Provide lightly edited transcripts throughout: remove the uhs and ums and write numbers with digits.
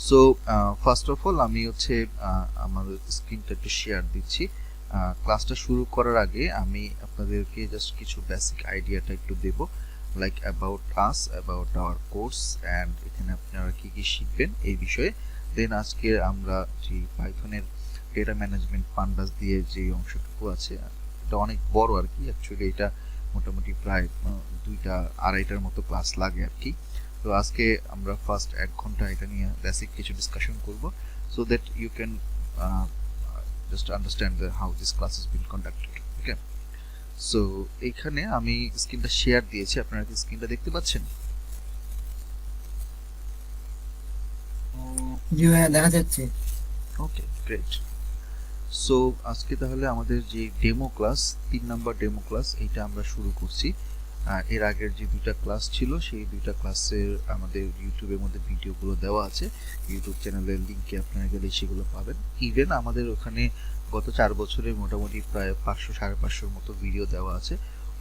So first of all আমি হচ্ছে আমার স্ক্রিনটা একটু শেয়ার দিচ্ছি। ক্লাসটা শুরু করার আগে আমি আপনাদেরকে জাস্ট কিছু বেসিক আইডিয়াটা একটু দেব, like about us, about our course, and এখানে আপনারা কী কী শিখবেন এই বিষয়ে। দেন আজকে আমরা যে পাইথনের ডেটা ম্যানেজমেন্ট পান্ডাস দিয়ে যে অংশটুকু আছে, এটা অনেক বড় আর কি। অ্যাকচুয়ালি এটা মোটামুটি প্রায় 2-2.5টার মতো ক্লাস লাগে আর কি। তো আজকে আমরা ফার্স্ট 1 ঘন্টা এটা নিয়ে বেসিক কিছু ডিসকাশন করব, so that you can just understand how this class is been conducted. Okay, so এইখানে আমি স্ক্রিনটা শেয়ার দিয়েছি, আপনারা কি স্ক্রিনটা দেখতে পাচ্ছেন? জি ভাইয়া, দেখা যাচ্ছে। ওকে, গ্রেট। সো আজকে তাহলে আমাদের যে ডেমো ক্লাস, 3 নম্বর ডেমো ক্লাস, এইটা আমরা শুরু করছি। এর আগের যে 2টা ক্লাস ছিল সেই 2টা ক্লাসের আমাদের ইউটিউবের মধ্যে ভিডিওগুলো দেওয়া আছে, ইউটিউব চ্যানেলের লিঙ্কে আপনারা গেলে সেগুলো পাবেন। ইভেন আমাদের ওখানে গত 4 বছরে মোটামুটি প্রায় 500-550 মতো ভিডিও দেওয়া আছে।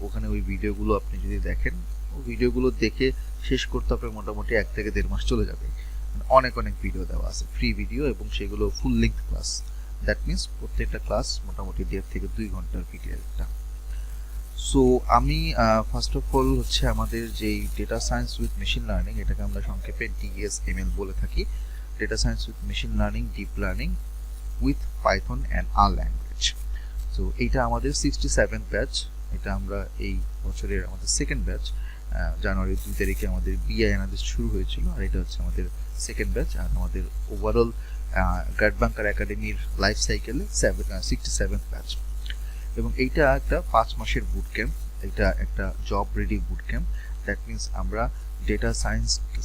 ওখানে ওই ভিডিওগুলো আপনি যদি দেখেন, ওই ভিডিওগুলো দেখে শেষ করতে আপনার মোটামুটি 1 থেকে 1.5 মাস চলে যাবে। অনেক অনেক ভিডিও দেওয়া আছে, ফ্রি ভিডিও, এবং সেগুলো full length class. That means প্রত্যেকটা ক্লাস মোটামুটি 1.5 থেকে 2 ঘন্টার ভিডিও একটা। সো আমি ফার্স্ট অফ অল হচ্ছে আমাদের যেই data science with machine learning, এটাকে আমরা সংক্ষেপে ডিএসএমএল বলে থাকি, data science with machine learning deep learning with python and R language. So এইটা আমাদের 67th ব্যাচ। এটা আমরা এই বছরের আমাদের সেকেন্ড ব্যাচ। জানুয়ারি 2 তারিখে আমাদের বিআই অ্যানালিস্ট শুরু হয়েছিল, আর এটা হচ্ছে আমাদের সেকেন্ড ব্যাচ। আর আমাদের ওভারঅল গার্ডবাঙ্কার একাডেমির লাইফ সাইকেলে 67th ব্যাচ। এবং এইটা একটা 5 মাসের বুট ক্যাম্প, এটা একটা job ready boot camp. That means আমরা data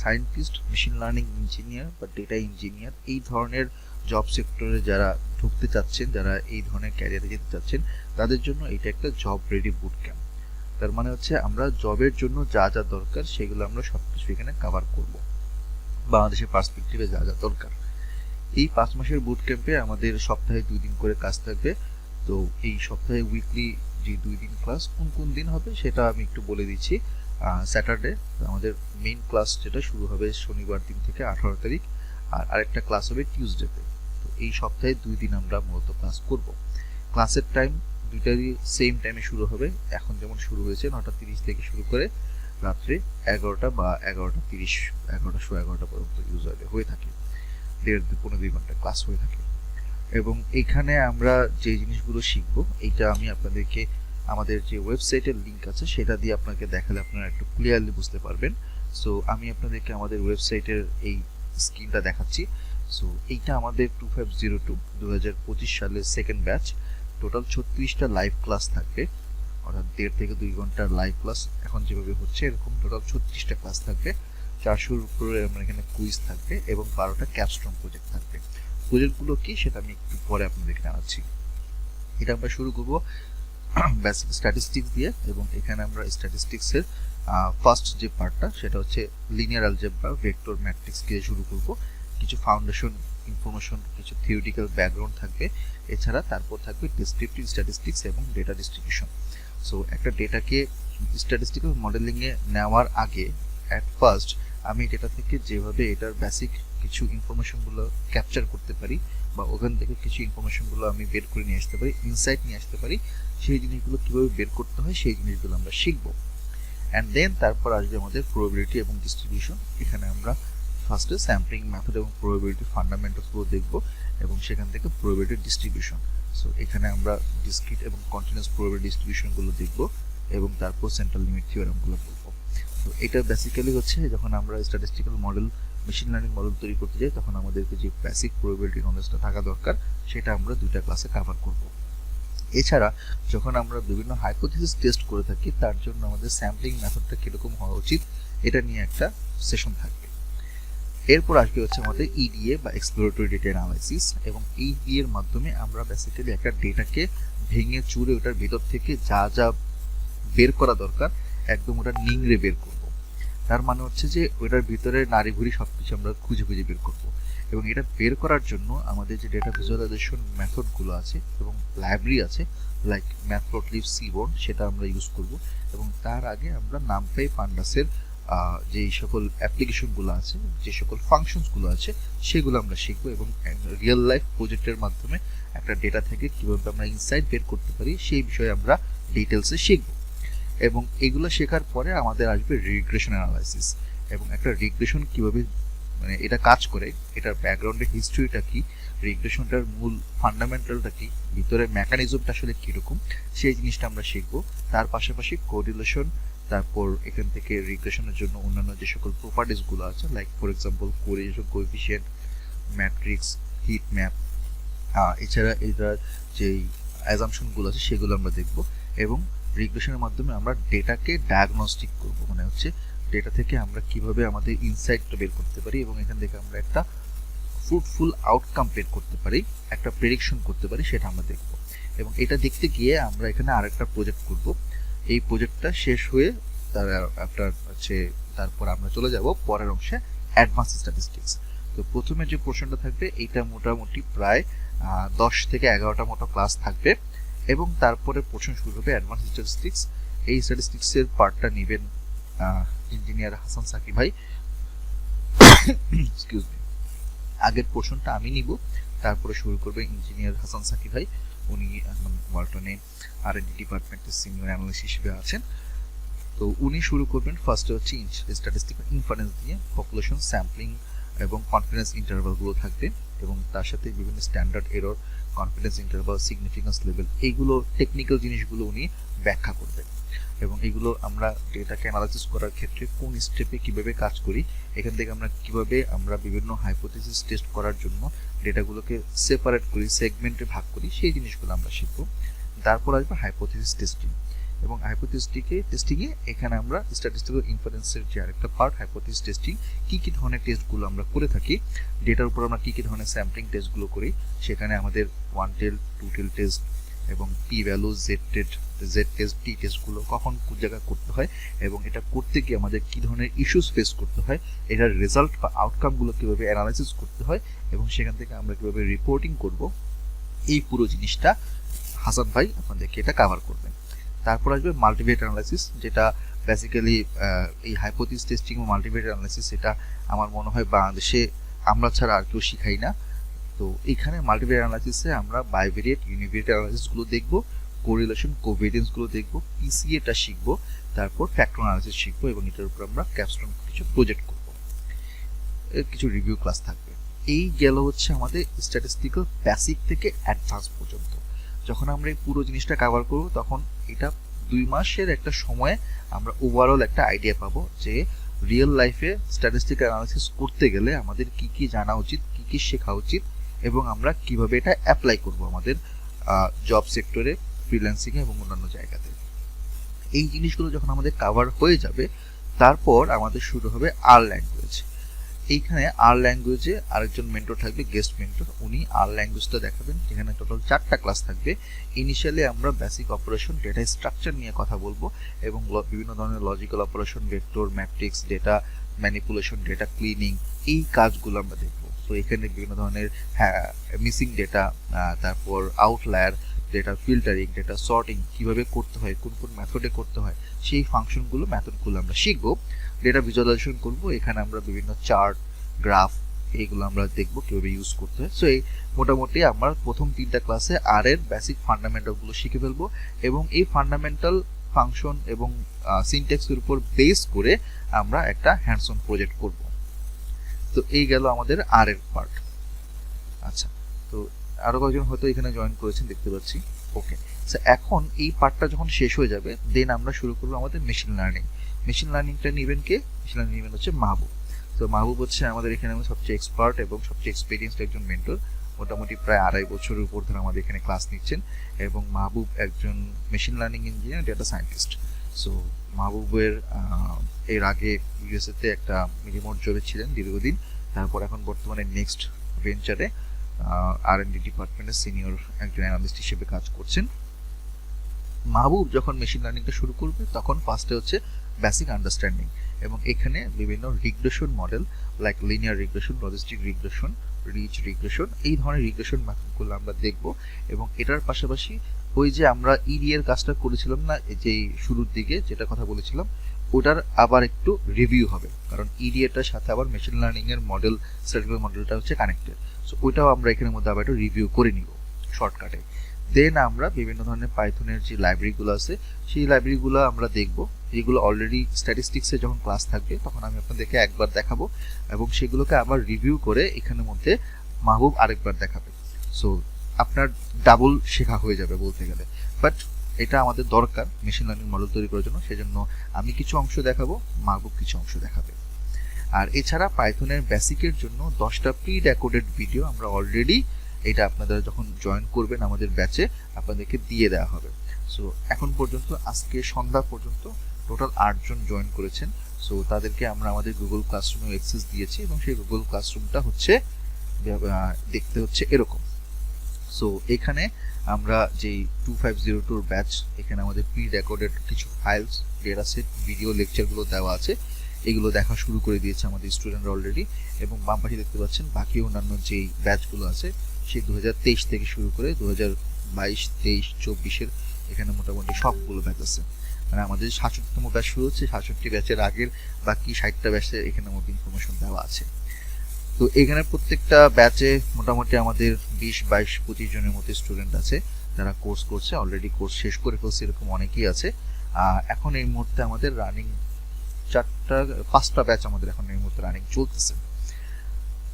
scientist, machine learning engineer বা ডেটা ইঞ্জিনিয়ার, এই ধরনের জব সেক্টরে যারা ঢুকতে চাচ্ছেন, যারা এই ধরনের ক্যারিয়ারে যেতে চাচ্ছেন, তাদের জন্য এটা একটা জব রেডি বুট ক্যাম্প। তার মানে হচ্ছে আমরা জবের জন্য যা যা দরকার সেগুলো আমরা সবকিছু এখানে কভার করব, বাংলাদেশের পার্সপেক্টিভে যা যা দরকার। এই 5 মাসের বুট ক্যাম্পে আমাদের সপ্তাহে 2 দিন করে কাজ থাকবে। তো এই সপ্তাহে উইকলি যে 2 দিন ক্লাস কোন কোন দিন হবে সেটা আমি একটু বলে দিচ্ছি। স্যাটারডে আমাদের মেইন ক্লাস যেটা শুরু হবে শনিবার দিন থেকে 18 তারিখ, আর আরেকটা ক্লাস হবে টিউসডেতে। তো এই সপ্তাহে 2 দিন আমরা মূলত ক্লাস করব। ক্লাসের টাইম দুইটারই সেম টাইমে শুরু হবে, এখন যেমন শুরু হয়েছে 9:30 থেকে শুরু করে রাত্রে 11টা বা 11:30, 11:11 পর্যন্ত ইউজুয়ালি হয়ে থাকে। 1.5-2 ঘন্টা ক্লাস হয়ে থাকে। এবং এখানে আমরা যে জিনিসগুলো শিখবো, এইটা আমি আপনাদেরকে আমাদের যে ওয়েবসাইটের লিঙ্ক আছে সেটা দিয়ে আপনাকে দেখালে আপনারা একটু ক্লিয়ারলি বুঝতে পারবেন। সো আমি আপনাদেরকে আমাদের ওয়েবসাইটের এই স্ক্রিনটা দেখাচ্ছি। সো এইটা আমাদের 2502 সালের সেকেন্ড ব্যাচ। টোটাল 36টা লাইভ ক্লাস থাকবে, অর্থাৎ 1.5 থেকে 2 ঘন্টার লাইভ ক্লাস এখন যেভাবে হচ্ছে এরকম টোটাল 36টা ক্লাস থাকবে। 400-র উপরে আমরা এখানে কুইজ থাকবে এবং 12টা ক্যাপস্টোন প্রজেক্ট থাকবে। প্রজেক্টগুলো কি সেটা আমি একটু পরে আপনাদেরকে জানাচ্ছি। এটা আমরা শুরু করব বেসিক স্ট্যাটিস্টিক্স দিয়ে, এবং এখানে আমরা স্ট্যাটিস্টিক্সের ফার্স্ট যে পার্টটা সেটা হচ্ছে লিনিয়ার অ্যালজেব্রা, ভেক্টর ম্যাট্রিক্স দিয়ে শুরু করব। কিছু ফাউন্ডেশন ইনফরমেশন, কিছু থিওরিটিক্যাল ব্যাকগ্রাউন্ড থাকবে। এছাড়া তারপর থাকবে ডেসক্রিপটিভ স্ট্যাটিস্টিক্স এবং ডেটা ডিস্ট্রিবিউশন। সো একটা ডেটাকে স্ট্যাটিস্টিক্যাল মডেলিংয়ে নেওয়ার আগে অ্যাট ফার্স্ট আমি ডেটা থেকে যেভাবে এটার বেসিক কিছু ইনফরমেশনগুলো ক্যাপচার করতে পারি, বা ওখান থেকে কিছু ইনফরমেশনগুলো আমি বের করে নিয়ে আসতে পারি, ইনসাইট নিয়ে আসতে পারি, সেই জিনিসগুলো কীভাবে বের করতে হয় সেই জিনিসগুলো আমরা শিখবো। অ্যান্ড দেন তারপর আসবে আমাদের প্রবাবিলিটি এবং ডিস্ট্রিবিউশন। এখানে আমরা ফার্স্টে স্যাম্পলিং মেথড এবং প্রবাবিলিটি ফান্ডামেন্টালসগুলো দেখব, এবং সেখান থেকে প্রবাবিলিটি ডিস্ট্রিবিউশন। সো এখানে আমরা ডিসক্রিট এবং কন্টিনিউয়াস প্রবাবিলিটি ডিস্ট্রিবিউশনগুলো দেখব, এবং তারপর সেন্ট্রাল লিমিট থিওরেমগুলো পড়ব। তো এটা বেসিক্যালি হচ্ছে যখন আমরা statistical model, machine learning model তৈরি করতে যাই, তখন আমাদেরকে যে বেসিক প্রবাবিলিটি নলেজটা থাকা দরকার সেটা আমরা 2টা ক্লাসে কভার করব। এছাড়া যখন আমরা বিভিন্ন হাইপোথিসিস টেস্ট করে থাকি, তার জন্য আমাদের স্যাম্পলিং মেথডটা কীরকম হওয়া উচিত এটা নিয়ে একটা সেশন থাকবে। এরপর আসবে হচ্ছে আমাদের ইডিএ বা এক্সপ্লোরেটরি ডেটা অ্যানালাইসিস, এবং এই এর মাধ্যমে আমরা বেসিক্যালি একটা ডেটাকে ভেঙে চুরে ওটার ভেতর থেকে যা যা বের করা দরকার একদম ওটা নিংড়ে বের করব। তার মানে হচ্ছে যে ওটার ভিতরে নাড়িভুড়ি সবকিছু আমরা খুঁজে খুঁজে বের করব। এবং এটা বের করার জন্য আমাদের যে ডেটা ভিজুয়ালাইজেশন মেথডগুলো আছে এবং লাইব্রেরি আছে, লাইক ম্যাথপ্লটলিব, সিবোর্ন, সেটা আমরা ইউজ করব। এবং তার আগে আমরা নামপাই পান্ডাসের যেই সকল অ্যাপ্লিকেশনগুলো আছে, যে সকল ফাংশনসগুলো আছে, সেগুলো আমরা শিখবো এবং রিয়েল লাইফ প্রজেক্টের মাধ্যমে একটা ডেটা থেকে কীভাবে আমরা ইনসাইট বের করতে পারি সেই বিষয়ে আমরা ডিটেলসে শিখব। এবং এগুলো শেখার পরে আমাদের আসবে রিগ্রেশন অ্যানালাইসিস, এবং একটা রিগ্রেশন কীভাবে মানে এটা কাজ করে, এটার ব্যাকগ্রাউন্ডের হিস্ট্রিটা কি, রিগ্রেশনটার মূল ফান্ডামেন্টালটা কি, ভিতরে মেকানিজমটা আসলে কীরকম, সেই জিনিসটা আমরা শিখব। তার পাশাপাশি কোরিলেশন, তারপর এখান থেকে রিগ্রেশনের জন্য অন্যান্য যে সকল প্রপার্টিসগুলো আছে, like for example correlation coefficient, matrix, hit map, এছাড়া এটার যেই অ্যাজাম্পশনগুলো আছে সেগুলো আমরা দেখব। এবং রিগ্রেশনের মাধ্যমে আমরা ডেটাকে ডায়াগনস্টিক করব, মানে হচ্ছে ডেটা থেকে আমরা কিভাবে আমাদের ইনসাইটটা বের করতে পারি এবং এখান থেকে আমরা একটা ফ্রুটফুল আউটকাম বের করতে পারি, একটা প্রেডিকশন করতে পারি, সেটা আমরা দেখব। এবং এটা দেখতে গিয়ে আমরা এখানে আরেকটা প্রজেক্ট করব। এই প্রজেক্টটা শেষ হয়ে তারপর আমরা চলে যাব পরের অংশে, অ্যাডভান্স স্ট্যাটিস্টিক্স। তো প্রথমে যে পোর্শনটা থাকবে এইটা মোটামুটি প্রায় 10 থেকে 11টা মতো ক্লাস থাকবে, এবং তারপরে পোর্শন শুরু হবে অ্যাডভান্স স্ট্যাটিস্টিক্স। এই স্ট্যাটিস্টিক্সের পার্টটা নেবেন ইঞ্জিনিয়ার হাসান সাকি ভাই। এক্সকিউজ মি, আগের পোর্শনটা আমি নিব, তারপরে শুরু করবে ইঞ্জিনিয়ার হাসান সাকি ভাই। উনি এখন ওয়ালটনে R&D ডিপার্টমেন্টের সিনিয়র অ্যানালিস্ট হিসেবে আছেন। তো উনি শুরু করবেন ফার্স্টে হচ্ছে স্ট্যাটিস্টিক্যাল ইনফারেন্স দিয়ে, পপুলেশন স্যাম্পলিং এবং কনফিডেন্স ইন্টারভালগুলো থাকবে, এবং তার সাথে বিভিন্ন standard error, confidence interval, significance level, এইগুলো টেকনিক্যাল জিনিসগুলো উনি ব্যাখ্যা করবেন। এবং এগুলো আমরা ডেটাকে অ্যানালাইসিস করার ক্ষেত্রে কোন স্টেপে কিভাবে কাজ করি, এখান থেকে আমরা বিভিন্ন হাইপোথিসিস টেস্ট করার জন্য ডেটাগুলোকে সেপারেট করি, সেগমেন্টে ভাগ করি, সেই জিনিসগুলো আমরা শিখব। তারপর আসবে হাইপোথিসিস টেস্টিং, এবং হাইপোথিসিস টেস্টিংয়ে এখানে আমরা স্ট্যাটিস্টিক্যাল ইনফারেন্সের যে আরেকটা পার্ট হাইপোথিসিস টেস্টিং, কী ধরনের টেস্টগুলো আমরা করে থাকি, ডেটার উপর আমরা কী ধরনের স্যাম্পলিং টেস্টগুলো করি, সেখানে আমাদের 1 টেল 2 টেল টেস্ট এবং পি ভ্যালু, জেড টেস্ট, টি টেস্টগুলো কখন কোন জায়গায় করতে হয়, এবং এটা করতে গিয়ে আমাদের কী ধরনের ইস্যুস ফেস করতে হয়, এটার রেজাল্ট বা আউটকামগুলো কীভাবে অ্যানালাইসিস করতে হয়, এবং সেখান থেকে আমরা কীভাবে রিপোর্টিং করব, এই পুরো জিনিসটা হাসান ভাই আপনাদেরকে এটা কভার করবেন। তারপর আসবে মাল্টিভেরিয়েট অ্যানালাইসিস, যেটা বেসিক্যালি এই হাইপোথিসিস টেস্টিং ও মাল্টিভেরিয়েট অ্যানালাইসিস, এটা আমার মনে হয় বাংলাদেশে আমরা ছাড়া আর কেউ শিখাই না। তো এইখানে মাল্টিভেরিয়েট অ্যানালাইসিসে আমরা বাইভেরিয়েট, ইউনিভেরিয়েট অ্যানালাইসিসগুলো দেখব, কোরিলেশন, কোভেরিয়েন্সগুলো দেখব, পিসিএটা শিখব, তারপর ফ্যাক্টর অ্যানালাইসিস শিখব, এবং এটার উপর আমরা ক্যাপস্টোন কিছু প্রজেক্ট করব, এর কিছু রিভিউ ক্লাস থাকবে। এই গেল হচ্ছে আমাদের স্ট্যাটিস্টিক্যাল বেসিক থেকে অ্যাডভান্স পর্যন্ত। যখন আমরা এই পুরো জিনিসটা কভার করব, তখন এটা 2 মাসের একটা সময়ে আমরা ওভারঅল একটা আইডিয়া পাবো যে রিয়েল লাইফে স্ট্যাটিস্টিক্যাল অ্যানালাইসিস করতে গেলে আমাদের কি কি জানা উচিত, কি কি শেখা উচিত, এবং আমরা কিভাবে এটা অ্যাপ্লাই করব আমাদের জব সেক্টরে, ফ্রিল্যান্সিংয়ে এবং অন্যান্য জায়গাতে। এই জিনিসগুলো যখন আমাদের কভার হয়ে যাবে, তারপর আমাদের শুরু হবে আর ল্যাঙ্গুয়েজ। এইখানে আর ল্যাঙ্গুয়েজে আরেকজন মেন্টর থাকবে, গেস্ট মেন্টর, উনি আর ল্যাঙ্গুয়েজটা দেখাবেন, যেখানে টোটাল 4টা ক্লাস থাকবে। ইনিশিয়ালি আমরা বেসিক অপারেশন, ডেটা স্ট্রাকচার নিয়ে কথা বলবো, এবং বিভিন্ন ধরনের logical operation, vector, matrix, data manipulation, data cleaning, এই কাজগুলো আমরা দেখব। তো এখানে বিভিন্ন ধরনের মিসিং ডেটা, তারপর outlier, data filtering, data sorting কীভাবে করতে হয়, কোন কোন মেথডে করতে হয়, সেই ফাংশনগুলো, মেথডগুলো আমরা শিখবো। ডেটা ভিজুয়ালাইজেশন করব, এখানে আমরা বিভিন্ন চার্ট, গ্রাফ, এইগুলো আমরা দেখবো কীভাবে ইউজ করতে হয়। সো এই মোটামুটি আমরা প্রথম 3টা ক্লাসে আর এর বেসিক ফান্ডামেন্টালগুলো শিখে ফেলবো, এবং এই ফান্ডামেন্টাল ফাংশন এবং সিনট্যাক্সের উপর বেস করে আমরা একটা হ্যান্ডস অন প্রজেক্ট করব। তো এই গেল আমাদের আর এর পার্ট। আচ্ছা, তো আরও কয়েকজন হয়তো এখানে জয়েন করেছেন দেখতে পাচ্ছি। ওকে, সো এখন এই পার্টটা যখন শেষ হয়ে যাবে, দেন আমরা শুরু করবো আমাদের মেশিন লার্নিং। মেশিন লার্নিংটা নেবেন কে? মেশিন লার্নিং নেবেন হচ্ছে মাহবুব। তো মাহবুব হচ্ছে আমাদের এখানে সবচেয়ে এক্সপার্ট এবং সবচেয়ে এক্সপিরিয়েন্সড একজন মেন্টর, মোটামুটি প্রায় 2.5 বছরের উপর ধরে আমাদের এখানে ক্লাস নিচ্ছেন, এবং মাহবুব একজন machine learning engineer, data scientist. So মাহবুবের এর আগে ইউএসএতে একটা রিমোট জবে ছিলেন দীর্ঘদিন, তারপর এখন বর্তমানে নেক্সট ভেঞ্চারে R&D ডিপার্টমেন্টের সিনিয়র একজন অ্যানালিস্ট হিসেবে কাজ করছেন। মাহবুব যখন মেশিন লার্নিংটা শুরু করবে, তখন ফার্স্টে হচ্ছে বেসিক আন্ডারস্ট্যান্ডিং, এবং এখানে বিভিন্ন regression model like linear regression, logistic regression, ridge regression, এই ধরনের রিগ্রেশন মেথডগুলো আমরা দেখব। এবং এটার পাশাপাশি ওই যে আমরা ইডি এর কাজটা করেছিলাম না, যে শুরুর দিকে যেটা কথা বলেছিলাম, ওটার আবার একটু রিভিউ হবে, কারণ ইডিএটার সাথে আবার মেশিন লার্নিং এর মডেল স্ট্যাটিস্টিক্যাল মডেলটা হচ্ছে কানেক্টেড। সো ওইটাও আমরা এখানের মধ্যে আবার একটু রিভিউ করে নিব শর্টকাটে। দেন আমরা বিভিন্ন ধরনের পাইথনের যে লাইব্রেরিগুলো আছে সেই লাইব্রেরিগুলো আমরা দেখব, যেগুলো অলরেডি স্ট্যাটিস্টিক্সে যখন ক্লাস থাকবে তখন আমি আপনাদেরকে একবার দেখাবো এবং সেগুলোকে আবার রিভিউ করে এখানের মধ্যে মাহবুব আরেকবার দেখাবে। সো আপনার ডাবল শেখা হয়ে যাবে বলতে গেলে, বাট এটা আমাদের দরকার মেশিন লার্নিং মডেল তৈরি করার জন্য, সেজন্য আমি কিছু অংশ দেখাবো, মাহবুব কিছু অংশ দেখাবে। আর এছাড়া পাইথনের বেসিকের জন্য 10টা প্রি রেকর্ডেড ভিডিও আমরা অলরেডি, এটা আপনারা যখন জয়েন করবেন আমাদের ব্যাচে আপনাদেরকে দিয়ে দেওয়া হবে। সো এখন পর্যন্ত আজকে সন্ধ্যা পর্যন্ত টোটাল 8 জন জয়েন করেছেন। সো তাদেরকে আমরা আমাদের গুগল ক্লাসরুমে অ্যাক্সেস দিয়েছি এবং সেই গুগল ক্লাসরুমটা হচ্ছে দেখতে হচ্ছে এরকম। সো এখানে আমরা যেই 2502 ব্যাচ, এখানে আমাদের প্রি রেকর্ডেড কিছু ফাইলস, ডেটা সেট, ভিডিও লেকচারগুলো দেওয়া আছে, এগুলো দেখা শুরু করে দিয়েছে আমাদের স্টুডেন্টরা অলরেডি। এবং বাম পাশে দেখতে পাচ্ছেন বাকি অন্যান্য যেই ব্যাচগুলো আছে সেই 2023 থেকে শুরু করে 2022, 23, 24-এর এখানে মোটামুটি সবগুলো ব্যাচ আছে। মানে আমাদের 67তম ব্যাচ শুরু হচ্ছে, 67 ব্যাচের আগের বাকি 60টা ব্যাচের এখানের মধ্যে ইনফরমেশন দেওয়া আছে। তো এখানে প্রত্যেকটা ব্যাচে মোটামুটি আমাদের 20, 22, 25 জনের মতো স্টুডেন্ট আছে যারা কোর্স করছে, অলরেডি কোর্স শেষ করে ফেলছে, এরকম অনেকেই আছে। এখন এই মুহূর্তে আমাদের রানিং 5টা ব্যাচ আমাদের এখন এই মুহূর্তে রানিং চলতেছে।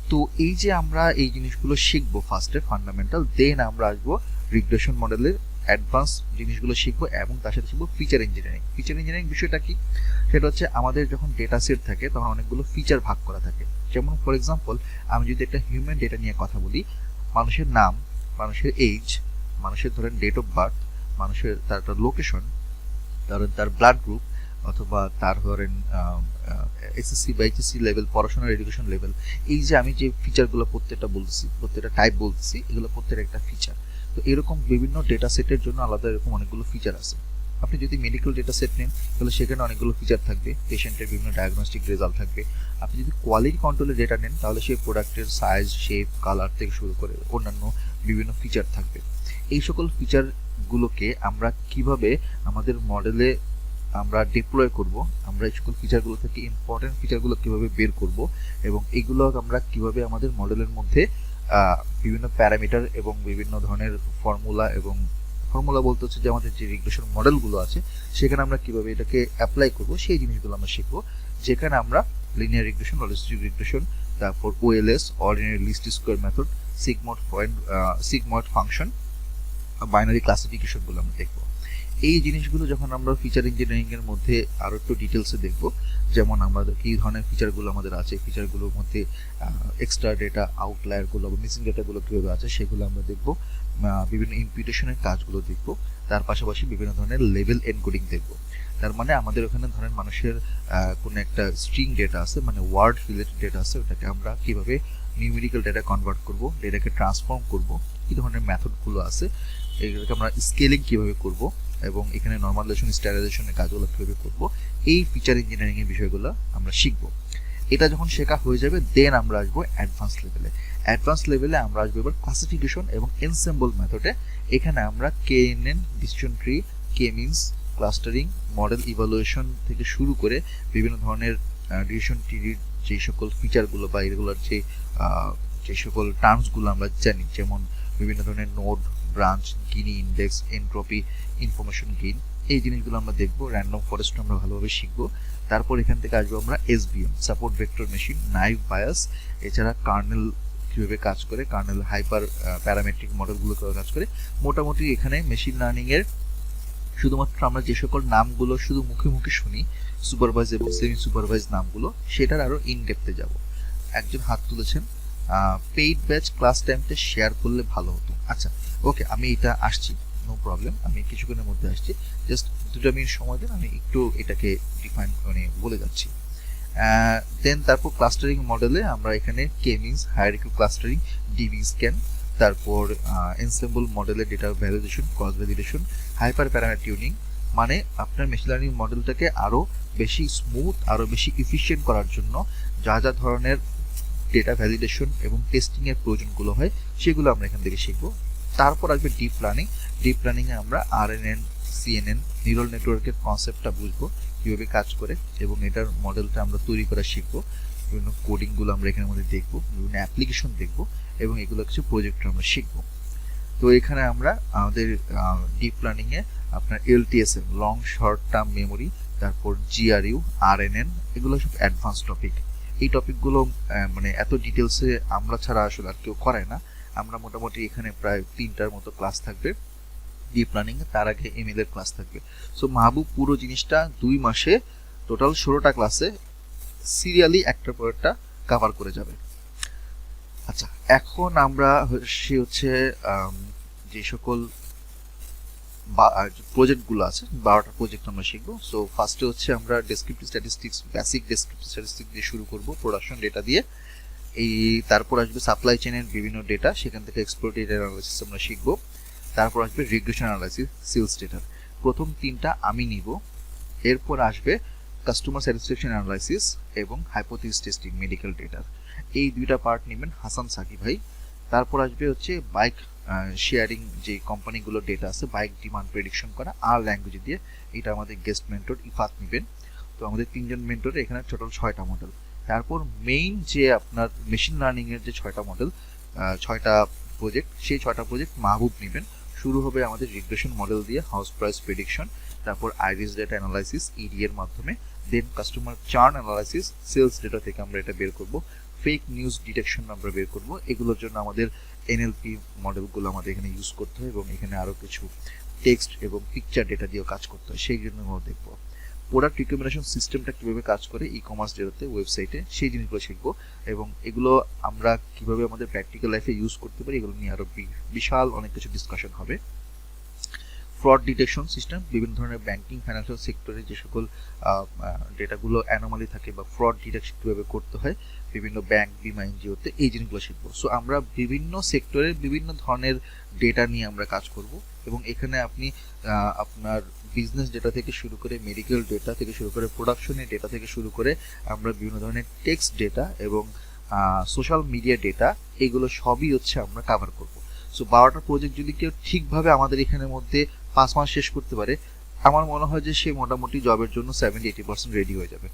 তো এই যে আমরা এই জিনিসগুলো শিখবো ফার্স্টে ফান্ডামেন্টাল, দেন আমরা আসবো রিগ্রেশন মডেলের অ্যাডভান্স জিনিসগুলো শিখবো এবং তার সাথে শিখবো ফিচার ইঞ্জিনিয়ারিং। ফিচার ইঞ্জিনিয়ারিং বিষয়টা কি? সেটা হচ্ছে আমাদের যখন ডেটা সেট থাকে তখন অনেকগুলো ফিচার ভাগ করা থাকে। যেমন ফর এক্সাম্পল আমি যদি একটা হিউম্যান ডেটা নিয়ে কথা বলি, মানুষের নাম, মানুষের এজ, মানুষের ধরেন ডেট অফ বার্থ, মানুষের তার লোকেশন, ধরেন তার ব্লাড গ্রুপ, অথবা তার ধরেন এসএসসি বা এইচএসসি লেভেল, পড়াশোনার এডুকেশন লেভেল, এই যে আমি যে ফিচারগুলো প্রত্যেকটা বলতেছি, প্রত্যেকটা টাইপ বলতেছি, এগুলো প্রত্যেকটা একটা ফিচার। তো এরকম বিভিন্ন ডেটা সেটের জন্য আলাদা এরকম অনেকগুলো ফিচার আছে। আপনি যদি মেডিকেল ডেটা সেট নেন তাহলে সেখানে অনেকগুলো ফিচার থাকবে, পেশেন্টের বিভিন্ন ডায়াগনস্টিক রেজাল্ট থাকবে। আপনি যদি কোয়ালিটি কন্ট্রোলের ডেটা নেন তাহলে সেই প্রোডাক্টের সাইজ, শেপ, কালার থেকে শুরু করে অন্যান্য বিভিন্ন ফিচার থাকবে। এই সকল ফিচারগুলোকে আমরা কিভাবে আমাদের মডেলে আমরা ডিপ্লয় করব, আমরা এই সকল ফিচারগুলো থেকে ইম্পর্টেন্ট ফিচারগুলো কিভাবে বের করব এবং এগুলো আমরা কিভাবে আমাদের মডেলের মধ্যে বিভিন্ন প্যারামিটার এবং বিভিন্ন ধরনের ফর্মুলা বলতে হচ্ছে যে আমাদের যে রিগ্রেশন মডেলগুলো আছে সেখানে আমরা কিভাবে এটাকে অ্যাপ্লাই করব সেই জিনিসগুলো আমরা শিখবো। যেখানে আমরা লিনিয়ার রিগ্রেশন, লজিস্টিক রিগ্রেশন, তারপর OLS, ordinary least square method, sigmoid function, binary ক্লাসিফিকেশনগুলো আমরা দেখবো। এই জিনিসগুলো যখন আমরা ফিচার ইঞ্জিনিয়ারিং এর মধ্যে আরো একটু ডিটেলসে দেখব, যেমন আমাদের কি ধরনের ফিচারগুলো আমাদের আছে, ফিচারগুলোর মধ্যে এক্সট্রা ডেটা, আউটলায়ারগুলো বা মিসিং ডেটাগুলো কীভাবে আছে সেগুলো আমরা দেখব, বিভিন্ন ইম্পিউটেশনের কাজগুলো দেখব, তার পাশাপাশি বিভিন্ন ধরনের লেভেল এনকোডিং দেখব। তার মানে আমাদের ওখানে ধরেন মানুষের কোনো একটা স্ট্রিং ডেটা আছে, মানে ওয়ার্ড রিলেটেড ডেটা আছে, ওটাকে আমরা কিভাবে নিউমেরিক্যাল ডেটা কনভার্ট করব, ডেটাকে ট্রান্সফর্ম করব, কী ধরনের মেথডগুলো আছে, এগুলোকে আমরা স্কেলিং কিভাবে করব এবং এখানে নরমালাইজেশন, স্ট্যান্ডার্ডাইজেশনের কাজগুলো কিভাবে করব, এই ফিচার ইঞ্জিনিয়ারিং এর বিষয়গুলো আমরা শিখব। এটা যখন শেখা হয়ে যাবে দেন আমরা আসবো অ্যাডভান্স লেভেলে। অ্যাডভান্স লেভেলে আমরা আসবো এবার ক্লাসিফিকেশন এবং এনসেম্বল মেথডে। এখানে আমরা কেএনএন, ডিসিশন ট্রি, কে মিনস, ক্লাস্টারিং, মডেল ইভালুয়েশন থেকে শুরু করে বিভিন্ন ধরনের ডিসিশন ট্রির যে সকল ফিচারগুলো বা এগুলোর যে সকল টার্মসগুলো আমরা জানি, যেমন বিভিন্ন ধরনের নোড, ব্রাঞ্চ, গিনি ইন্ডেক্স, এনট্রপি, ইনফরমেশন গেইন, এই জিনিসগুলো আমরা দেখবো। র্যান্ডম ফরেস্ট আমরা ভালোভাবে শিখবো। তারপর এখান থেকে আসবো আমরা SVM, support vector machine, naive Bayes, এছাড়া কার্নেল কীভাবে কাজ করে, কার্নেল হাইপার প্যারামেট্রিক মডেলগুলো কীভাবে কাজ করে। মোটামুটি এখানে মেশিন লার্নিংয়ের শুধুমাত্র আমরা যে সকল নামগুলো শুধু মুখে মুখে শুনি, সুপারভাইজ এবং সেমি সুপারভাইজ নামগুলো, সেটার আরও ইন ডেপথে যাব। একজন হাত তুলেছেন, পেইড ব্যাচ ক্লাস টাইমটা শেয়ার করলে ভালো হতো। আচ্ছা, ওকে, আমি এটা আসছি, নো প্রবলেম, আমি কিছুক্ষণের মধ্যে আসছি, জাস্ট 2 মিনিট সময় দেন, আমি একটু এটাকে ডিফাইন বলে যাচ্ছি। দেন তারপর ক্লাস্টারিং মডেলে আমরা এখানে K means, hierarchical clustering, DB scan, তারপর এনসেম্বল মডেলের data validation, cross validation, hyper parameter tuning, মানে আপনার মেশিন লার্নিং মডেলটাকে আরও বেশি স্মুথ, আরও বেশি ইফিশিয়েন্ট করার জন্য যা যা ধরনের ডেটা ভ্যালিডেশন এবং টেস্টিংয়ের প্রয়োজনগুলো হয় সেগুলো আমরা এখান থেকে শিখবো। তারপর আসবে ডিপ লার্নিং। ডিপ লার্নিংয়ে আমরা আরএনএন, সিএনএন, নিউরাল নেটওয়ার্কের কনসেপ্টটা বুঝবো, কিভাবে কাজ করে এবং এটার মডেলটা আমরা তৈরি করা শিখবো। বিভিন্ন কোডিংগুলো আমরা এখানের মধ্যে দেখবো, বিভিন্ন অ্যাপ্লিকেশন দেখবো এবং এগুলো কিছু প্রজেক্ট আমরা শিখবো। তো এখানে আমরা আমাদের ডিপ লার্নিংয়ে আপনার এলটিএসএম, লং শর্ট টার্ম মেমোরি, তারপর জিআরইউ, আরএনএন, এগুলো সব অ্যাডভান্স টপিক। এই টপিকগুলো মানে এত ডিটেলসে আমরা ছাড়া আসলে আর কেউ করায় না। আমরা মোটামুটি এখানে প্রায় 3টার মতো ক্লাস থাকবে ডিপ লার্নিং এ, তার আগে এমএল এর ক্লাস থাকবে। সো মাহবুব পুরো জিনিসটা 2 মাসে টোটাল 16টা ক্লাসে সিরিয়ালি একটার পর একটা কভার করে যাবে। আচ্ছা, এখন আমরা হচ্ছে যে সকল প্রজেক্টগুলো আছে 12টা প্রজেক্ট আমরা শিখবো। সো ফার্স্টে হচ্ছে আমরা descriptive statistics, basic descriptive statistics দিয়ে শুরু করব, প্রোডাকশন ডেটা দিয়ে। তারপর আসবে সাপ্লাই চেইনের বিভিন্ন ডেটা, সেখান থেকে এক্সপ্লোরেটিভ অ্যানালাইসিস আমরা শিখব। তারপর আসবে রিগ্রেশন অ্যানালাইসিস, সেলস ডেটার। প্রথম 3টা আমি নিব। এরপর আসবে কাস্টমার স্যাটিসফ্যাকশন অ্যানালাইসিস এবং হাইপোথিসিস টেস্টিং, মেডিকেল ডেটার। এই 2টা পার্ট নেবেন হাসান সাকি ভাই। তারপর আসবে হচ্ছে বাইক শেয়ারিং, যে কোম্পানিগুলো ডেটা আছে, বাইক ডিমান্ড প্রেডিকশন করা আর ল্যাঙ্গুয়েজ দিয়ে। এটা আমাদের গেস্ট মেন্টর ইফাত নেবেন। তো আমাদের 3জন মেন্টর, এখানে টোটাল 6টা মডেল। তারপর মেইন যে আপনার মেশিন লার্নিং এর যে 6টা মডেল, 6টা প্রজেক্ট, সেই 6টা প্রজেক্ট মাহবুব নেবেন। শুরু হবে আমাদের রিগ্রেশন মডেল দিয়ে, হাউস প্রাইস প্রেডিকশন, তারপর আইরিস ডেটা অ্যানালাইসিস ইডি এর মাধ্যমে, then customer churn analysis, sales data থেকে আমরা এটা বের করব, ফেক নিউজ ডিটেকশন আমরা বের করব। এগুলোর জন্য আমাদের এনএলপি মডেলগুলো আমাদের এখানে ইউজ করতে হয় এবং এখানে আরও কিছু টেক্সট এবং পিকচার ডেটা দিয়েও কাজ করতে হয়, সেই জন্য আমরা দেখব। প্রোডাক্ট রিকমেন্ডেশন সিস্টেমটা কীভাবে কাজ করে ই কমার্স ডেটাতে, ওয়েবসাইটে, সেই জিনিসগুলো শিখবো এবং এগুলো আমরা কীভাবে আমাদের প্র্যাকটিক্যাল লাইফে ইউজ করতে পারি, এগুলো নিয়ে আরও বিশাল অনেক কিছু ডিসকাশন হবে। ফ্রড ডিটেকশন সিস্টেম, বিভিন্ন ধরনের ব্যাংকিং, ফাইন্যান্সিয়াল সেক্টরে যে সকল ডেটাগুলো অ্যানোমালি থাকে বা ফ্রড ডিটেকশন কীভাবে করতে হয় বিভিন্ন ব্যাংক, বিমা, এনজিওতে, এই জিনিসগুলো শিখবো। সো আমরা বিভিন্ন সেক্টরের বিভিন্ন ধরনের ডেটা নিয়ে আমরা কাজ করব এবং এখানে আপনি আপনার বিজনেস ডেটা থেকে শুরু করে, মেডিকেল ডেটা থেকে শুরু করে, প্রোডাকশনের ডেটা থেকে শুরু করে, আমরা বিভিন্ন ধরনের টেক্সট ডেটা এবং সোশ্যাল মিডিয়া ডেটা, এগুলো সবই হচ্ছে আমরা কভার করব। সো 12টা প্রজেক্ট যদি কেউ ঠিকভাবে আমাদের এখানের মধ্যে 5 মাস শেষ করতে পারে, আমার মনে হয় যে সে মোটামুটি জবের জন্য 70-80% রেডি হয়ে যাবে।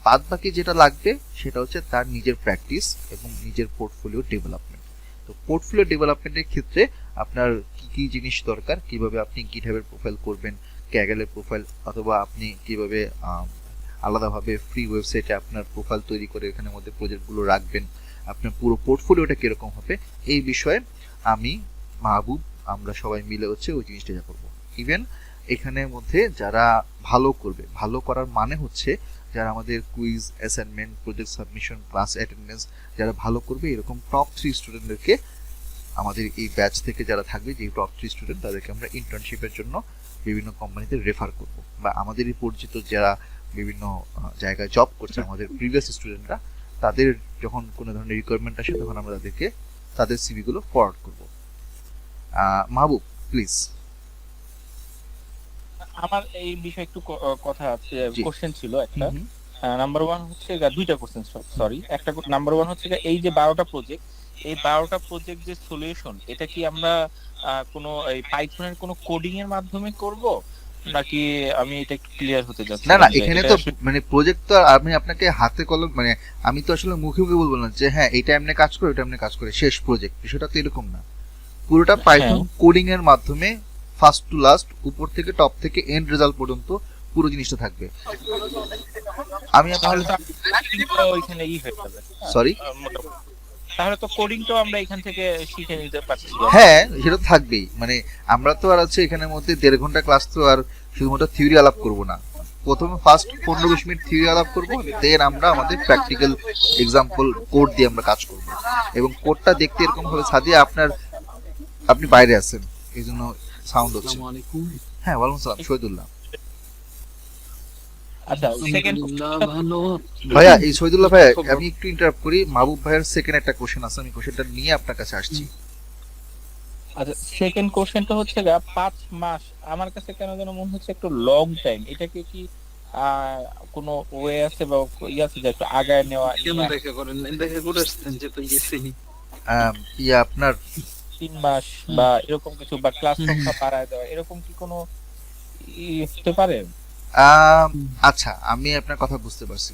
বাদ বাকি যেটা লাগবে সেটা হচ্ছে তার নিজের প্র্যাকটিস এবং নিজের পোর্টফোলিও ডেভেলপমেন্ট। তো পোর্টফোলিও ডেভেলপমেন্টের ক্ষেত্রে আপনার কি কি জিনিস দরকার, কিভাবে আপনি গিটহাবের প্রোফাইল করবেন, ক্যাগেলের প্রোফাইল, অথবা আপনি কিভাবে আলাদাভাবে ফ্রি ওয়েবসাইটে আপনার প্রোফাইল তৈরি করে এখানের মধ্যে প্রজেক্টগুলো রাখবেন, আপনার পুরো পোর্টফোলিওটা কীরকম হবে, এই বিষয়ে আমি, মাহবুব, আমরা সবাই মিলে হচ্ছে ওই জিনিসটা যা করবো। ইভেন এখানের মধ্যে যারা ভালো করবে, ভালো করার মানে হচ্ছে যারা আমাদের quiz, assignment, project submission, class attendance যারা ভালো করবে, এরকম টপ 3 স্টুডেন্টদেরকে আমাদের এই ব্যাচ থেকে যারা থাকবে, যে টপ 3 স্টুডেন্ট, তাদেরকে আমরা ইন্টার্নশিপের জন্য বিভিন্ন কোম্পানিতে রেফার করব। বা আমাদেরই পরিচিত যারা বিভিন্ন জায়গায় জব করছে, আমাদের প্রিভিয়াস স্টুডেন্টরা, তাদের যখন কোনো ধরনের রিকোয়ারমেন্ট আসে তখন আমরা তাদেরকে তাদের সিভিগুলো ফরওয়ার্ড করব। মাহবুব প্লিজ। আমার এই বিষয়ে একটু কথা আছে, কোশ্চেন ছিল একটা। নাম্বার 1 হচ্ছে 2টা কোশ্চেন, সরি। একটা নাম্বার 1 হচ্ছে এই যে 12টা প্রজেক্ট, এই 12টা প্রজেক্ট যে সলিউশন, এটা কি আমরা কোনো এই পাইথনের কোনো কোডিং এর মাধ্যমে করব নাকি? আমি এটা একটু ক্লিয়ার হতে যাচ্ছি। না না, এখানে তো মানে প্রজেক্ট তো আমি আপনাকে হাতে কলম, মানে আমি তো আসলে মুখে মুখে বলবো না যে হ্যাঁ এটা এমনি কাজ করে, এটা এমনি কাজ করে, শেষ প্রজেক্ট, বিষয়টা তো এরকম না। পুরোটা পাইথন কোডিং এর মাধ্যমে ফার্স্ট টু লাস্ট, উপর থেকে টপ থেকে এন্ড রেজাল্ট পর্যন্ত পুরো জিনিসটা থাকবে। আমি ওইখানে হয়ে যাবে, সরি, তাহলে তো কোডিং তো আমরা এখান থেকে শিখে নিতে পারছি। হ্যাঁ, সেটা থাকবেই। মানে আমরা তো আর আছে এখানের মধ্যে 1.5 ঘন্টা ক্লাস তো আর শুধুমাত্র থিওরি আলাপ করব না। প্রথমে ফার্স্ট 15-20 মিনিট থিওরি আলাপ করব, দেন আমরা আমাদের প্র্যাকটিক্যাল এক্সাম্পল কোড দিয়ে আমরা কাজ করব। এবং কোডটা দেখতে এরকম হবে, সাদিয়া আপনি বাইরে আছেন এই জন্য সাউন্ড হচ্ছে। হ্যাঁ, ওয়ালাইকুম সালাম, শহীদুল্লাহ। আচ্ছা, সেকেন্ড ভাইয়া, এই শহীদুল্লাহ ভাইয়া, আমি একটু ইন্টারাপ্ট করি। মাহবুব ভাইয়ের সেকেন্ড একটা কোশ্চেন আছে, আমি কোশ্চেনটা নিয়ে আপনার কাছে আসছি। আচ্ছা, সেকেন্ড কোশ্চেনটা হচ্ছে 5 মাস, আমার কাছে কেন যেন মনে হচ্ছে একটু লং টাইম। এটাকে কি কোনো ওয়ে আছে বা আছে যে একটু আগায় নেওয়া? কেন দেখা করেন, দেখা করে আসতেন যে তো গেছি আপনার 3 মাস বা এরকম কিছু, বা ক্লাস সংখ্যা বাড়ায় দেওয়া, এরকম কি কোনো হতে পারে? আচ্ছা, আমি আপনার কথা বুঝতে পারছি।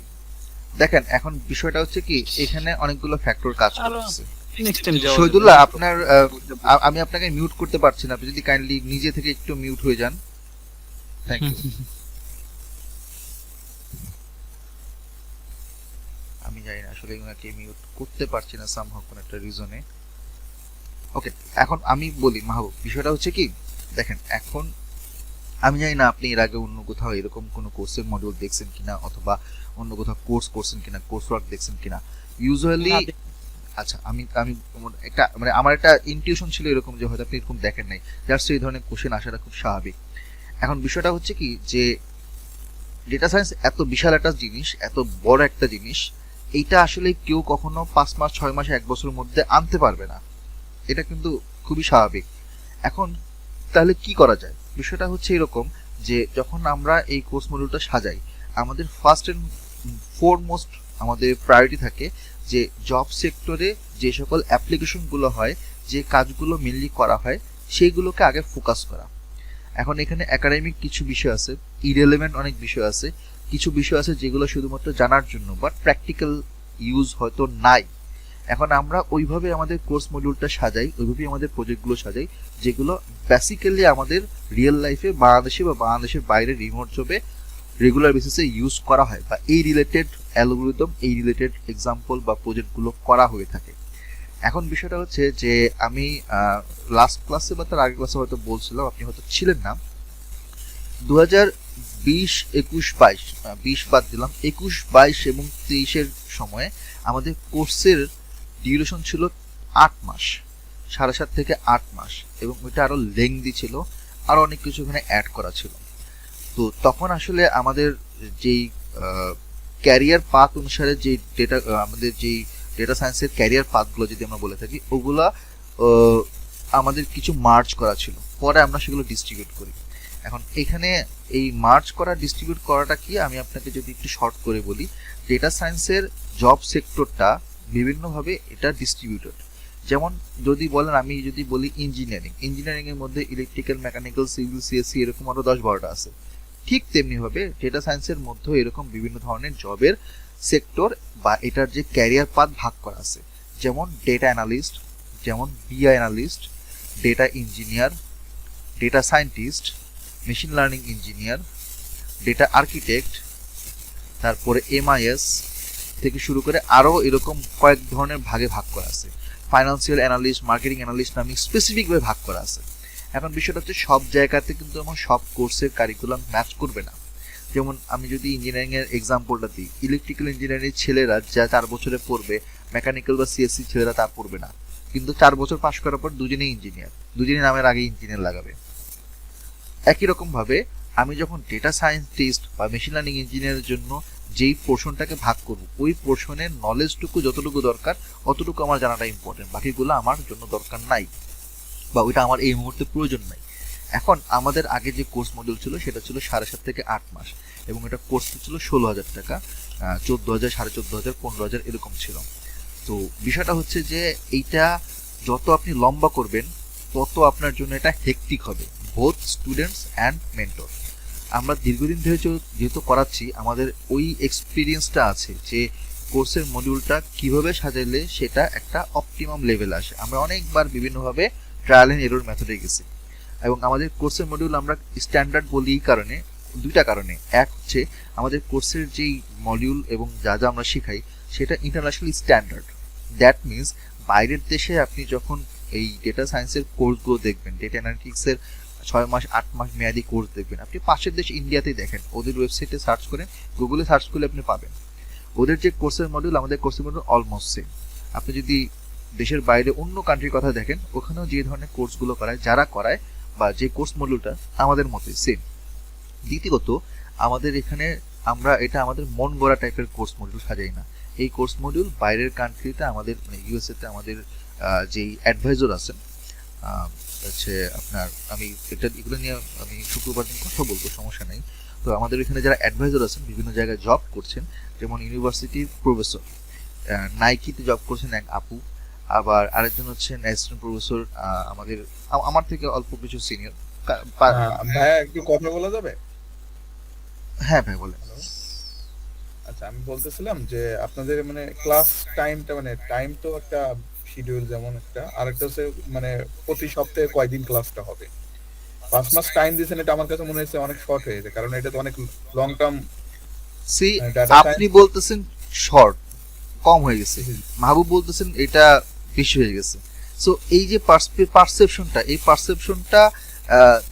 দেখেন, এখন বিষয়টা হচ্ছে কি, এখানে অনেকগুলো ফ্যাক্টর কাজ করতেছে। নেক্সট টাইম যাওয়া শহীদুল্লাহ, আপনার আমি আপনাকে মিউট করতে পারছি না, আপনি যদি কাইন্ডলি নিজে থেকে একটু মিউট হয়ে যান। Thank you. আমি জানি না আসলে ওনাকে মিউট করতে পারছি না সামহাউ কোন একটা রিজনে। ওকে, এখন আমি বলি মাহবুব, বিষয়টা হচ্ছে কি, দেখেন এখন আমি জানি না আপনি এর আগে অন্য কোথাও এরকম কোনো কোর্সের মডিউল দেখছেন কিনা, অথবা অন্য কোথাও কোর্স করছেন কিনা, কোর্স ওয়ার্ক দেখছেন কিনা। ইউজুয়ালি আচ্ছা, আমি আমি একটা মানে আমার একটা ইনটিউশন ছিল এরকম যে হয়তো আপনি এরকম দেখেন নাই, জাস্ট এই ধরনের কোশ্চেন আসাটা খুব স্বাভাবিক। এখন বিষয়টা হচ্ছে কি, যে ডেটা সায়েন্স এত বিশাল একটা জিনিস, এত বড় একটা জিনিস, এইটা আসলে কেউ কখনো 5 মাস 6 মাস 1 বছরের মধ্যে আনতে পারবে না, এটা কিন্তু খুবই স্বাভাবিক। এখন তাহলে কি করা যায়? বিষয়টা হচ্ছে এরকম যে যখন আমরা এই কোর্স মডিউলটা সাজাই, আমাদের ফার্স্ট এন্ড ফোরমোস্ট আমাদের প্রায়োরিটি থাকে যে জব সেক্টরে যে সকল অ্যাপ্লিকেশনগুলো হয়, যে কাজগুলো মেনলি করা হয়, সেইগুলোকে আগে ফোকাস করা। এখন এখানে একাডেমিক কিছু বিষয় আছে, ইরেলেভেন্ট অনেক বিষয় আছে, কিছু বিষয় আছে যেগুলো শুধুমাত্র জানার জন্য, বাট প্র্যাকটিক্যাল ইউজ হয়তো নাই। এখন আমরা ওইভাবে আমাদের কোর্স মডিউলটা সাজাই, ওইভাবেই আমাদের প্রজেক্টগুলো সাজাই, যেগুলো বেসিক্যালি আমাদের রিয়েল লাইফে বাংলাদেশে বা বাংলাদেশের বাইরে রিমোট জবে রেগুলার বেসিসে ইউজ করা হয়, বা এই রিলেটেড অ্যালগোরিদম, এই রিলেটেড এক্সাম্পল বা প্রজেক্টগুলো করা হয়ে থাকে। এখন বিষয়টা হচ্ছে যে আমি লাস্ট ক্লাসে বা তার আগের ক্লাসে হয়তো বলছিলাম, আপনি হয়তো ছিলেন না, 2020-21-22 বাদ দিলাম, 21-22 এবং 23-এর সময়ে আমাদের কোর্সের ডিউরেশন ছিল 8 মাস, 7.5 থেকে 8 মাস, এবং ওইটা আরো লেংদি ছিল, আরো অনেক কিছু এখানে অ্যাড করা ছিল। তো তখন আসলে আমাদের যেই ক্যারিয়ার পাথ অনুসারে যে ডেটা, আমাদের যেই ডেটা সায়েন্সের ক্যারিয়ার পাথগুলো যদি আমরা বলে থাকি, ওগুলা আমাদের কিছু মার্জ করা ছিল, পরে আমরা সেগুলো ডিস্ট্রিবিউট করি। এখন এখানে এই মার্জ করা ডিস্ট্রিবিউট করাটা কি, আমি আপনাকে যদি একটু শর্ট করে বলি, ডেটা সায়েন্সের জব সেক্টরটা বিভিন্নভাবে এটা ডিস্ট্রিবিউটেড। যেমন যদি বলেন, আমি যদি বলি ইঞ্জিনিয়ারিং এর মধ্যে ইলেকট্রিক্যাল, মেকানিক্যাল, সিভিল, সিএসসি এরকম আরো 10-12টা আছে। ঠিক তেমনিভাবে ডেটা সায়েন্সের মধ্যে এরকম বিভিন্ন ধরনের জবের সেক্টর বা এটার যে ক্যারিয়ার পাথ ভাগ করা আছে। যেমন ডেটা অ্যানালিস্ট, যেমন বিআই analyst, data engineer, data scientist, machine learning engineer, data architect, তারপরে এমআইএস থেকে শুরু করে আরও এরকম কয়েক ধরনের ভাগে ভাগ করা আছে। ফাইন্যান্সিয়াল অ্যানালিস্ট, মার্কেটিং অ্যানালিস্ট নামে স্পেসিফিকভাবে ভাগ করা আছে। এখন বিষয়টা হচ্ছে সব জায়গাতে কিন্তু আমার সব কোর্সের কারিকুলাম ম্যাচ করবে না। যেমন আমি যদি ইঞ্জিনিয়ারিং এর এক্সাম্পলটা দিই, ইলেকট্রিক্যাল ইঞ্জিনিয়ারিং ছেলেরা যা 4 বছরে পড়বে, মেকানিক্যাল বা সিএসসি ছেলেরা তা পড়বে না, কিন্তু 4 বছর পাশ করার পর দুজনেই ইঞ্জিনিয়ার, দুজনেই নামের আগে ইঞ্জিনিয়ার লাগাবে। একই রকম ভাবে আমি যখন ডেটা সায়েন্টিস্ট বা মেশিন লার্নিং ইঞ্জিনিয়ারের জন্য যেই পোর্শনটাকে ভাগ করব, ওই পোর্শনের নলেজটুকু যতটুকু দরকার অতটুকু আমার জানাটা ইম্পর্টেন্ট, বাকিগুলো আমার জন্য দরকার নাই, বা ওইটা আমার এই মুহূর্তে প্রয়োজন নাই। এখন আমাদের আগে যে কোর্স মডিউল ছিল সেটা ছিল 7.5 থেকে 8 মাস, এবং এটা কোর্স ছিল 16,000 টাকা, 14,000, 14,500, 15,000 এরকম ছিল। তো বিষয়টা হচ্ছে যে এইটা যত আপনি লম্বা করবেন তত আপনার জন্য এটা হেক্টিক হবে, বোথ স্টুডেন্টস অ্যান্ড মেন্টর। আমরা দীর্ঘদিন ধরে যেহেতু করাচ্ছি, আমাদের ওই এক্সপিরিয়েন্সটা আছে যে কোর্সের মডিউলটা কিভাবে সাজাইলে সেটা একটা অপটিমাম লেভেল আসে। আমরা অনেকবার বিভিন্নভাবে ট্রায়াল এন্ড এরর মেথডে গেছি, এবং আমাদের কোর্সের মডিউল আমরা স্ট্যান্ডার্ড বলি এই কারণে, দুইটা কারণে। এক হচ্ছে আমাদের কোর্সের যেই মডিউল এবং যা যা আমরা শেখাই সেটা ইন্টারন্যাশনালি স্ট্যান্ডার্ড। দ্যাট মিনস বাইরের দেশে আপনি যখন এই ডেটা সায়েন্সের কোর্সগুলো দেখবেন, ডেটা অ্যানালিটিক্সের 6 মাস 8 মাস মেয়াদি কোর্স দেখবেন, আপনি পাশের দেশ ইন্ডিয়াতেই দেখেন, ওদের ওয়েবসাইটে সার্চ করেন, গুগলে সার্চ করলে আপনি পাবেন ওদের যে কোর্সের মডিউল, আমাদের কোর্সের মডিউল অলমোস্ট সেম। আপনি যদি দেশের বাইরে অন্য কান্ট্রির কথা দেখেন, ওখানেও যে ধরনের কোর্সগুলো করায়, যারা করায় বা যে কোর্স মডিউলটা আমাদের মতোই সেম। দ্বিতীয়ত, আমাদের এখানে আমরা এটা আমাদের মন গড়া টাইপের কোর্স মডিউল সাজাই না। এই কোর্স মডিউল বাইরের কান্ট্রিতে, আমাদের মানে ইউএসএ তে আমাদের যেই অ্যাডভাইজার আছেন, হচ্ছে আপনার, আমি এটা এগুলো নিয়ে আমি শুক্রবার দিন কথা বলবো, সমস্যা নেই। তো আমাদের এখানে যারা অ্যাডভাইজার আছেন, বিভিন্ন জায়গায় জব করছেন, যেমন ইউনিভার্সিটির প্রফেসর, নাইকিতে জব করছেন এক আপু, আবার আরেকজন হচ্ছেন অ্যাসিস্ট্যান্ট প্রফেসর, আমাদের আমার থেকে অল্প কিছু সিনিয়র। ভাইয়া একটু কথা বলা যাবে? হ্যাঁ ভাই বলেন। আচ্ছা, আমি বলতেছিলাম যে আপনাদের মানে ক্লাস টাইমটা মানে টাইম তো একটা শিডিউল যেমন একটা, আরেকটা হচ্ছে মানে প্রতি সপ্তাহে কয়দিন ক্লাসটা হবে। 5 মাস টাইম দিয়েছেন, এটা আমার কাছে মনে হচ্ছে অনেক শর্ট হয়ে যায়, কারণ এটা তো অনেক লং টার্ম সি ডাটা আপনি সায়েন্স। বলতেছেন শর্ট কম হয়ে গেছে, মাহবুব বলতেছেন এটা বেশি হয়ে গেছে। সো এই যে পারসেপশনটা, এই পারসেপশনটা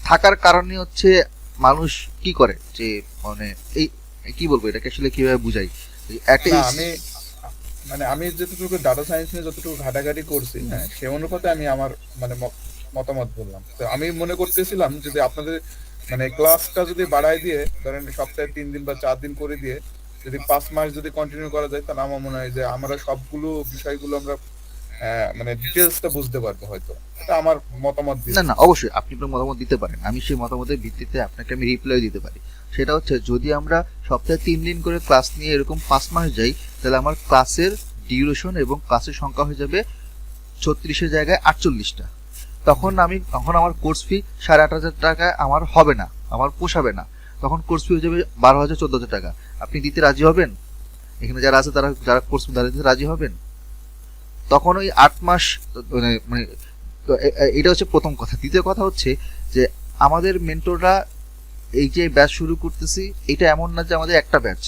থাকার কারণে হচ্ছে মানুষ কি করে যে মানে এই কি বলবো এটাকে আসলে কিভাবে বুঝাই, একটা না আমি মানে আমি যতটুকু ডাটা সায়েন্স নিয়ে যতটুকু ঘাটাঘাটি করছি, হ্যাঁ সে অনুপাতে আমি আমার মানে মতামত বললাম। তো আমি মনে করতেছিলাম যদি আপনাদের মানে ক্লাসটা যদি বাড়ায় দিয়ে ধরেন সপ্তাহে 3 দিন বা 4 দিন করে দিয়ে যদি 5 মাস যদি কন্টিনিউ করা যায়, তাহলে আমার মনে হয় যে আমরা সবগুলো বিষয়গুলো আমরা মানে ডিটেলসটা বুঝতে পারবো হয়তো। এটা আমার মতামত না দিচ্ছি। না অবশ্যই আপনি আপনার মতামত দিতে পারেন, আমি সেই মতামতের ভিত্তিতে আপনাকে আমি রিপ্লাই দিতে পারি। সেটা হচ্ছে যদি আমরা সপ্তাহে 3 দিন করে ক্লাস নিয়ে এরকম 5 মাস যাই, তাহলে আমার ক্লাসের ডিউরেশন এবং ক্লাসের সংখ্যা হয়ে যাবে 36-এর জায়গায় 48টা। তখন আমার কোর্স ফি 8,500 টাকায় আমার হবে না, আমার পোষাবে না। তখন কোর্স ফি হয়ে যাবে 12,000 14,000 টাকা। আপনি দিতে রাজি হবেন? এখানে যারা আছে তারা যারা কোর্স ফি দিতে রাজি হবেন? তখন ওই 8 মাস মানে মানে তো এটা হচ্ছে প্রথম কথা। দ্বিতীয় কথা হচ্ছে যে আমাদের মেন্টররা এই যে ব্যাচ শুরু করতেছি, এটা এমন না যে আমাদের একটা ব্যাচ,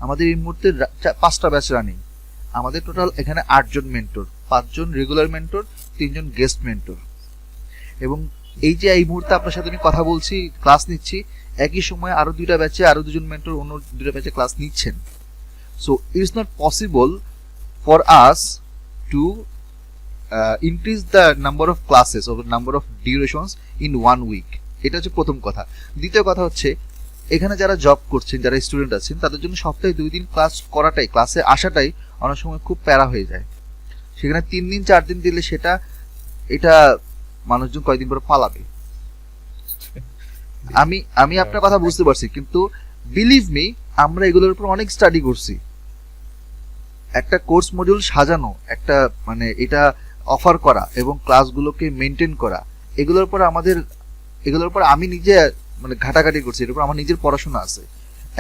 আমাদের এই মুহূর্তে 5টা ব্যাচ রানিং। আমাদের টোটাল এখানে 8 জন মেন্টর, 5 জন রেগুলার মেন্টর, 3 জন গেস্ট মেন্টর। এবং এই যে এই মুহূর্তে আপনার সাথে আমি কথা বলছি, ক্লাস নিচ্ছি, একই সময় আরো 2টা ব্যাচে আরো 2জন মেন্টর অন্য 2টা ব্যাচে ক্লাস নিচ্ছেন। So it's not possible for us to increase the number of classes or number of durations in 1 week. এটা হচ্ছে প্রথম কথা। দ্বিতীয় কথা হচ্ছে এখানে যারা জব করছেন, যারা স্টুডেন্ট আছেন, তাদের জন্য সপ্তাহে 2 দিন ক্লাস করাটাই, ক্লাসে আসাটাই অনেক সময় খুব প্যারা হয়ে যায়। সেখানে 3 দিন 4 দিন দিলে এটা মানুষজন কয়েকদিন পরে পালাবে। আমি আপনার কথা বুঝতে পারছি, কিন্তু বিলিভ মি আমরা এগুলোর উপর অনেক স্টাডি করছি। একটা কোর্স মডিউল সাজানো, একটা মানে এটা অফার করা এবং ক্লাসগুলোকে মেনটেন করা, এগুলোর উপর আমি নিজে মানে ঘাটাঘাটি করছি। এর উপর আমার নিজের পড়াশোনা আছে,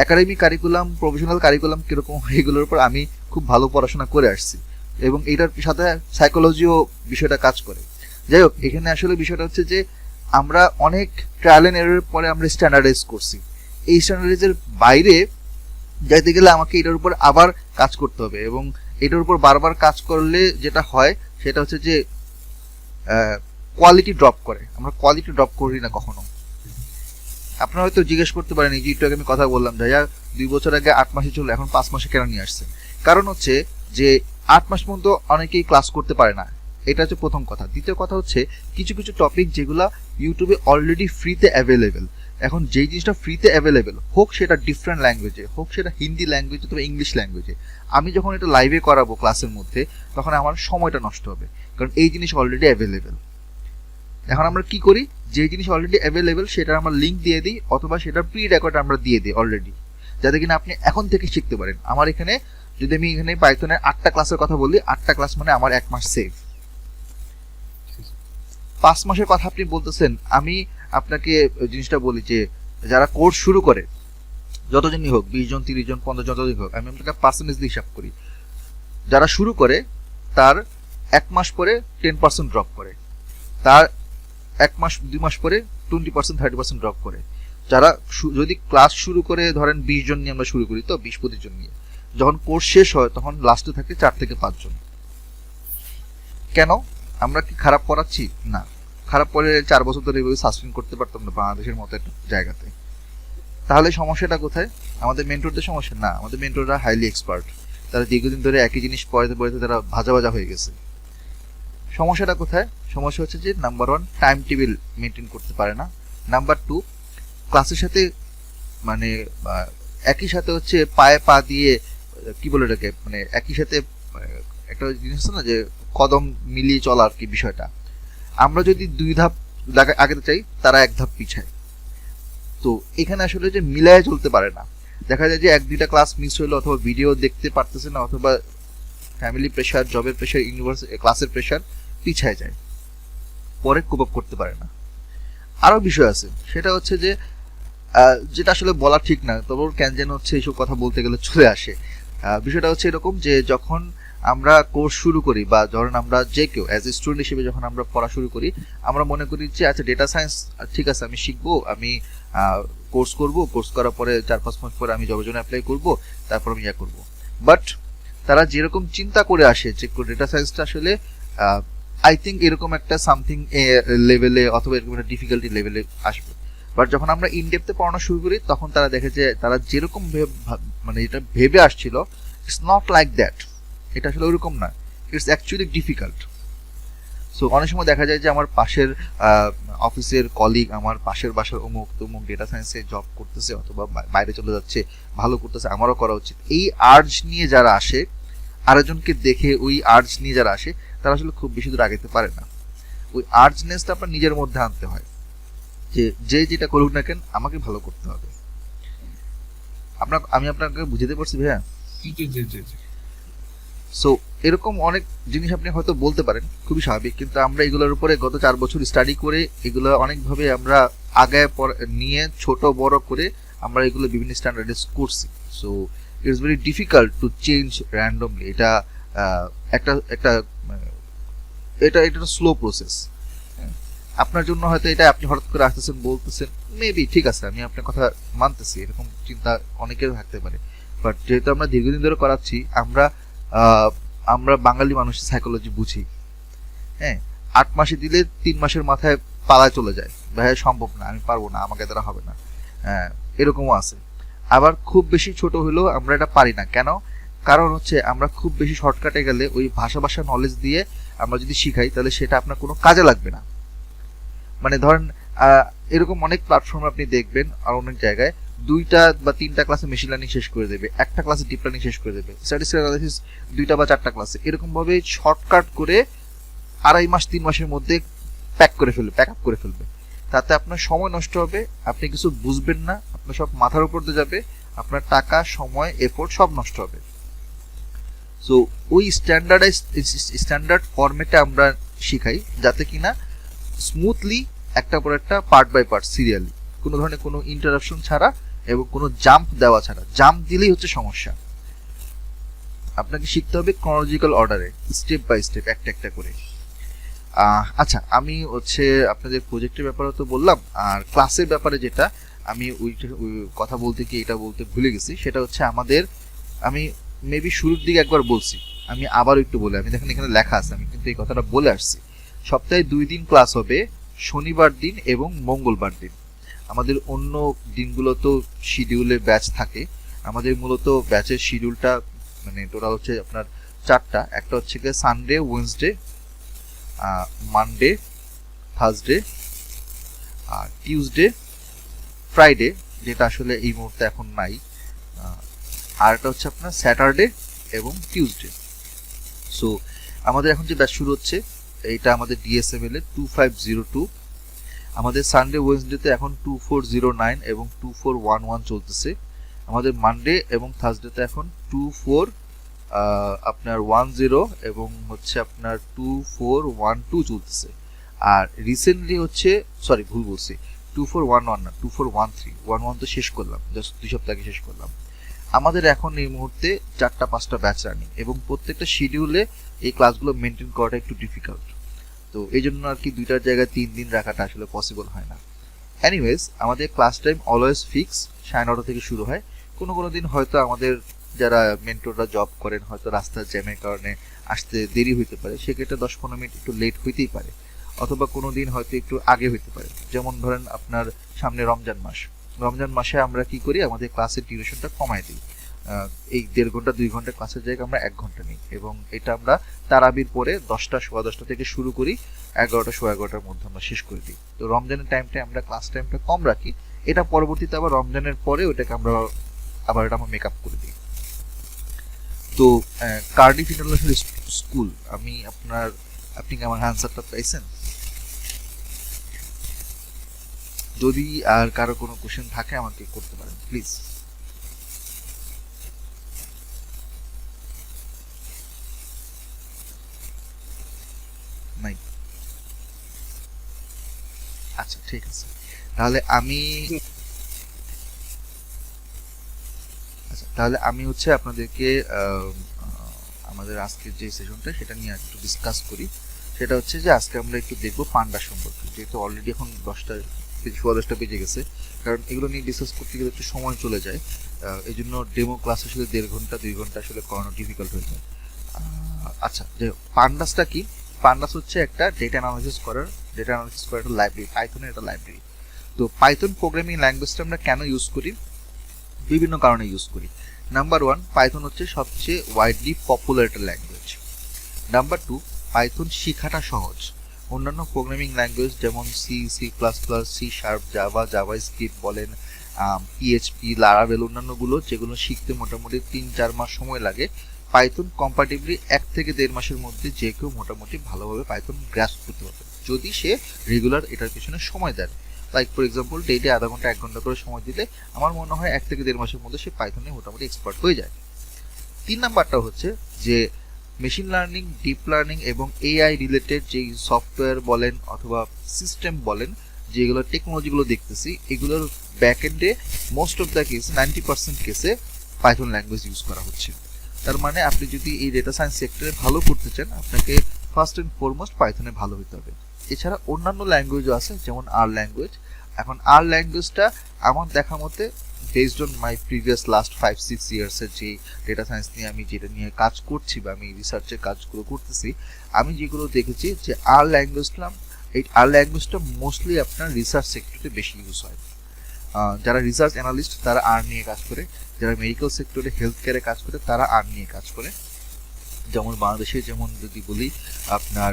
একাডেমিক কারিকুলাম, প্রফেশনাল কারিকুলাম কিরকম, এগুলোর উপর আমি খুব ভালো পড়াশোনা করে আসছি এবং এটার সাথে সাইকোলজিও বিষয়টা কাজ করে। যাই হোক, এখানে আসলে বিষয়টা হচ্ছে যে আমরা অনেক ট্রায়াল এন্ড এররের পরে আমরা স্ট্যান্ডার্ডাইজ করছি। এই স্ট্যান্ডার্ডাইজের বাইরে যাইতে গেলে আমাকে এটার উপর আবার কাজ করতে হবে, এবং এটার উপর বারবার কাজ করলে যেটা হয় সেটা হচ্ছে যে কোয়ালিটি ড্রপ করে। আমরা কোয়ালিটি ড্রপ করি না কখনো। আপনারা হয়তো জিজ্ঞেস করতে পারেন, এই যে একটু আগে আমি কথা বললাম ভাইয়া 2 বছর আগে 8 মাসে ছিল, এখন 5 মাসে কেন নিয়ে আসছে? কারণ হচ্ছে যে 8 মাস পর্যন্ত অনেকেই ক্লাস করতে পারে না, এটা হচ্ছে প্রথম কথা। দ্বিতীয় কথা হচ্ছে কিছু কিছু টপিক যেগুলা ইউটিউবে অলরেডি ফ্রিতে অ্যাভেলেবেল। এখন যেই জিনিসটা ফ্রিতে অ্যাভেলেবেল, হোক সেটা ডিফারেন্ট ল্যাঙ্গুয়েজে, হোক সেটা হিন্দি ল্যাঙ্গুয়েজে অথবা ইংলিশ ল্যাঙ্গুয়েজে, আমি যখন এটা লাইভে করাবো ক্লাসের মধ্যে, তখন আমার সময়টা নষ্ট হবে, কারণ এই জিনিস অলরেডি অ্যাভেলেবেল। এখন আমরা কি করি, যে জিনিস অলরেডি অ্যাভেলেবেল সেটা আমরা লিঙ্ক দিয়ে দিই, অথবা সেটা প্রি রেকর্ড আমরা দিয়ে দিই অলরেডি, যাতে কিনা আপনি এখন থেকে শিখতে পারেন। আমার এখানে যদি আমি এখানে পাইথনের 8টা ক্লাসের কথা বলি, 8টা ক্লাস মানে আমার 1 মাস সেভ। 5 মাসের কথা আপনি বলতেছেন, আমি আপনাকে জিনিসটা বলি যে যারা কোর্স শুরু করে, যতজনই হোক, 20 জন 30 জন 15 জন যতজনই হোক, আমি আপনাকে পার্সেন্টেজ দিয়ে হিসাব করি। যারা শুরু করে তার 1 মাস পরে 10% ড্রপ করে, তার 1 মাস 2 মাস পরে 20% 30% ড্রপ করে। যারা যদি ক্লাস শুরু করে ধরেন 20 জন নিয়ে আমরা শুরু করি, তো 20-25 জন নিয়ে যখন কোর্স শেষ হয় তখন লাস্টে থাকে 4 থেকে 5 জন। কেন? আমরা কি খারাপ পড়াচ্ছি? না, খারাপ পড়ে 4 বছর ধরে এভাবে সাসপেন্ড করতে পারতাম না বাংলাদেশের মতো একটা জায়গাতে। তাহলে সমস্যাটা কোথায়? আমাদের মেন্টরদের সমস্যা না, আমাদের মেন্টররা হাইলি এক্সপার্ট, তারা দীর্ঘদিন ধরে একই জিনিস পড়াতে পড়াতে তারা ভাজা ভাজা হয়ে গেছে। সমস্যাটা কোথায়? সমস্যা হচ্ছে যে নাম্বার 1 টাইম টেবিল মেনটেন করতে পারে না, নাম্বার 2 ক্লাসের সাথে মানে একই সাথে হচ্ছে পায়ে পা দিয়ে কি বলে এটাকে, মানে একই সাথে একটা জিনিস আছে না যে কদম মিলিয়ে চলা আর কি বিষয়টা। আমরা যদি 2 ধাপ আগে চাই, তারা 1 ধাপ পিছায়। তো এখানে আসলে যে মিলায় চলতে পারে না, দেখা যায় যে 1-2টা ক্লাস মিস হইলো, অথবা ভিডিও দেখতে পারতেছে না, অথবা ফ্যামিলি প্রেশার, জবের প্রেশার, ইউনিভার্সিটি ক্লাসের প্রেশার, পিছায় যায়, পরে কোপ আপ করতে পারে না। আরো বিষয় আছে, সেটা হচ্ছে যে যেটা আসলে বলা ঠিক না, তবে ওর কেন যেন হচ্ছে এইসব কথা বলতে গেলে চলে আসে। বিষয়টা হচ্ছে এরকম যে যখন আমরা কোর্স শুরু করি বা ধরেন আমরা যে কেউ অ্যাজ এ স্টুডেন্ট হিসেবে যখন আমরা পড়া শুরু করি, আমরা মনে করি যে আচ্ছা ডেটা সায়েন্স ঠিক আছে, আমি শিখবো, আমি কোর্স করব, কোর্স করার পরে 4-5 মাস পরে আমি জবের জন্য অ্যাপ্লাই করব, তারপর আমি ইয়া করব। বাট তারা যেরকম চিন্তা করে আসে যে ডেটা সায়েন্সটা আসলে আই থিঙ্ক এরকম একটা সামথিং লেভেলে অথবা এরকম একটা ডিফিকাল্টি লেভেলে আসবে। বাট যখন আমরা ইনডেপথে পড়ানো শুরু করি তখন তারা দেখে যে তারা যেরকম মানে এটা ভেবে আসছিল, ইটস নট লাইক দ্যাট, এটা আসলে ওইরকম না, ইটস অ্যাকচুয়ালি ডিফিকাল্ট। সো অনেক সময় দেখা যায় যে আমার পাশের অফিসের কলিগ, আমার পাশের বাসার অমুক তমুক ডেটা সায়েন্সে জব করতেছে অথবা বাইরে চলে যাচ্ছে, ভালো করতেছে, আমারও করা উচিত, এই আর্জ নিয়ে যারা আসে, আরেকজনকে দেখে ওই আর্জ নিয়ে যারা আসে, তারা আসলে খুব বেশি দূর আগাতে পারে না। ওই আর্জনেসটা আপনার নিজের মধ্যে আনতে হয় যে যে যেটা করুক না কেন আমাকে ভালো করতে হবে। আমি আপনাকে বুঝাতে পারছি ভাইয়া? জি জি জি জি। সো এরকম অনেক জিনিস আপনি হয়তো বলতে পারেন, খুবই স্বাভাবিক, কিন্তু আমরা এগুলোর উপরে গত 4 বছর স্টাডি করে এগুলো অনেকভাবে আমরা আগায় নিয়ে ছোট বড় করে আমরা এগুলো বিভিন্ন স্ট্যান্ডার্ডাইজ করছি। So it's very difficult to change randomly. এটা একটা একটা এটা একটা স্লো প্রসেস। আপনার জন্য হয়তো এটা আপনি হঠাৎ করে আসতেছেন বলতেছেন, মেবি ঠিক আছে, আমি আপনার কথা মানতেছি, এরকম চিন্তা অনেকের থাকতে পারে। বাট যেহেতু আমরা দীর্ঘদিন ধরে করাচ্ছি, আমরা বাঙালি মানুষের সাইকোলজি বুঝি। হ্যাঁ, 8 মাসে দিলে 3 মাসের মাথায় পালায় চলে যায়, ভাই সম্ভব না, আমি পারবো না, আমাকে দ্বারা হবে না, হ্যাঁ এরকমও আছে। আবার খুব বেশি ছোট হলেও আমরা এটা পারি না। কেন? কারণ হচ্ছে আমরা খুব বেশি শর্টকাটে গেলে ওই ভাষা নলেজ দিয়ে আমরা যদি শিখাই তাহলে সেটা আপনার কোনো কাজে লাগবে না। মানে ধরেন এরকম অনেক প্ল্যাটফর্ম আপনি দেখবেন আর অনেক জায়গায় 2টা বা 3টা ক্লাসে মেশিন লার্নিং শেষ করে দেবে, একটা ক্লাসে ডিপ লার্নিং শেষ করে দেবে, স্ট্যাটিস্টিক্যাল অ্যানালিসিস 2টা বা 4টা ক্লাসে, এরকম ভাবে শর্টকাট করে 2.5 মাস 3 মাসের মধ্যে প্যাক আপ করে ফেলবে। তাতে আপনার সময় নষ্ট হবে, আপনি কিছু বুঝবেন না, আপনার সব মাথার উপর দিয়ে যাবে, আপনার টাকা, সময়, এফোর্ট সব নষ্ট হবে। সো ওই স্ট্যান্ডার্ড ফরম্যাটে আমরা শিখাই, যাতে কিনা স্মুথলি একটা পর একটা পার্ট বাই পার্ট সিরিয়ালি, কোনো ধরনের কোনো ইন্টারাপশন ছাড়া এবং কোনো জাম্প দেওয়া ছাড়া। জাম্প দিলেই হচ্ছে সমস্যা। আপনাকে শিখতে হবে ক্রনোলজিক্যাল অর্ডারে, স্টেপ বাই স্টেপ, একটা একটা করে। আচ্ছা, আমি হচ্ছে আপনাদের প্রজেক্টের ব্যাপারে তো বললাম, আর ক্লাসের ব্যাপারে যেটা আমি ওই কথা বলতে গিয়ে এটা বলতে ভুলে গেছি, সেটা হচ্ছে আমি মেবি শুরুর দিকে একবার বলছি, আমি আবার একটু বলে, আমি দেখেন এখানে লেখা আছে, আমি কিন্তু এই কথাটা বলে আসছি। সপ্তাহে 2 দিন ক্লাস হবে, শনিবার দিন এবং মঙ্গলবার দিন। আমাদের অন্য দিনগুলো তো শিডিউলে ব্যাচ থাকে। আমাদের মূলত ব্যাচের শিডিউলটা মানে টোটাল হচ্ছে আপনার 4টা। একটা হচ্ছে গিয়ে সানডে, ওয়েডনেসডে, মানডে, থার্সডে, আর টিউসডে, ফ্রাইডে, যেটা আসলে এই মুহূর্তে এখন নাই, আর একটা হচ্ছে আপনার স্যাটারডে এবং টিউসডে। সো আমাদের এখন যে ব্যাচ শুরু হচ্ছে এটা আমাদের ডিএসএমএল এ 2502। আমাদের সানডে ওয়েডনেসডেতে এখন 2409 এবং 2411 চলতেছে। আমাদের মানডে এবং থার্সডেতে এখন 24 আপনার 10 এবং হচ্ছে আপনার 2412 চলতেছে। আর রিসেন্টলি হচ্ছে, সরি ভুল বলছি, 2411 না, 2413, 11 তো শেষ করলাম, জাস্ট 2 সপ্তাহ আগে শেষ করলাম। আমাদের এখন এই মুহূর্তে 4টা-5টা ব্যাচ রানিং, এবং প্রত্যেকটা শিডিউলে এই ক্লাসগুলো মেনটেন করাটা একটু ডিফিকাল্ট। তো এই জন্য আর কি 2টার জায়গায় 3 দিন রাখাটা আসলে পসিবল হয় না। এনিওয়েজ, আমাদের ক্লাস টাইম অলওয়েজ ফিক্স, 9:30 থেকে শুরু হয়। কোনো দিন হয়তো আমাদের যারা মেন্টররা জব করেন হয়তো রাস্তার জ্যামের কারণে আসতে দেরি হইতে পারে, সেক্ষেত্রে 10-15 মিনিট একটু লেট হইতেই পারে, অথবা কোনো দিন হয়তো একটু আগে হইতে পারে। যেমন ধরেন আপনার সামনে রমজান মাসে আমরা কি করি, আমাদের ক্লাসের ডিউরেশনটা কমাই দিই। এই 1.5 ঘন্টা 2 ঘন্টা ক্লাসের জায়গায় আমরা 1 ঘন্টা নিই, এবং এটা আমরা তারাবির পরে 10টা, 10:15 থেকে শুরু করি, 11টা, 11:15টার মধ্যে আমরা শেষ করে দিই। তো রমজানের টাইমটা আমরা ক্লাস টাইমটা কম রাখি, এটা পরবর্তীতে আবার রমজানের পরে ওটাকে আমরা এটা মেক আপ করে দিই। তো কার্ডিফ ইন্টারন্যাশনাল স্কুল, আপনি কি আমার আনসারটা পাইছেন? যদি আর কারো কোনো কোশ্চেন থাকে আমাকে করতে পারেন প্লিজ। নাই? আচ্ছা ঠিক আছে, তাহলে আমি আচ্ছা, তাহলে আমি হচ্ছে আপনাদেরকে আমাদের আজকের যে সেশনটা সেটা নিয়ে একটু ডিসকাস করি। সেটা হচ্ছে যে আজকে আমরা একটু দেখবো পান্ডা সম্পর্কে, যেহেতু অলরেডি এখন 10টা বেজে গেছে, কারণ এগুলো নিয়ে ডিসকাস করতে গেলে একটু সময় চলে যায়। এই জন্য ডেমো ক্লাস আসলে 1.5 ঘন্টা 2 ঘন্টা আসলে করানো ডিফিকাল্ট হয়ে যায়। আচ্ছা, যে পান্ডাসটা কি? পান্ডাস হচ্ছে একটা ডেটা অ্যানালিসিস করার একটা লাইব্রেরি, পাইথনের একটা লাইব্রেরি। তো পাইথন প্রোগ্রামিং ল্যাঙ্গুয়েজটা আমরা কেন ইউজ করি? বিভিন্ন কারণে ইউজ করি। নাম্বার 1, পাইথন হচ্ছে সবচেয়ে ওয়াইডলি পপুলার একটা ল্যাঙ্গুয়েজ। নাম্বার 2, পাইথন শেখাটা সহজ। অন্যান্য প্রোগ্রামিং ল্যাঙ্গুয়েজ যেমন C++, C#, জাভা স্ক্রিপ্ট বলেন, পিএইচপি, লারাভেল, অন্যান্যগুলো যেগুলো শিখতে মোটামুটি 3-4 মাস সময় লাগে, পাইথন কম্পারেটিভলি 1 থেকে 1.5 মাসের মধ্যে যে কেউ মোটামুটি ভালোভাবে পাইথন গ্রাস্প করতে পারবে, যদি সে রেগুলার এটার পিছনে সময় দেয়। লাইক ফর এক্সাম্পল, ডেইলি আধা ঘন্টা 1 ঘন্টা করে সময় দিলে আমার মনে হয় 1 থেকে 1.5 মাসের মধ্যে সে পাইথনে মোটামুটি এক্সপার্ট হয়ে যায়। 3 নাম্বারটা হচ্ছে যে মেশিন লার্নিং, ডিপ লার্নিং এবং এআই রিলেটেড যেই সফটওয়্যার বলেন অথবা সিস্টেম বলেন, যেগুলো টেকনোলজিগুলো দেখতেছি, এগুলোর ব্যাকএন্ডে মোস্ট অফ দ্য কেস 90% কেসে পাইথন ল্যাঙ্গুয়েজ ইউজ করা হচ্ছে। তার মানে আপনি যদি এই ডেটা সায়েন্স সেক্টরে ভালো করতে চান, আপনাকে ফার্স্ট অ্যান্ড ফরমোস্ট পাইথনে ভালো হতে হবে। এছাড়া অন্যান্য ল্যাঙ্গুয়েজও আছে, যেমন আর ল্যাঙ্গুয়েজ। এখন আর ল্যাঙ্গুয়েজটা আমার দেখা মতে, based on my previous last 5-6 ইয়ার্সের যে ডেটা সায়েন্স নিয়ে আমি যেটা নিয়ে কাজ করছি বা আমি রিসার্চের কাজগুলো করতেছি, আমি যেগুলো দেখেছি যে আর ল্যাঙ্গুয়েজটা মোস্টলি আপনার রিসার্চ সেক্টরে বেশি ইউজ হয়। যারা রিসার্চ অ্যানালিস্ট তারা আর নিয়ে কাজ করে, যারা মেডিকেল সেক্টরে হেলথ কেয়ারে কাজ করে তারা আর নিয়ে কাজ করে। যেমন বাংলাদেশে যেমন যদি বলি, আপনার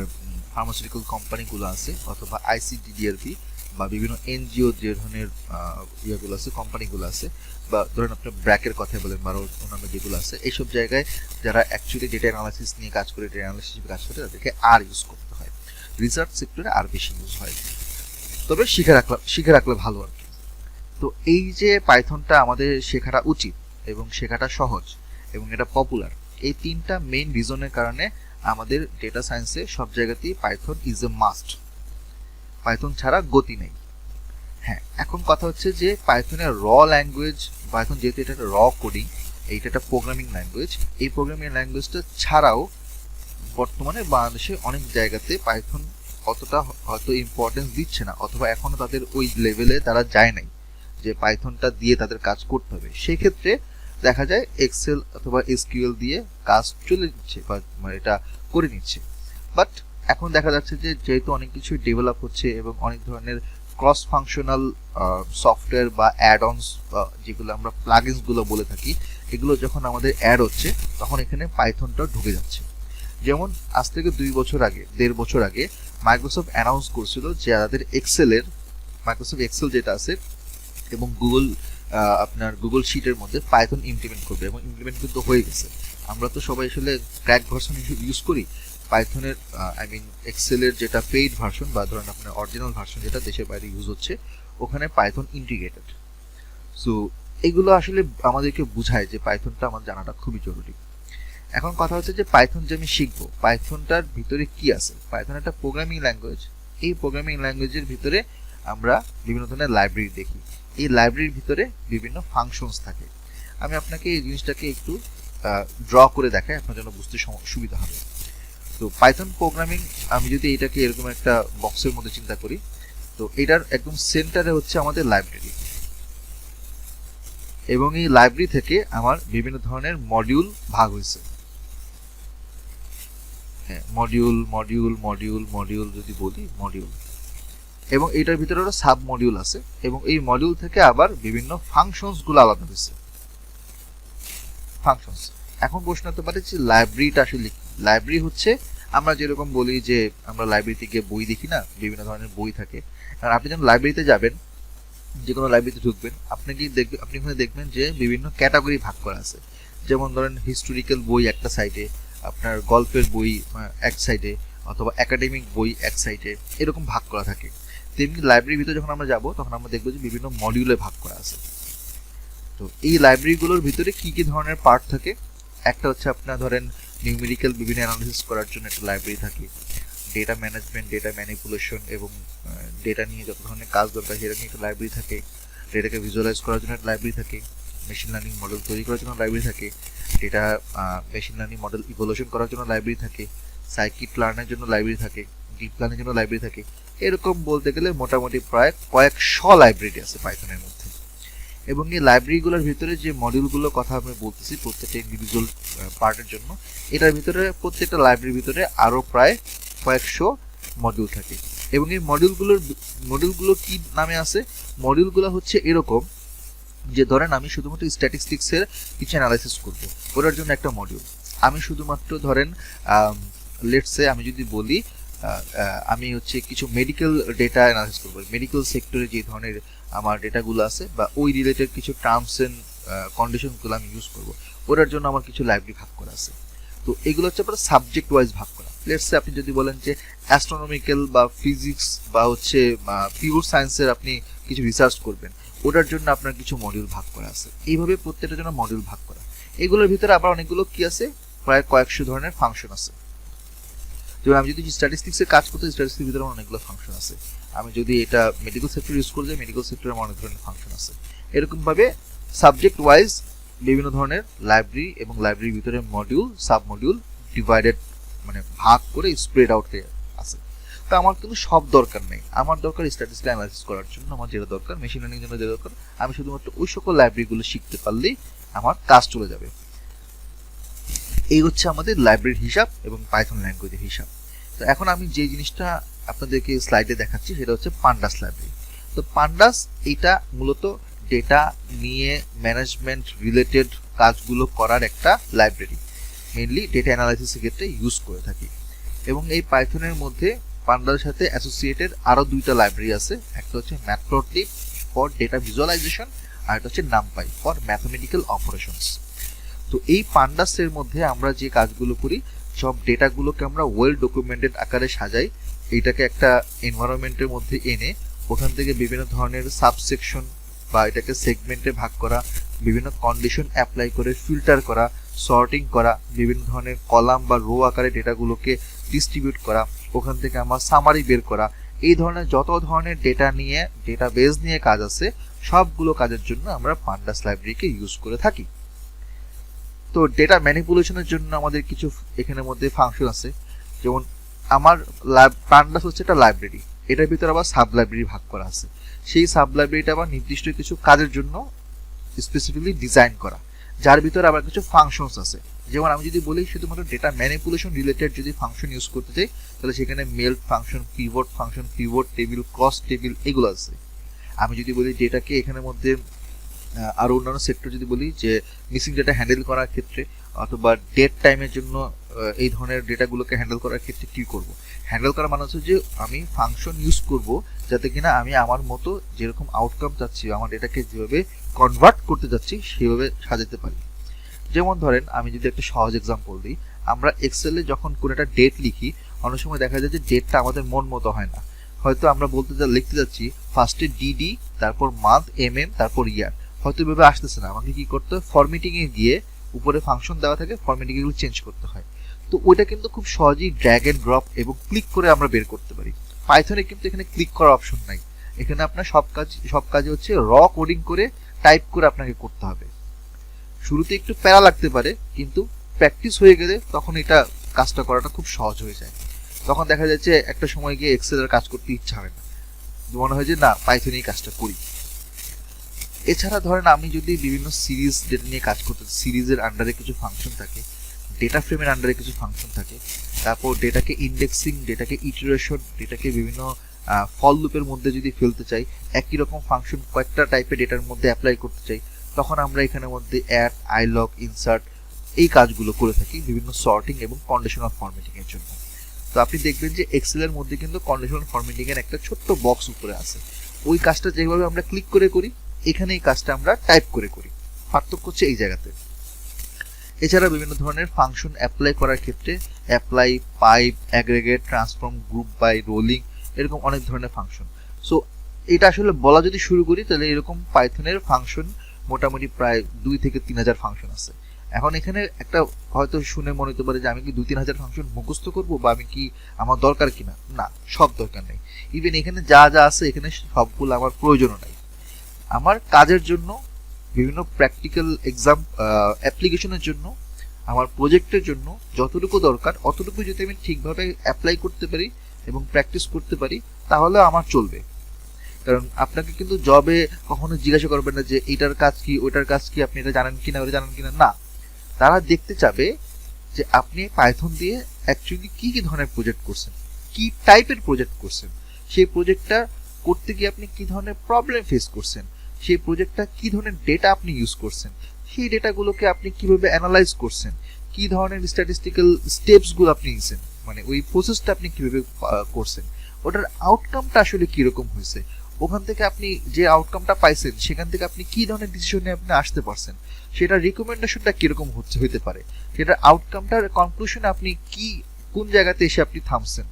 ফার্মাসিউটিক্যাল কোম্পানিগুলো আছে, অথবা আইসিডিডিআরপি বা বিভিন্ন এনজিও যে ধরনের ইয়েগুলো আছে, কোম্পানিগুলো আছে, বা ধরেন আপনার ব্র্যাকের কথা বলেন বা অন্যান্য যেগুলো আছে, এইসব জায়গায় যারা অ্যাকচুয়ালি ডেটা অ্যানালাইসিস নিয়ে কাজ করে, ডেটা অ্যানালিসিস হিসেবে কাজ করে, তাদেরকে আর ইউজ করতে হয়। রিসার্চ সেক্টরে আর বেশি ইউজ হয়, তবে শিখে রাখলে ভালো আর কি। তো এই যে পাইথনটা আমাদের শেখাটা উচিত এবং শেখাটা সহজ এবং এটা পপুলার, এই 3টা মেইন রিজনের কারণে আমাদের ডেটা সায়েন্সে সব জায়গাতেই Python is a must. Python ছাড়া গতি নেই। হ্যাঁ, এখন কথা হচ্ছে যে পাইথনের ল্যাঙ্গুয়েজ, পাইথন যেহেতু এটা একটা কোডিং, এইটা একটা প্রোগ্রামিং ল্যাঙ্গুয়েজ, এই প্রোগ্রামিং ল্যাঙ্গুয়েজটা ছাড়াও বর্তমানে বাংলাদেশে অনেক জায়গাতে পাইথন অতটা হয়তো ইম্পর্টেন্স দিচ্ছে না, অথবা এখনো তাদের ওই লেভেলে তারা যায় নাই যে পাইথনটা দিয়ে তাদের কাজ করতে হবে। সেই ক্ষেত্রে দেখা যায় এক্সেল অথবা এসকিউএল দিয়ে কাজ চলে যাচ্ছে বা এটা করে নিচ্ছে। বাট এখন দেখা যাচ্ছে যে যেহেতু অনেক কিছু ডেভেলপ হচ্ছে এবং অনেক ধরনের ক্রস ফাংশনাল সফটওয়্যার বা অ্যাড অনস, যেগুলো আমরা প্লাগইনসগুলো বলে থাকি, এগুলো যখন আমাদের অ্যাড হচ্ছে তখন এখানে পাইথনটা ঢুকে যাচ্ছে। যেমন আজ থেকে 1.5 বছর আগে মাইক্রোসফট অ্যানাউন্স করছিল যে তাদের মাইক্রোসফট এক্সেল যেটা আছে এবং আপনার গুগল শিটের মধ্যে পাইথন ইমপ্লিমেন্ট করবে, এবং ইমপ্লিমেন্ট কিন্তু হয়ে গেছে। আমরা তো সবাই আসলে ক্র্যাক ভার্সন ইউজ করি পাইথনের, এক্সেলের যেটা পেইড ভার্সন বা ধরেন আপনার অরিজিনাল ভার্সন যেটা দেশের বাইরে ইউজ হচ্ছে, ওখানে পাইথন ইন্টিগ্রেটেড। সো এগুলো আসলে আমাদেরকে বোঝায় যে পাইথনটা আমার জানাটা খুবই জরুরি। এখন কথা হচ্ছে যে পাইথন যে আমি শিখবো, পাইথনটার ভিতরে কি আছে? পাইথন একটা প্রোগ্রামিং ল্যাঙ্গুয়েজ। এই প্রোগ্রামিং ল্যাঙ্গুয়েজের ভিতরে আমরা বিভিন্ন ধরনের লাইব্রেরি দেখি, এই লাইব্রেরির ভিতরে বিভিন্ন ফাংশনস থাকে। আমি আপনাকে এই জিনিসটাকে একটু ড্র করে দেখাই, আপনার জন্য বুঝতে সুবিধা হবে। তো পাইথন প্রোগ্রামিং, আমি যদি এটাকে এরকম একটা বক্সের মধ্যে চিন্তা করি, তো এটার একদম সেন্টারে হচ্ছে আমাদের লাইব্রেরি, এবং এই লাইব্রেরি থেকে আমার বিভিন্ন ধরনের মডিউল ভাগ হয়েছে। হ্যাঁ, মডিউল যদি বলি, মডিউল, এবং এটার ভিতরে একটা সাব মডিউল আছে, এবং এই মডিউল থেকে আবার বিভিন্ন ফাংশনস গুলো আলাদা হয়েছে। ফাংশনস, এখন প্রশ্ন হতে পারে যে লাইব্রেরিটা আসলে লাইব্রেরি হচ্ছে, আমরা যেরকম বলি যে আমরা লাইব্রেরিতে গিয়ে বই দেখি না, বিভিন্ন ধরনের বই থাকে। আর আপনি যখন লাইব্রেরিতে যাবেন, যে কোনো লাইব্রেরিতে ঢুকবেন, আপনি ওখানে দেখবেন যে বিভিন্ন ক্যাটাগরি ভাগ করা আছে। যেমন ধরেন হিস্টোরিক্যাল বই একটা সাইডে, আপনার গল্পের বই এক সাইডে, অথবা একাডেমিক বই এক সাইডে, এরকম ভাগ করা থাকে। তেমনি লাইব্রেরির ভিতরে যখন আমরা যাব, তখন আমরা দেখবো যে বিভিন্ন মডিউলে ভাগ করা আছে। তো এই লাইব্রেরিগুলোর ভিতরে কি কি ধরনের পার্ট থাকে? একটা হচ্ছে আপনার ধরেন নিউমেরিক্যাল বিভিন্ন অ্যানালিসিস করার জন্য একটা লাইব্রেরি থাকে, ডেটা ম্যানেজমেন্ট, ডেটা ম্যানিপুলেশন এবং ডেটা নিয়ে যত ধরনের কাজ দরকার সেটা নিয়ে একটা লাইব্রেরি থাকে, ডেটাকে ভিজুয়ালাইজ করার জন্য একটা লাইব্রেরি থাকে, মেশিন লার্নিং মডেল তৈরি করার জন্য লাইব্রেরি থাকে, data machine learning model evolution করার জন্য লাইব্রেরি থাকে, সাইকিট লার্নের জন্য লাইব্রেরি থাকে, ডিপ লার্নের জন্য লাইব্রেরি থাকে। এরকম বলতে গেলে মোটামুটি প্রায় কয়েকশো লাইব্রেরি আছে পাইথনের মধ্যে। এবং এই লাইব্রেরিগুলোর ভিতরে যে মডিউলগুলোর কথা আমি বলতেছি প্রত্যেকটা ইন্ডিভিজুয়াল পার্টের জন্য, এটার ভিতরে প্রত্যেকটা লাইব্রেরির ভিতরে আরও প্রায় কয়েকশো মডিউল থাকে। এবং এই মডিউলগুলো কি নামে আছে? মডিউলগুলো হচ্ছে এরকম যে ধরেন আমি শুধুমাত্র স্ট্যাটিস্টিক্সের কিছু অ্যানালাইসিস করব, ওটার জন্য একটা মডিউল। আমি শুধুমাত্র ধরেন লেটসে আমি যদি বলি আমি হচ্ছে কিছু মেডিকেল ডেটা অ্যানালাইসিস করবো, মেডিকেল সেক্টরে যে ধরনের আমার ডেটাগুলো আছে বা ওই রিলেটেড কিছু টার্মস এন্ড কন্ডিশনগুলো আমি ইউজ করব, ওটার জন্য আমার কিছু লাইব্রেরি ভাগ করা আছে। তো এগুলো হচ্ছে আপনার সাবজেক্ট ওয়াইজ ভাগ করা। লেটসে আপনি যদি বলেন যে অ্যাস্ট্রোনমিক্যাল বা ফিজিক্স বা হচ্ছে পিওর সায়েন্সের আপনি কিছু রিসার্চ করবেন, ওটার জন্য আপনার কিছু মডিউল ভাগ করা আছে। এইভাবে প্রত্যেকটার জন্য মডিউল ভাগ করা। এগুলোর ভিতরে আবার অনেকগুলো কি আছে, প্রায় কয়েকশো ধরনের ফাংশন আছে। যেমন আমি যদি স্ট্যাটিস্টিক্সে কাজ করতে, স্ট্যাটিস্টিক্সের ভিতরে অনেকগুলো ফাংশন আছে। আমি যদি এটা মেডিকেল সেক্টর ইউজ করে যাই, মেডিকেল সেক্টরে অনেক ধরনের ফাংশন আছে। এরকমভাবে সাবজেক্ট ওয়াইজ বিভিন্ন ধরনের লাইব্রেরি এবং লাইব্রেরির ভিতরে মডিউল, সাব মডিউল ডিভাইডেড মানে ভাগ করে স্প্রেড আউট হয়ে আছে। তো আমার কিন্তু সব দরকার নেই। আমার দরকার স্ট্যাটিস্টিক্স অ্যানালাইসিস করার জন্য আমার যেটা দরকার, মেশিন লার্নিং জন্য যেটা দরকার, আমি শুধুমাত্র ওই সকল লাইব্রেরিগুলো শিখতে পারলেই আমার কাজ চলে যাবে। এই হচ্ছে আমাদের লাইব্রেরির হিসাব এবং পাইথন ল্যাঙ্গুয়েজের হিসাব। তো এখন আমি যে জিনিসটা আপনাদেরকে স্লাইডে দেখাচ্ছি সেটা হচ্ছে পান্ডাস লাইব্রেরি। তো পান্ডাস এটা মূলত ডেটা নিয়ে ম্যানেজমেন্ট রিলেটেড কাজগুলো করার একটা লাইব্রেরি, মেইনলি ডেটা অ্যানালাইসিসের ক্ষেত্রে ইউজ করে থাকি। এবং এই পাইথনের মধ্যে পান্ডাসের সাথে অ্যাসোসিয়েটেড আরও দুইটা লাইব্রেরি আছে। একটা হচ্ছে ম্যাটপ্লটলিব ফর ডেটা ভিজুয়ালাইজেশন, আর একটা হচ্ছে নামপাই ফর ম্যাথমেটিক্যাল অপারেশনস। তো এই পান্ডাসের মধ্যে আমরা যে কাজগুলো করি, সব ডেটাগুলোকে আমরা ওয়েল ডকুমেন্টেড আকারে সাজাই, এইটাকে একটা এনভায়রনমেন্টের মধ্যে এনে ওখান থেকে বিভিন্ন ধরনের সাবসেকশন বা এটাকে সেগমেন্টে ভাগ করা, বিভিন্ন কন্ডিশন অ্যাপ্লাই করে ফিল্টার করা, সর্টিং করা, বিভিন্ন ধরনের কলাম বা রো আকারে ডেটাগুলোকে ডিস্ট্রিবিউট করা, ওখান থেকে আমার সামারি বের করা, এই ধরনের যত ধরনের ডেটা নিয়ে ডেটাবেস নিয়ে কাজ আছে সবগুলো কাজের জন্য আমরা পান্ডাস লাইব্রেরিকে ইউজ করে থাকি। তো ডেটা ম্যানিপুলেশনের জন্য আমাদের কিছু এখানের মধ্যে ফাংশন আছে। যেমন আমার পান্ডাস হচ্ছে একটা লাইব্রেরি, এটার ভিতরে আবার সাব লাইব্রেরি ভাগ করা আছে। সেই সাব লাইব্রেরিটা আবার নির্দিষ্ট কিছু কাজের জন্য স্পেসিফিকলি ডিজাইন করা, যার ভিতরে আবার কিছু ফাংশনস আছে। যেমন আমি যদি বলি শুধুমাত্র ডেটা ম্যানিপুলেশন রিলেটেড যদি ফাংশন ইউজ করতে চাই, তাহলে সেখানে melt function, pivot table, cross table এগুলো আছে। আমি যদি বলি ডেটাকে এখানের মধ্যে আরও অন্যান্য সেক্টর যদি বলি যে মিসিং ডেটা হ্যান্ডেল করার ক্ষেত্রে অথবা ডেট টাইমের জন্য এই ধরনের ডেটাগুলোকে হ্যান্ডেল করার ক্ষেত্রে কী করব, হ্যান্ডেল করা মানে হচ্ছে যে আমি ফাংশন ইউজ করব যাতে কিনা আমি আমার মতো যেরকম আউটকাম চাচ্ছি, আমার ডেটাকে যেভাবে কনভার্ট করতে যাচ্ছি সেভাবে সাজাতে পারি। যেমন ধরেন আমি যদি একটা সহজ এক্সাম্পল দিই, আমরা এক্সেলে যখন কোনো একটা ডেট লিখি অনেক সময় দেখা যায় যে ডেটটা আমাদের মন মতো হয় না। হয়তো আমরা লিখতে যাচ্ছি ফার্স্টে ডিডি, তারপর মান্থ, তারপর ইয়ার, হয়তো এভাবে আসতেছে না। আমাকে কি করতে হয়, ফরম্যাটিংয়ে গিয়ে উপরে ফাংশন দেওয়া থাকে, ফরম্যাটিং এগুলো চেঞ্জ করতে হয়। তো ওইটা কিন্তু খুব সহজেই ড্র্যাগ এন্ড ড্রপ এবং ক্লিক করে আমরা বের করতে পারি। পাইথনে কিন্তু এখানে ক্লিক করার অপশন নাই। এখানে আপনার সব কাজ হচ্ছে র কোডিং করে টাইপ করে আপনাকে করতে হবে। শুরুতে একটু প্যারা লাগতে পারে, কিন্তু প্র্যাকটিস হয়ে গেলে তখন এটা কাজটা করাটা খুব সহজ হয়ে যায়। তখন দেখা যাচ্ছে একটা সময় গিয়ে এক্সেলের কাজ করতে ইচ্ছা হয় না, মনে হয় যে না পাইথনেই কাজটা করি। এছাড়া ধরেন আমি যদি বিভিন্ন সিরিজ ডেটা নিয়ে কাজ করতে, সিরিজের আন্ডারে কিছু ফাংশন থাকে, ডেটা ফ্রেমের আন্ডারে কিছু ফাংশন থাকে, তারপর ডেটাকে ইন্ডেক্সিং, ডেটাকে ইটারেশন, ডেটাকে বিভিন্ন ফল লুপের মধ্যে যদি ফেলতে চাই, একই রকম ফাংশন কয়েকটা টাইপের ডেটার মধ্যে অ্যাপ্লাই করতে চাই, তখন আমরা এখানের মধ্যে অ্যাড, আইলগ, ইনসার্ট এই কাজগুলো করে থাকি বিভিন্ন সর্টিং এবং কন্ডিশনাল ফরম্যাটিং এর জন্য। তো আপনি দেখবেন যে এক্সেলের মধ্যে কিন্তু কন্ডিশনাল ফরম্যাটিং এর একটা ছোট্ট বক্স উপরে আছে। ওই কাজটা যেভাবে আমরা ক্লিক করে করি, এখানে এই কাজটা আমরা টাইপ করে করি। পার্থক্য হচ্ছে এই জায়গাতে। এছাড়া বিভিন্ন ধরনের ফাংশন অ্যাপ্লাই করার ক্ষেত্রে apply, pipe, aggregate, transform, group by, rolling এরকম অনেক ধরনের ফাংশন। সো এটা আসলে বলা যদি শুরু করি তাহলে এরকম পাইথনের ফাংশন মোটামুটি প্রায় 2 থেকে 3,000 ফাংশন আছে। এখন এখানে একটা হয়তো শুনে মনে হতে পারে যে আমি কি 2-3 হাজার ফাংশন মুখস্থ করবো বা আমি কি আমার দরকার কিনা। না, সব দরকার নেই। ইভেন এখানে যা যা আছে এখানে সবগুলো আমার প্রয়োজনও নাই। আমার কাজের জন্য বিভিন্ন প্র্যাকটিক্যাল এক্সাম অ্যাপ্লিকেশনের জন্য, আমার প্রজেক্টের জন্য যতটুকু দরকার অতটুকু যদি আমি ঠিকভাবে অ্যাপ্লাই করতে পারি এবং প্র্যাকটিস করতে পারি তাহলে আমার চলবে। কারণ আপনাকে কিন্তু জবে কখনো জিজ্ঞাসা করবেন না যে এইটার কাজ কি, ওইটার কাজ কি, আপনি এটা জানেন কিনা, ওটা জানেন কিনা, না। তারা দেখতে চাবে যে আপনি পাইথন দিয়ে অ্যাকচুয়ালি কি কি ধরনের প্রজেক্ট করছেন, কি টাইপের প্রজেক্ট করছেন, সেই প্রজেক্টটা করতে গিয়ে আপনি কি ধরনের প্রবলেম ফেস করছেন, সেই প্রজেক্টটা কি ধরনের ডেটা আপনি ইউজ করছেন, সেই ডেটাগুলোকে আপনি কিভাবে অ্যানালাইজ করছেন, কি ধরনের স্ট্যাটিস্টিক্যাল স্টেপসগুলো আপনি নিয়েছেন, মানে ওই প্রসেসটা আপনি কিভাবে করছেন, ওটার আউটকামটা আসলে কিরকম হয়েছে, ওখান থেকে আপনি যে আউটকামটা পাইছেন সেখান থেকে আপনি কি ধরনের ডিসিশনে আপনি আসতে পারছেন, সেটার রিকমেন্ডেশনটা কিরকম হতে পারে, সেটার আউটকামটার কনক্লুশনে আপনি কি কোন জায়গাতে এসে আপনি থামছেন।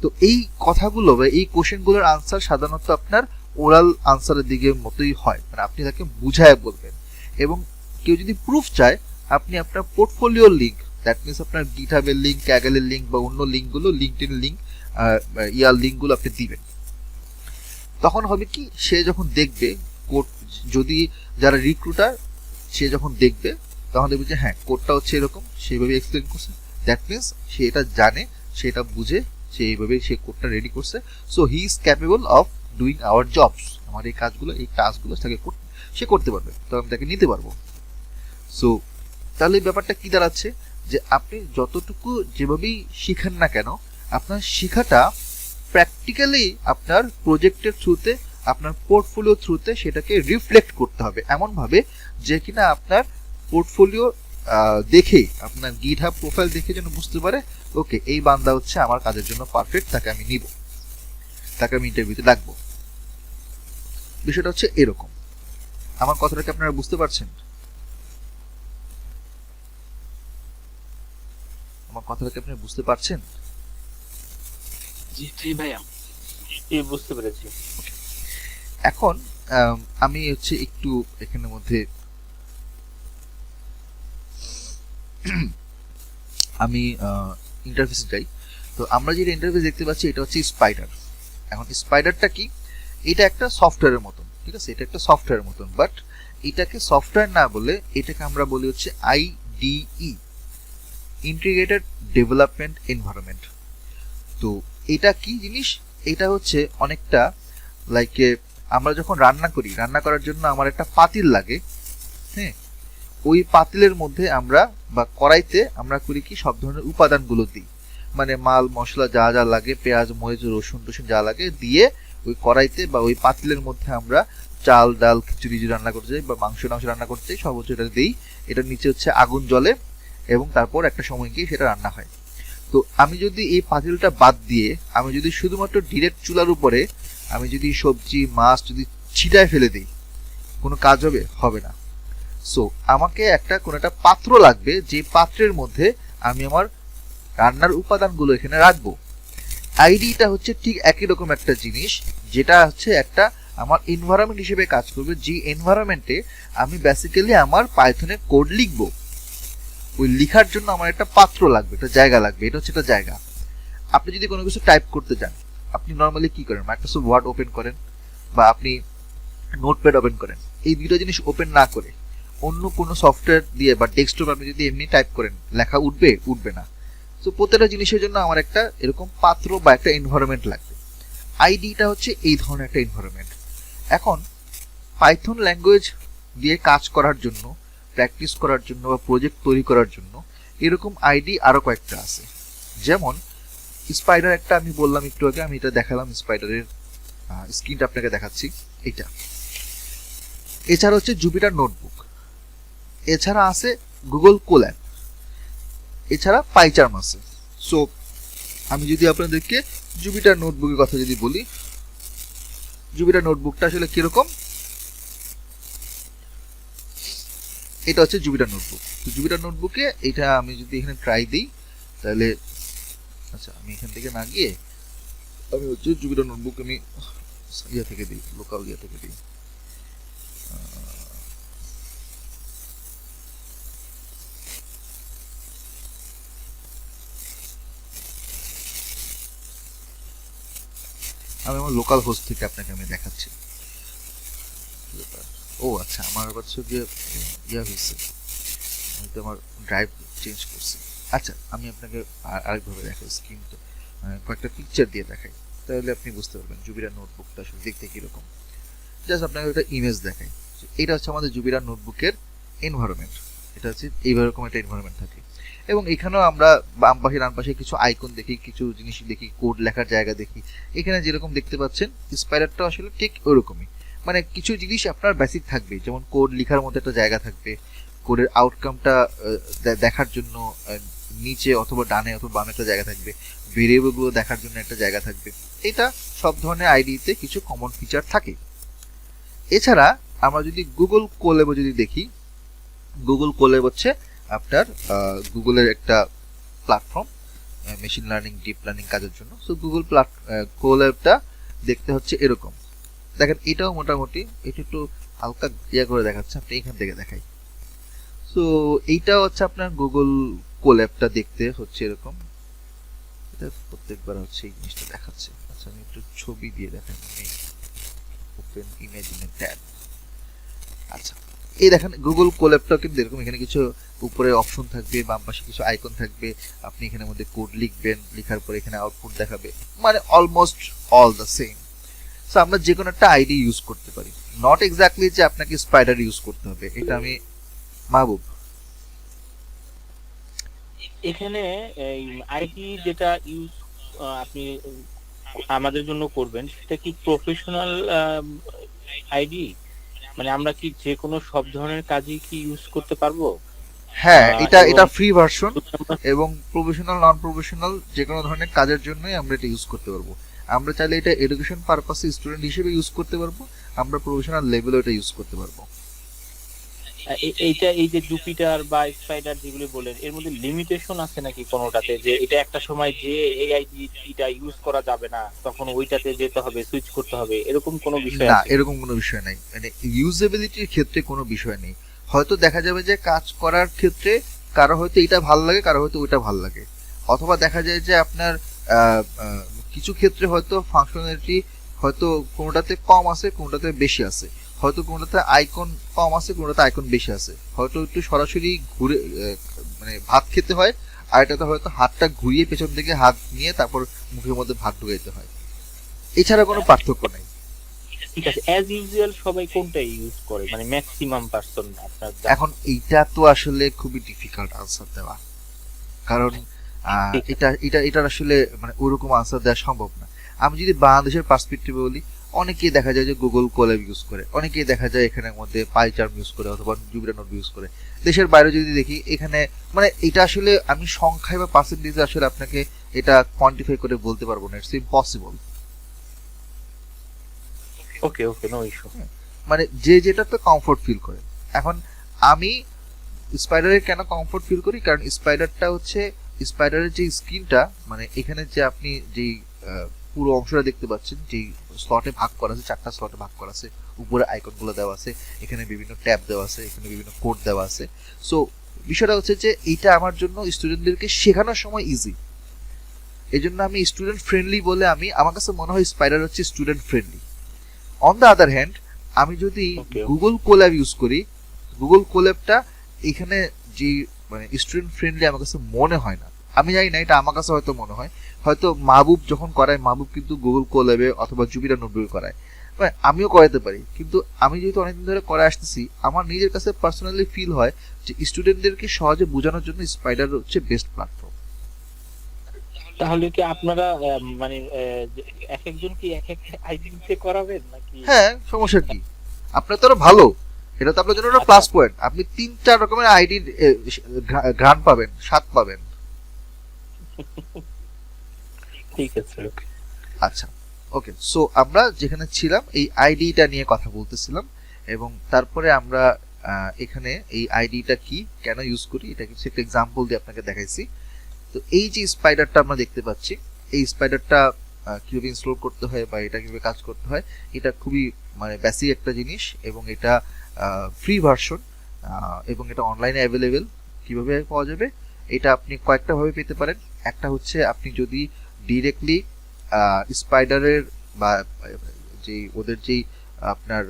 তো এই কথাগুলো বা এই কোশ্চেনগুলোর আনসার সাধারণত আপনার ওরাল আনসারের দিকে মতোই হয়, মানে আপনি তাকে বুঝায় বলবেন। এবং কেউ যদি প্রুফ চায় আপনি আপনার পোর্টফোলিওর লিঙ্ক, দ্যাট মিনস আপনার গিটহাবের লিঙ্ক, ক্যাগেলের লিঙ্ক বা অন্য লিঙ্কগুলো, লিঙ্কডইন লিঙ্ক, ইয়ার লিঙ্কগুলো আপনি দিবেন। তখন হবে কি, সে যখন দেখবে কোড, যদি যারা রিক্রুটার সে যখন দেখবে তখন দেখবে যে হ্যাঁ কোডটা হচ্ছে এরকম, সেইভাবে এক্সপ্লেন করছে, দ্যাট মিনস সে এটা জানে, সেটা বুঝে সে এইভাবে সে কোডটা রেডি করছে, so he is capable of doing hour jobs, আমার এই কাজগুলো, এই টাস্কগুলো তাকে সে করতে পারবে, তো আমি তাকে নিতে পারবো। সো তাহলে এই ব্যাপারটা কি দাঁড়াচ্ছে যে আপনি যতটুকু যেভাবেই শিখেন না কেন, আপনার শেখাটা প্র্যাকটিক্যালি আপনার প্রজেক্টের থ্রুতে, আপনার পোর্টফোলিও থ্রুতে সেটাকে রিফ্লেক্ট করতে হবে এমনভাবে যে কিনা আপনার পোর্টফোলিও দেখে, আপনার গিটহাব প্রোফাইল দেখে যেন বুঝতে পারে ওকে এই বান্দা হচ্ছে আমার কাজের জন্য পারফেক্ট, তাকে আমি নিব, তাকে আমি ইন্টারভিউতে ডাকবো। বিষয়টা হচ্ছে এরকম। আমার কথাটাকে আপনারা বুঝতে পারছেন? আমার কথাটাকে আপনি বুঝতে পারছেন? জি জি ভাইয়া, বুঝতে পেরেছি। এখন আমি হচ্ছে একটু এখানের মধ্যে আমি ইন্টারফেসে যাই। তো আমরা যে ইন্টারফেস দেখতে পাচ্ছি এটা হচ্ছে স্পাইডার। এখন স্পাইডারটা কি? এটা একটা সফটওয়্যারের মতন, ঠিক আছে, এটা একটা সফটওয়্যারের মতন, বাট এটাকে সফটওয়্যার না বলে এটাকে আমরা বলি হচ্ছে আইডিই, ইন্টিগ্রেটেড ডেভেলপমেন্ট এনভায়রনমেন্ট। তো এটা কি জিনিস? এটা হচ্ছে অনেকটা লাইক আমরা যখন রান্না করি, রান্না করার জন্য আমার একটা পাতিল লাগে, হ্যাঁ, ওই পাতিলের মধ্যে আমরা বা কড়াইতে আমরা করি কি সব ধরনের উপাদানগুলো দিই, মানে মাল মশলা যা যা লাগে, পেঁয়াজ মরিচ রসুন টসুন যা লাগে দিয়ে ওই কড়াইতে বা ওই পাতিলের মধ্যে আমরা চাল ডাল খিচুড়ি যদি রান্না করতে চাই বা মাংস রান্না করতে চাই সর্বোচ্চ এটা দিই, এটার নিচে হচ্ছে আগুন জ্বলে এবং তারপর একটা সময় গিয়ে সেটা রান্না হয়। তো আমি যদি এই পাতিলটা বাদ দিয়ে আমি যদি শুধুমাত্র ডিরেক্ট চুলার উপরে আমি যদি সবজি মাছ যদি ছিটায় ফেলে দিই, কোনো কাজ হবে? হবে না। সো আমাকে কোনো একটা পাত্র লাগবে, যে পাত্রের মধ্যে আমি আমার রান্নার উপাদানগুলো এখানে রাখবো। আইডিটা হচ্ছে ঠিক একই রকম একটা জিনিস, যেটা হচ্ছে একটা আমার এনভায়রনমেন্ট হিসেবে কাজ করবে, যে এনভায়রনমেন্টে আমি বেসিক্যালি আমার পাইথনে কোড লিখবো। ওই লেখার জন্য আমার একটা পাত্র লাগবে, একটা জায়গা লাগবে, এটা হচ্ছে একটা জায়গা। আপনি যদি কোনো কিছু টাইপ করতে চান, আপনি নর্মালি কি করেন? মাইক্রোসফট ওয়ার্ড ওপেন করেন বা আপনি নোটপ্যাড ওপেন করেন। এই দুটো জিনিস ওপেন না করে অন্য কোনো সফটওয়্যার দিয়ে বা ডেস্কটপ আপনি যদি এমনি টাইপ করেন, লেখা উঠবে না। তো প্রত্যেকটা জিনিসের জন্য আমার একটা এরকম পাত্র বা একটা এনভায়রনমেন্ট লাগবে। আইডিটা হচ্ছে এই ধরনের একটা এনভায়রনমেন্ট। এখন পাইথন ল্যাঙ্গুয়েজ দিয়ে কাজ করার জন্য, প্র্যাকটিস করার জন্য বা প্রজেক্ট তৈরি করার জন্য এরকম আইডি আরো কয়েকটা আছে। যেমন স্পাইডার একটা আমি বললাম একটু আগে, আমি এটা দেখালাম, স্পাইডারের স্ক্রিনটা আপনাকে দেখাচ্ছি এটা। এছাড়া হচ্ছে জুপিটার নোটবুক, এছাড়া আছে গুগল কোল্যাব, এছাড়া পাইচার্ম আছে। সো আমি যদি আপনাদেরকে জুপিটার নোটবুকের কথা যদি বলি, জুপিটার নোটবুকটা আসলে কিরকম, এটা হচ্ছে জুপিটার নোটবুক। তো জুপিটার নোটবুকে এটা আমি যদি এখানে ট্রাই দিই তাহলে, আচ্ছা আমি এখান থেকে না গিয়ে আমি হচ্ছে জুপিটার নোটবুক আমি ইয়ে থেকে দিই, লোকাল ইয়ে থেকে দিই। আমি আমার লোকাল হোস্ট থেকে আপনাকে আমি দেখাচ্ছি। ও আচ্ছা, আমার আবার হচ্ছে গিয়ে ইয়া হয়েছে, আমি তো আমার ড্রাইভ চেঞ্জ করছি। আচ্ছা, আমি আপনাকে আরেকভাবে দেখাই, স্ক্রিন তো কয়েকটা পিকচার দিয়ে দেখাই, তাহলে আপনি বুঝতে পারবেন জুবিরা নোটবুকটা আসলে দেখতে কীরকম। জাস্ট আপনাকে একটা ইমেজ দেখাই। এটা হচ্ছে আমাদের জুবিরা নোটবুকের এনভায়রনমেন্ট। এটা হচ্ছে এইরকম একটা এনভায়রনমেন্ট থাকে, এবং এখানেও আমরা বাম পাশে ডান পাশে কিছু আইকন দেখি, কিছু জিনিস দেখি, কোড লেখার জায়গা দেখি। এখানে যেরকম দেখতে পাচ্ছেন স্পাইডারটা আসলে ঠিক ওরকমই, মানে কিছু জিনিস আপনার বেসিক থাকবে, যেমন কোড লেখার মধ্যে একটা জায়গা থাকবে, কোডের আউটকামটা দেখার জন্য নিচে অথবা ডানে অথবা বামে একটা জায়গা থাকবে, ভেরিয়েবলগুলো দেখার জন্য একটা জায়গা থাকবে। এটা সব ধরনের আইডিতে কিছু কমন ফিচার থাকে। এছাড়া আমরা যদি গুগল কোল্যাব যদি দেখি, গুগল কোল্যাব হচ্ছে আপনার গুগলের একটা platform machine learning, deep learning কাজের জন্য। সো গুগল কোল্যাবটা দেখতে হচ্ছে এরকম। দেখেন এটাও মোটামুটি, এটা একটু হালকা ইয়া করে দেখাচ্ছে, আপনি এখান থেকে দেখাই। সো এইটা হচ্ছে আপনার গুগল কোল্যাবটা দেখতে হচ্ছে এরকম। এটা প্রত্যেকবার হচ্ছে এই জিনিসটা দেখাচ্ছে। আচ্ছা, আমি একটু ছবি দিয়ে দেখাই, open image in a tab. আচ্ছা, এই দেখেন গুগল কোল্যাবটা কিন্তু এরকম, এখানে কিছু উপরে অপশন থাকবে, বাম পাশে কিছু আইকন থাকবে, আপনি এখানে মধ্যে কোড লিখবেন, লেখার পরে এখানে আউটপুট দেখাবে, মানে almost all the same. So আমরা যে কোনো একটা আইডি ইউজ করতে পারি, নট এক্স্যাক্টলি যে আপনাকে স্পাইডার ইউজ করতে হবে। এটা আমি মাহবুব, এখানে এই আইটি যেটা ইউজ আপনি আমাদের জন্য করবেন, সেটা কি প্রফেশনাল আইডি? মানে আমরা কি যে কোনো সব ধরনের কাজই কি ইউজ করতে পারবো? হ্যাঁ, এটা এবং এটা ফ্রি ভার্সন, এবং প্রফেশনাল নন প্রফেশনাল যে কোনো ধরনের কাজের জন্যই আমরা এটা ইউজ করতে পারবো। আমরা চাইলে এটা এডুকেশন পারপাসে স্টুডেন্ট হিসেবে ইউজ করতে পারবো, আমরা প্রফেশনাল লেভেলেও এটা ইউজ করতে পারবো। এইটা এই যে জুপিটার বা স্পাইডার যেগুলো বলেন, এর মধ্যে লিমিটেশন আছে নাকি কোনোটাতে, যে এটা একটা সময় যে এই আইডিটা ইউজ করা যাবে না, তখন ওইটাতে যেতে হবে, সুইচ করতে হবে, এরকম কোনো বিষয় না, আছে? এরকম কোনো বিষয় নাই, মানে ইউজেবিলিটির ক্ষেত্রে কোনো বিষয় নেই। হয়তো দেখা যাবে যে কাজ করার ক্ষেত্রে কারো হয়তো এটা ভালো লাগে, কারো হয়তো ওইটা ভালো লাগে, অথবা দেখা যায় যে আপনার কিছু ক্ষেত্রে হয়তো ফাংশনালিটি হয়তো কোনোটাতে কম আছে, কোনোটাতে বেশি আছে, হয়তো কোনোটাতে আইকন কম আছে, কোনোটাতে আইকন বেশি আছে, হয়তো একটু সরাসরি ঘুরে মানে ভাত খেতে হয়, আর এটাতে হয়তো হাতটা ঘুরিয়ে পেছন থেকে হাত নিয়ে তারপর মুখের মধ্যে ভাত ঢুকাইতে হয়। এছাড়া কোনো পার্থক্য নেই। ঠিক আছে, অ্যাজ ইউজুয়াল সবাই কোনটা ইউজ করে, মানে ম্যাক্সিমাম পারসন আপনার এখন এইটা তো আসলে খুবই ডিফিকাল্ট আনসার দেওয়া, কারণ এটার আসলে মানে ওরকম আনসার দেওয়া সম্ভব না। আমি যদি বাংলাদেশের পার্সপেক্টিভে বলি, অনেকেই দেখা যায় যে গুগল কোল্যাব ইউজ করে, অনেকেই দেখা যায় এখানের মধ্যে পাইচার্ম ইউজ করে অথবা জুবিরা নোট ইউজ করে। দেশের বাইরে যদি দেখি, এখানে মানে এটা আসলে আমি সংখ্যায় বা পার্সেন্টেজে আসলে আপনাকে এটা কোয়ান্টিফাই করে বলতে পারবো না, it's impossible. Okay okay, no issue. মানে যে যেটাতে কমফোর্ট ফিল করে। এখন আমি স্পাইডারের কেন কমফোর্ট ফিল করি, কারণ স্পাইডারটা হচ্ছে স্পাইডারের যে স্ক্রিনটা, মানে এখানে যে আপনি যেই পুরো অংশটা দেখতে পাচ্ছেন, যেই স্লটে ভাগ করা আছে, 4টা স্লটে ভাগ করা আছে, উপরে আইকনগুলো দেওয়া আছে, এখানে বিভিন্ন ট্যাব দেওয়া আছে, এখানে বিভিন্ন কোড দেওয়া আছে। সো বিষয়টা হচ্ছে যে এইটা আমার জন্য স্টুডেন্টদেরকে শেখানোর সময় ইজি, এই জন্য আমি স্টুডেন্ট ফ্রেন্ডলি বলে আমার কাছে মনে হয় স্পাইডার হচ্ছে student friendly. On the other hand, আমি যদি গুগল কোল্যাব ইউজ করি, গুগল কোল্যাবটা এখানে যে মানে স্টুডেন্ট ফ্রেন্ডলি আমার কাছে মনে হয় না। আমি জানি না, এটা আমার কাছে হয়তো মনে হয়, হয়তো মাহবুব যখন করায়, মাহবুব কিন্তু গুগল কোল্যাবে অথবা জুবিরা নোটবুকে করায়, আমিও করাতে পারি, কিন্তু আমি যেহেতু অনেকদিন ধরে করে আসতেছি, আমার নিজের কাছে পার্সোনালি ফিল হয় যে স্টুডেন্টদেরকে সহজে বোঝানোর জন্য স্পাইডার হচ্ছে বেস্ট প্ল্যাটফর্ম। তাহলে কি আপনারা মানে এক একজন কি এক এক আইডিতে করাবেন নাকি? হ্যাঁ, সমস্যা কি, আপনার তো আরো ভালো, এটা তো আপনার জন্য একটা প্লাস পয়েন্ট। আপনি 3-4 রকমের আইডির ঘ্রাণ পাবেন, স্বাদ পাবেন। ঠিক আছে, ওকে। আচ্ছা, ওকে। সো আমরা যেখানে ছিলাম এই আইডিটা নিয়ে কথা বলতেছিলাম, এবং তারপরে আমরা এখানে এই আইডিটা কি, কেন ইউজ করি, এটা কিছু একটা এক্সাম্পল দিয়ে আপনাকে দেখাইছি। তো এই যে স্পাইডারটা আমরা দেখতে পাচ্ছি, এই স্পাইডারটা কিভাবে ইনস্টল করতে হয় বা এটা কিভাবে কাজ করতে হয়, এটা খুবই মানে বেসিক একটা জিনিস, এবং এটা ফ্রি ভার্সন, এবং এটা অনলাইনে অ্যাভেলেবেল। কিভাবে পাওয়া যাবে, এটা আপনি কয়েকটা ভাবে পেতে পারেন। একটা হচ্ছে আপনি যদি ডিরেক্টলি স্পাইডারের বা যে ওদের যেই আপনার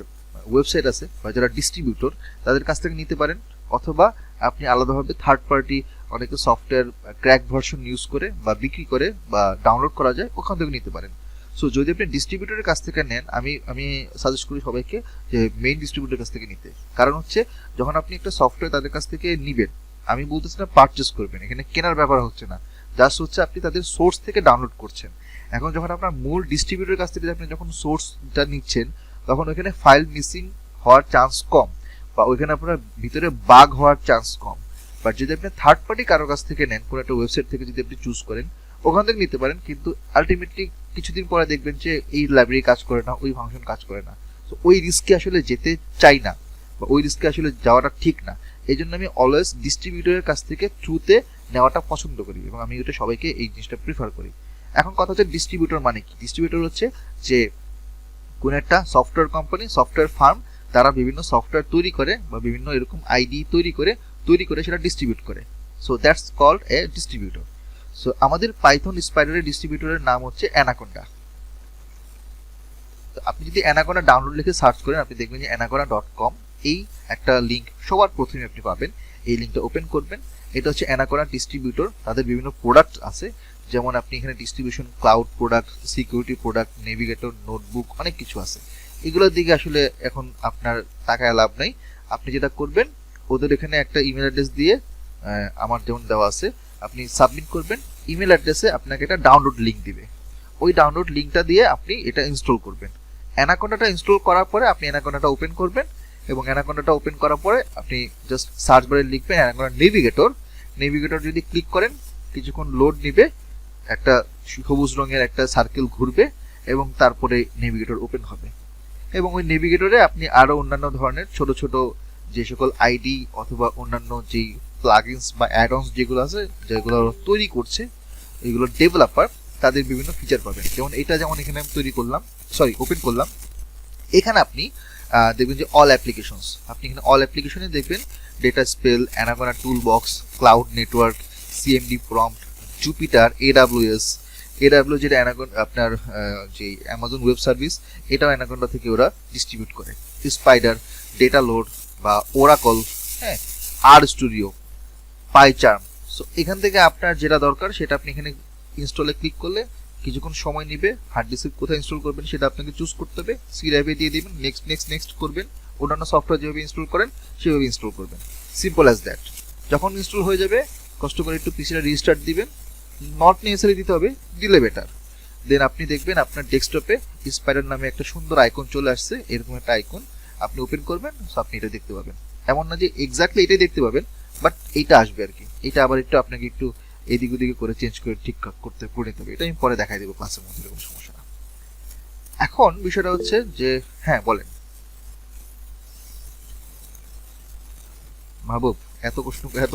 ওয়েবসাইট আছে বা যারা ডিস্ট্রিবিউটর তাদের কাছ থেকে নিতে পারেন, অথবা আপনি আলাদাভাবে থার্ড পার্টি অনেকে সফটওয়্যার ক্র্যাক ভার্সন ইউজ করে বা বিক্রি করে বা ডাউনলোড করা যায়, ওখান থেকে নিতে পারেন। সো যদি আপনি ডিস্ট্রিবিউটরের কাছ থেকে নেন, আমি সাজেস্ট করি সবাইকে যে মেইন ডিস্ট্রিবিউটরের কাছ থেকে নিতে। কারণ হচ্ছে যখন আপনি একটা সফটওয়্যার তাদের কাছ থেকে নিবেন, আমি বলতেছি না পারচেস করবেন, এখানে কেনার ব্যাপার হচ্ছে না, জাস্ট হচ্ছে আপনি তাদের সোর্স থেকে ডাউনলোড করছেন। এখন যখন আপনার মূল ডিস্ট্রিবিউটরের কাছ থেকে আপনি যখন সোর্সটা নিচ্ছেন, তখন ওইখানে ফাইল মিসিং হওয়ার চান্স কম, বা ওইখানে আপনার ভিতরে বাগ হওয়ার চান্স কম। বাট যদি আপনি থার্ড পার্টি কারোর কাছ থেকে নেন, কোনো একটা ওয়েবসাইট থেকে যদি আপনি চুজ করেন, ওখান থেকে নিতে পারেন, কিন্তু আলটিমেটলি কিছুদিন পরে দেখবেন যে এই লাইব্রেরি কাজ করে না, ওই ফাংশন কাজ করে না। তো ওই রিস্কে আসলে যেতে চাই না, বা ওই রিস্কে আসলে যাওয়াটা ঠিক না। এই জন্য আমি অলওয়েজ ডিস্ট্রিবিউটরের কাছ থেকে থ্রুতে নেওয়াটা পছন্দ করি, এবং আমি এটা সবাইকে এই জিনিসটা প্রিফার করি। এখন কথা হচ্ছে ডিস্ট্রিবিউটর মানে কি? ডিস্ট্রিবিউটর হচ্ছে যে কোন একটা সফটওয়্যার কোম্পানি, সফটওয়্যার ফার্ম, তারা বিভিন্ন সফটওয়্যার তৈরি করে বা বিভিন্ন এরকম আইডি তৈরি করে সেটা ডিস্ট্রিবিউট করে। So that's called a distributor. সো আমাদের পাইথন স্পাইডারের ডিস্ট্রিবিউটরের নাম হচ্ছে অ্যানাকোন্ডা। তো আপনি যদি অ্যানাকোন্ডা ডাউনলোড লিখে সার্চ করেন, আপনি দেখবেন যে anaconda.com এই একটা লিঙ্ক সবার প্রথমে আপনি পাবেন। এই লিঙ্কটা ওপেন করবেন, এটা হচ্ছে অ্যানাকোন্ডা ডিস্ট্রিবিউটর। তাদের বিভিন্ন প্রোডাক্ট আছে, যেমন আপনি এখানে distribution, cloud product, security product, navigator, notebook, অনেক কিছু আছে। এগুলোর দিকে আসলে এখন আপনার টাকায় লাভ নাই। আপনি যেটা করবেন, ওদের এখানে একটা ইমেল অ্যাড্রেস দিয়ে, আমার যেমন দেওয়া আছে, আপনি সাবমিট করবেন। ইমেল অ্যাড্রেসে আপনাকে একটা ডাউনলোড লিঙ্ক দিবে, ওই ডাউনলোড লিঙ্কটা দিয়ে আপনি এটা ইনস্টল করবেন। অ্যানাকোন্ডাটা ইনস্টল করার পরে আপনি অ্যানাকোন্ডাটা ওপেন করবেন, এবং অ্যানাকোন্ডাটা ওপেন করার পরে আপনি জাস্ট সার্চ বারে লিখবেন অ্যানাকোন্ডা নেভিগেটর। নেভিগেটর যদি ক্লিক করেন, কিছুক্ষণ লোড নিবে, একটা সবুজ রঙের একটা সার্কেল ঘুরবে, এবং তারপরে নেভিগেটর ওপেন হবে। এবং ওই নেভিগেটরে আপনি আরো অন্যান্য ধরনের ছোট ছোট যে সকল আইডি অথবা অন্যান্য যেই প্লাগইনস বা অ্যাড-অনস যেগুলো আছে, যেগুলো তৈরি করছে, এগুলোর ডেভেলপার, তাদের বিভিন্ন ফিচার পাবেন। যেমন এটা, যেমন এখানে আমি ওপেন করলাম, এখানে আপনি দেখবেন যে অল অ্যাপ্লিকেশনস, আপনি এখানে অল অ্যাপ্লিকেশনে দেখবেন data spell, anaconda tool box, cloud network, CMD prompt, Jupiter, AWS যেটা আপনার যে অ্যামাজন ওয়েব সার্ভিস, এটাও অ্যানাকোন্ডা থেকে ওরা ডিস্ট্রিবিউট করে। স্পাইডার, ডেটা লোড বা ওরাকল, হ্যাঁ, আর স্টুডিও, পাইচার্ম। সো এখান থেকে আপনার যেটা দরকার সেটা আপনি এখানে ইনস্টলে ক্লিক করলে কিছুক্ষণ সময় নেবে। হার্ড ডিস্ক কোথায় ইনস্টল করবেন সেটা আপনাকে চুজ করতে হবে, সি ড্রাইভে দিয়ে দিবেন, নেক্সট করবেন। অন্যান্য সফটওয়্যার যেভাবে ইনস্টল করেন সেভাবে ইনস্টল করবেন, সিম্পল অ্যাজ দ্যাট। যখন ইনস্টল হয়ে যাবে, কষ্ট করে একটু পিসিটা রিস্টার্ট দিবেন, নট নেসেসারি দিতে হবে, দিলে বেটার। দেন আপনি দেখবেন আপনার ডেস্কটপে স্পাইডার নামে একটা সুন্দর আইকন চলে আসছে, এরকম একটা আইকন আপনি ওপেন করবেন, সো আপনি এটা দেখতে পাবেন। এমন না যে এক্স্যাক্টলি এটাই দেখতে পাবেন, বাট এইটা আসবে আর কি। এটা আবার একটু আপনাকে একটু এদিক ওদিকে করে চেঞ্জ করে ঠিক করে নিতে হবে, এটা আমি পরে দেখাই দেবো ক্লাসের মধ্যে, এরকম সমস্যা না। এখন বিষয়টা হচ্ছে যে, হ্যাঁ বলেন মাহবুব, এত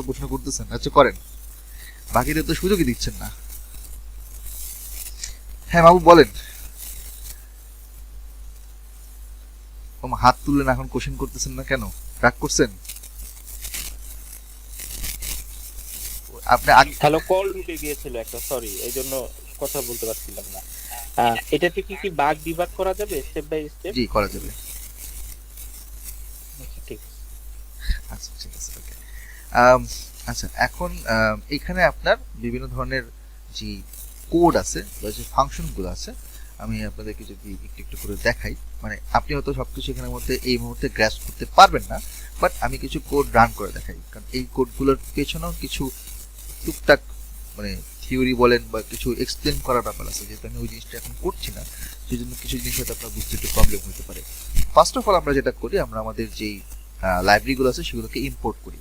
প্রশ্ন করতেছেন, আচ্ছা করেন, বাকিদের তো সুযোগই দিচ্ছেন না। হ্যাঁ মাহবুব বলেন। হাত তুললেন, এখন কোশ্চেন করতেছেন না কেন? রাগ করছেন? আপনি হ্যালো, কল ঢুকে গিয়েছিল একটা, সরি, এই জন্য কথা বলতে পারছিলাম না। এটাতে কি বাগ ডিবাগ করা যাবে স্টেপ বাই স্টেপ? জি, করা যাবে। ঠিক আচ্ছা, ঠিক আছে, ওকে। আচ্ছা, এখন এখানে আপনার বিভিন্ন ধরনের যে কোড আছে বা যে ফাংশনগুলো আছে, আমি আপনাদেরকে যদি একটু করে দেখাই, মানে আপনি হয়তো সবকিছু এখানের মধ্যে এই মুহূর্তে গ্র্যাস্প করতে পারবেন না, বাট আমি কিছু কোড রান করে দেখাই, কারণ এই কোডগুলোর পেছনেও কিছু টুকটাক মানে থিওরি বলেন বা কিছু এক্সপ্লেন করার ব্যাপার আছে, যেহেতু আমি ওই জিনিসটা এখন করছি না, সেই জন্য কিছু জিনিস হয়তো আপনার বুঝতে একটু প্রবলেম হতে পারে। ফার্স্ট অফ অল আমরা যেটা করি, আমরা আমাদের যেই লাইব্রেরিগুলো আছে সেগুলোকে ইম্পোর্ট করি।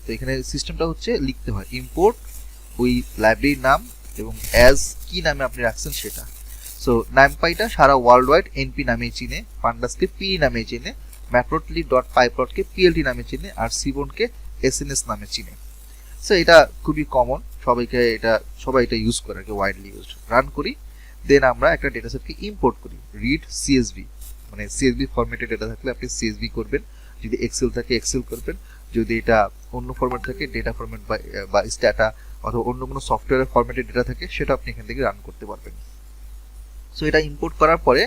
তো এখানে সিস্টেমটা হচ্ছে লিখতে হয় ইম্পোর্ট ওই লাইব্রেরির নাম এবং অ্যাজ কি নামে আপনি রাখছেন সেটা। সো নামপাইটা সারা ওয়ার্ল্ড ওয়াইড এনপি নামে চিনে, পান্ডাসকে পি নামে চিনে, ম্যাট্রোটলি ডট পাইপ্লটকে পিএলটি নামে চিনে, আর সিবনকে এসএনএস নামে চিনে। সো এটা খুবই কমন, সবাই এটা ইউজ করে আর কি, ওয়াইডলি ইউজড। রান করি, দেন আমরা একটা ডেটা সেটকে ইম্পোর্ট করি, রিড সিএসভি, মানে সিএসভি ফরম্যাটে ডেটা থাকলে আপনি সিএসভি করবেন, যদি এক্সেল থাকে এক্সেল করবেন, যদি এটা অন্য ফরম্যাট থাকে ডেটা ফরম্যাট বা স্ট্যাটা অথবা অন্য কোনো সফটওয়্যারের ফরম্যাটে ডেটা থাকে, সেটা আপনি এখান থেকে রান করতে পারবেন। সো এটা ইম্পোর্ট করার পরে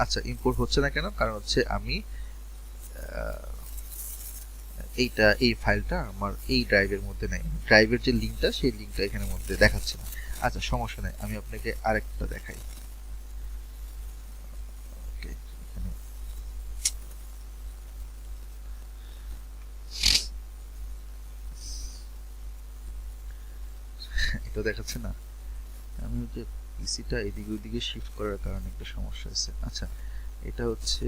আচ্ছা ইম্পোর্ট হচ্ছে না কেন, কারণ হচ্ছে আমি এই ফাইলটা আমার এই ড্রাইভের মধ্যে নেই, ড্রাইভের যে লিঙ্কটা সেই লিঙ্কটা এখানের মধ্যে দেখাচ্ছে না। আচ্ছা সমস্যা নেই, আমি আপনাকে আরেকটা দেখাই। ওকে, এখানে এটা দেখাচ্ছে না, আমি যে পিসিটা এদিকে ওইদিকে শিফট করার কারণে একটা সমস্যা আছে। আচ্ছা এটা হচ্ছে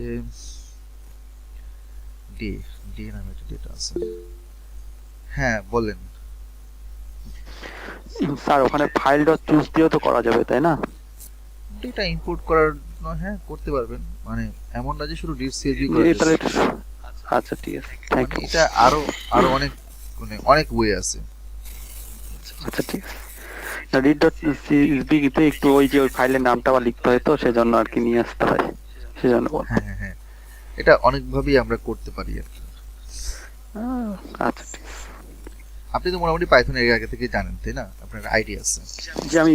ডে ডে নামে একটা ডেটা আছে। হ্যাঁ বলেন। স্যার ওখানে ফাইল ডট চুজ দিয়েও তো করা যাবে তাই না? ডেটা ইম্পোর্ট করার হ্যাঁ করতে পারবেন, মানে এমন না যে শুধু ডিপ সিএসভি করে তাহলে দেবে। একটু আচ্ছা ঠিক আছে, থ্যাংক মানে ইউ। এটা আরো আরো অনেক মানে অনেক ওয়ে আছে। আচ্ছা ঠিক আছে, রিড ডট সিএসভি তে একটু ওই যে ওই ফাইলের নামটা আবার লিখতে হয় তো সেজন্য আর কি নিয়ে আসতে হয়, সেজন্য বলবো। হ্যাঁ হ্যাঁ হ্যাঁ, এটা অনেকভাবেই আমরা করতে পারি আর কি। আচ্ছা ঠিক আছে। আপনি তো মোটামুটি পাইথন এর আগে থেকে জানেন তাই না, আপনার আইডিয়া আছে। যে আমি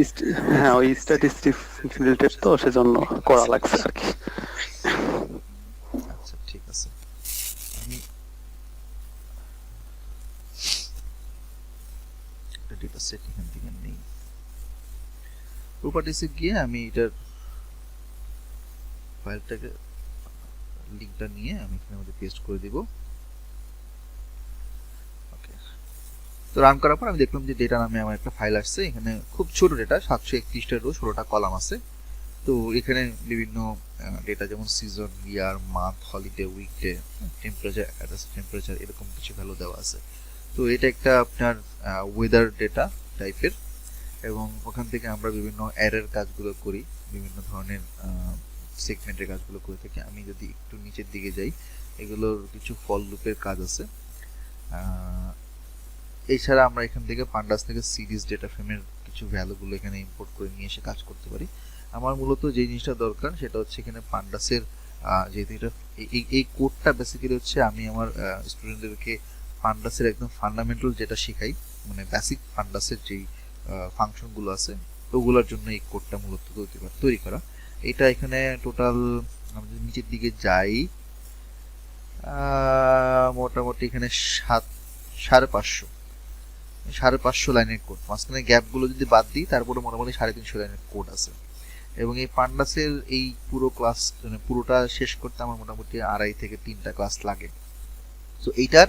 হ্যাঁ ওই স্ট্যাটিস্টিক্স রিলেটেড তো সেজন্য করা লাগছে আর কি। আচ্ছা ঠিক আছে, আমি একটা ডেটা সেট এখান থেকে নেই, প্রপার্টিসে গিয়ে আমি এটার ফাইলটাকে লিঙ্কটা নিয়ে আমি এখানের মধ্যে পেস্ট করে দিব। ওকে, তো রান করার পর আমি দেখলাম যে ডেটা নামে আমার একটা ফাইল আসছে, এখানে খুব ছোট ডেটা 731টা রো 16টা কলাম আছে। তো এখানে বিভিন্ন ডেটা যেমন season, year, month, holiday, weekday, temperature, temperature এরকম কিছু ভ্যালু দেওয়া আছে। তো এটা একটা আপনার ওয়েদার ডেটা টাইপের, এবং ওখান থেকে আমরা বিভিন্ন অ্যারের কাজগুলো করি, বিভিন্ন ধরনের সেগমেন্টের কাজগুলো করে থাকি। আমি যদি একটু নিচের দিকে যাই, এগুলোর কিছু ফল লুপের কাজ আছে। এছাড়া আমরা এখান থেকে পান্ডাস থেকে সিরিজ ডেটা ফ্রেমের কিছু ভ্যালুগুলো এখানে ইম্পোর্ট করে নিয়ে এসে কাজ করতে পারি। আমার মূলত যে জিনিসটা দরকার সেটা হচ্ছে এখানে পান্ডাসের যেহেতু এটা এই কোডটা বেসিক্যালি হচ্ছে আমি আমার স্টুডেন্টদেরকে পান্ডাসের একদম ফান্ডামেন্টাল যেটা শেখাই, মানে বেসিক পান্ডাসের যেই ফাংশনগুলো আছে ওগুলোর জন্য এই কোডটা মূলত তৈরি করা। এটা এখানে টোটাল আমি যদি নিচের দিকে যাই মোটামুটি এখানে 550 লাইনের কোড, মাঝখানে গ্যাপগুলো যদি বাদ দিই তারপরে মোটামুটি 350 লাইনের কোড আছে। এবং এই পান্ডাসের এই পুরো ক্লাস মানে পুরোটা শেষ করতে আমার মোটামুটি 2.5 থেকে 3টা ক্লাস লাগে। তো এইটার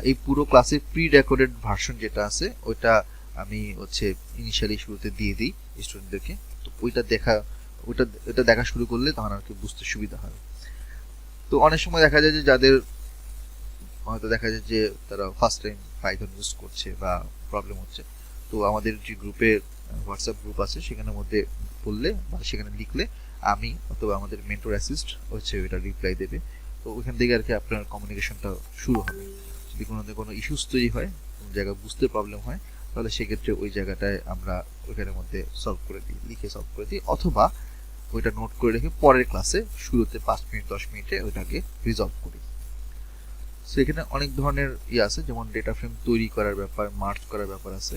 এই পুরো ক্লাসের প্রি রেকর্ডেড ভার্সন যেটা আছে ওইটা আমি হচ্ছে ইনিশিয়ালি শুরুতে দিয়ে দিই স্টুডেন্টদেরকে। তো ওইটা দেখা শুরু করলে তখন আর কি বুঝতে সুবিধা হয়। তো অনেক সময় দেখা যায় যে যাদের হয়তো দেখা যায় যে তারা ফার্স্ট টাইম পাইথন ইউজ করছে বা প্রবলেম হচ্ছে, তো আমাদের যে গ্রুপে হোয়াটসঅ্যাপ গ্রুপ আছে সেখানের মধ্যে বললে বা সেখানে লিখলে আমি অথবা আমাদের মেন্টর অ্যাসিস্ট হচ্ছে ওইটা রিপ্লাই দেবে। তো ওইখান থেকে আর কি আপনার কমিউনিকেশনটা শুরু হবে। যদি কোনো ইস্যুস তৈরি হয়, কোনো জায়গায় বুঝতে প্রবলেম হয়, তাহলে সেক্ষেত্রে ওই জায়গাটায় আমরা ওইখানের মধ্যে সলভ করে দিই, লিখে সলভ করে দিই, অথবা ওইটা নোট করে রেখে পরের ক্লাসে শুরুতে 5 মিনিট 10 মিনিটে ওইটাকে রিজলভ করি। সো এখানে অনেক ধরনের আছে, যেমন ডেটা ফ্রেম তৈরি করার ব্যাপার, মার্জ করার ব্যাপার আছে।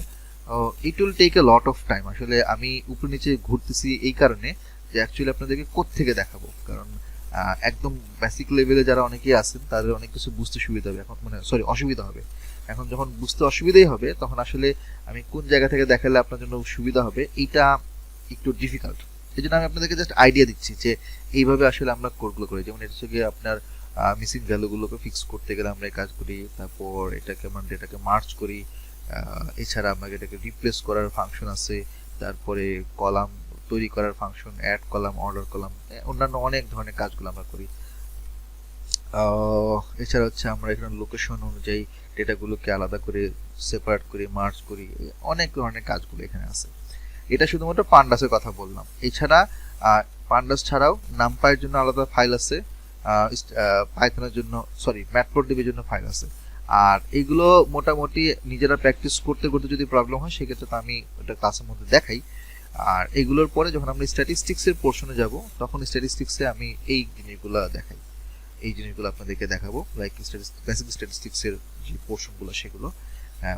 It will take a lot of time. আসলে আমি উপর নিচে ঘুরতেছি এই কারণে যে অ্যাকচুয়ালি আপনাদেরকে কোত্থেকে দেখাবো, কারণ একদম বেসিক লেভেলে যারা অনেকেই আছেন তাদের অনেক কিছু বুঝতে সুবিধা হবে এখন, মানে সরি অসুবিধা হবে। এখন যখন বুঝতে অসুবিধাই হবে তখন আসলে আমি কোন জায়গা থেকে দেখালে আপনার জন্য সুবিধা হবে এইটা একটু ডিফিকাল্ট। এই জন্য আমি আপনাদেরকে জাস্ট আইডিয়া দিচ্ছি যে এইভাবে আসলে আমরা কোডগুলো করি। যেমন এটা হচ্ছে গিয়ে আপনার মিসিং ভ্যালুগুলোকে ফিক্স করতে গেলে আমরা এই কাজ করি, তারপর এটাকে আমরা ডেটাকে মার্জ করি, এছাড়া আমাকে এটাকে রিপ্লেস করার ফাংশন আছে, তারপরে কলাম তৈরি করার function, add column, order column, অন্যান্য অনেক ধরনের কাজগুলো আমরা করি। এছাড়া হচ্ছে আমরা এখানে লোকেশন অনুযায়ী ডেটাগুলোকে আলাদা করে সেপারেট করি, মার্জ করি, অনেক ধরনের কাজগুলো এখানে আছে। এটা শুধুমাত্র পান্ডাসের কথা বললাম। এছাড়া পান্ডাস ছাড়াও নামপাইয়ের জন্য আলাদা ফাইল আছে, পাইথনের জন্য ম্যাটপ্লটলিবের জন্য ফাইল আছে। আর এগুলো মোটামুটি নিজেরা প্র্যাকটিস করতে করতে যদি প্রবলেম হয় সেক্ষেত্রে তো আমি ওটা ক্লাসের মধ্যে দেখাই। আর এগুলোর পরে যখন আমরা স্ট্যাটিস্টিক্সের পোর্শনে যাব তখন স্ট্যাটিস্টিক্সে আমি এই জিনিসগুলো দেখাই, এই জিনিসগুলো আপনাদেরকে দেখাবো, লাইক বেসিক স্ট্যাটিস্টিক্সের যে পোর্শনগুলো সেগুলো,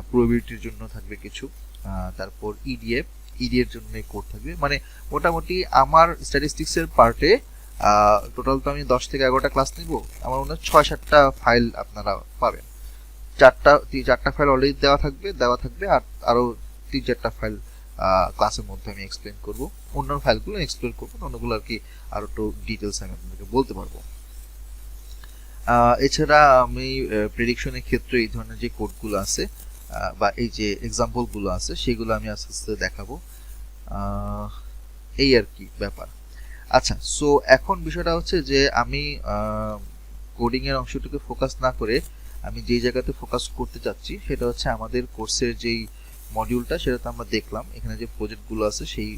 প্রবাবিলিটির জন্য থাকবে কিছু, তারপর ইডিএর জন্য কোড থাকবে। মানে মোটামুটি আমার স্ট্যাটিস্টিক্সের পার্টে টোটাল তো আমি 10 থেকে 11টা ক্লাস নিব, আমার মনে হয় 6-7টা ফাইল আপনারা পাবেন। চারটা ফাইল অলরেডি দেওয়া থাকবে আর আরো 3-4টা ফাইল ক্লাসের মধ্যে আমি এক্সপ্লেন করব। অন্য ফাইলগুলো এক্সপ্লেন করব, অন্যগুলো আর কি আরো একটু ডিটেলস আমি আপনাদেরকে বলতে পারবো। এছাড়া আমি প্রেডিকশনের ক্ষেত্রে এই ধরনের যে কোডগুলো আছে বা এই যে এক্সাম্পলগুলো আছে সেগুলো আমি আস্তে আস্তে দেখাবো। এই আর কি ব্যাপার। আচ্ছা, সো এখন বিষয়টা হচ্ছে যে আমি কোডিং এর অংশটাকে ফোকাস না করে আমি যেই জায়গাতে ফোকাস করতে চাচ্ছি সেটা হচ্ছে আমাদের কোর্সের যেই মডিউলটা, সেটা তো আমরা দেখলাম। এখানে যে প্রজেক্টগুলো আছে সেই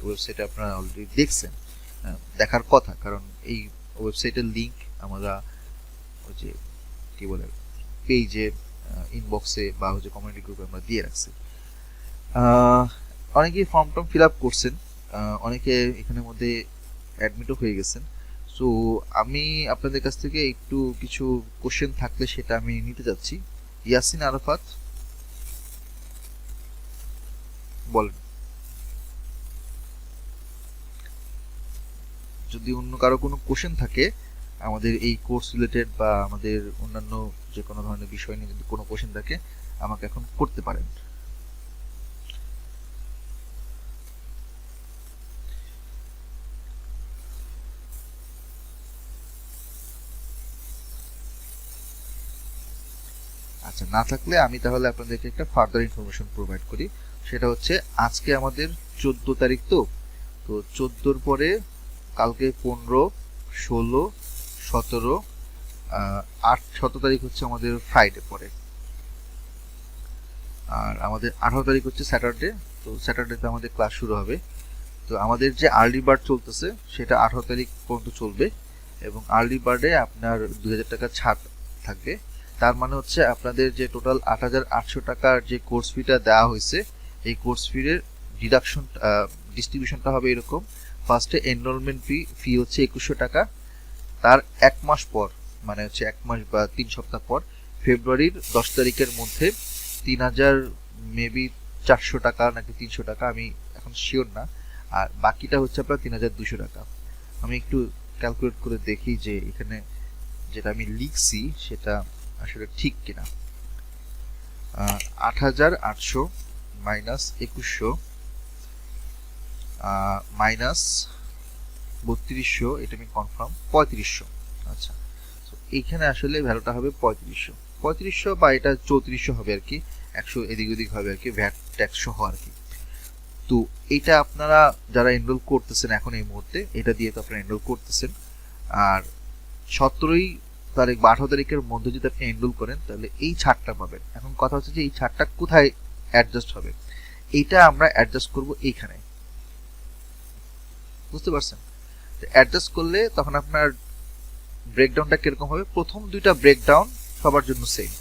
ওয়েবসাইটে আপনারা অলরেডি দেখছেন, দেখার কথা, কারণ এই ওয়েবসাইটের লিংক আমরা ওই যে কি বলে পেজে, ইনবক্সে বা হচ্ছে কমিউনিটি গ্রুপে আমরা দিয়ে রাখছি। অনেকেই ফর্ম টর্ম ফিল আপ করছেন, অনেকে এখানের মধ্যে অ্যাডমিটও হয়ে গেছেন। সো আমি আপনাদের কাছ থেকে একটু কিছু কোশ্চেন থাকলে সেটা আমি নিতে যাচ্ছি। ইয়াসিন আরাফাত বলেন, যদি অন্য কারো কোনো কোশ্চেন থাকে আমাদের এই কোর্স রিলেটেড বা আমাদের অন্যান্য যে কোনো ধরনের বিষয় নিয়ে যদি কোনো কোশ্চেন থাকে আমাকে এখন করতে পারেন। আচ্ছা, না থাকলে আমি তাহলে আপনাদেরকে একটা ফার্দার ইনফরমেশন প্রোভাইড করি। সেটা হচ্ছে আজকে আমাদের 14 তারিখ, তো 14-র পরে কালকে 15, 16, 17, 17 তারিখ হচ্ছে আমাদের ফ্রাইডে পরে, আর আমাদের 18 তারিখ হচ্ছে স্যাটারডে। তো স্যাটারডেতে আমাদের ক্লাস শুরু হবে। তো আমাদের যে আর্লি বার্ড চলতেছে সেটা 18 তারিখ পর্যন্ত চলবে এবং আর্লি বার্ডে আপনার 2000 টাকা ছাড় থাকবে। তার মানে হচ্ছে আপনাদের যে টোটাল 8800 টাকার যে কোর্স ফিটা দেওয়া হয়েছে, এই কোর্স ফির ডিডাকশন ডিস্ট্রিবিউশনটা হবে এরকম। ফার্স্টে এনরোলমেন্ট ফি হচ্ছে 2100 টাকা, তার 1 মাস পর মানে হচ্ছে 1 মাস বা 3 সপ্তাহ পর ফেব্রুয়ারির 10 তারিখের মধ্যে 3000 মেবি 400 টাকা নাকি 300 টাকা, আমি এখন শিওর না। আর বাকিটা হচ্ছে আপনার 3200 টাকা। আমি একটু ক্যালকুলেট করে দেখি যে এখানে যেটা আমি লিখছি সেটা আসলে ঠিক কিনা। 8800 মাইনাস 2100 মাইনাস 3200, এটা আমি কনফার্ম 3500। আচ্ছা, তো এইখানে আসলে ভ্যালুটা হবে 3500 বা এটা 3400 হবে আর কি, 100 এদিক ওদিক হবে আর কি, ভ্যাট ট্যাক্স সহ আর কি। তো এটা আপনারা যারা এনরোল করতেছেন এখন এই মুহূর্তে, এটা দিয়ে তো আপনারা এনরোল করতেছেন। আর 17 তারিখ বা 18 তারিখের মধ্যে যদি আপনি এনরোল করেন তাহলে এই ছাড়টা পাবেন। এখন কথা হচ্ছে যে এই ছাড়টা কোথায় অ্যাডজাস্ট হবে, এইটা আমরা অ্যাডজাস্ট করব এইখানে, বুঝতে পারছেন? অ্যাডজাস্ট করলে তখন আপনার ব্রেকডাউনটা কিরকম হবে, প্রথম দুইটা ব্রেকডাউন সবার জন্য সেম,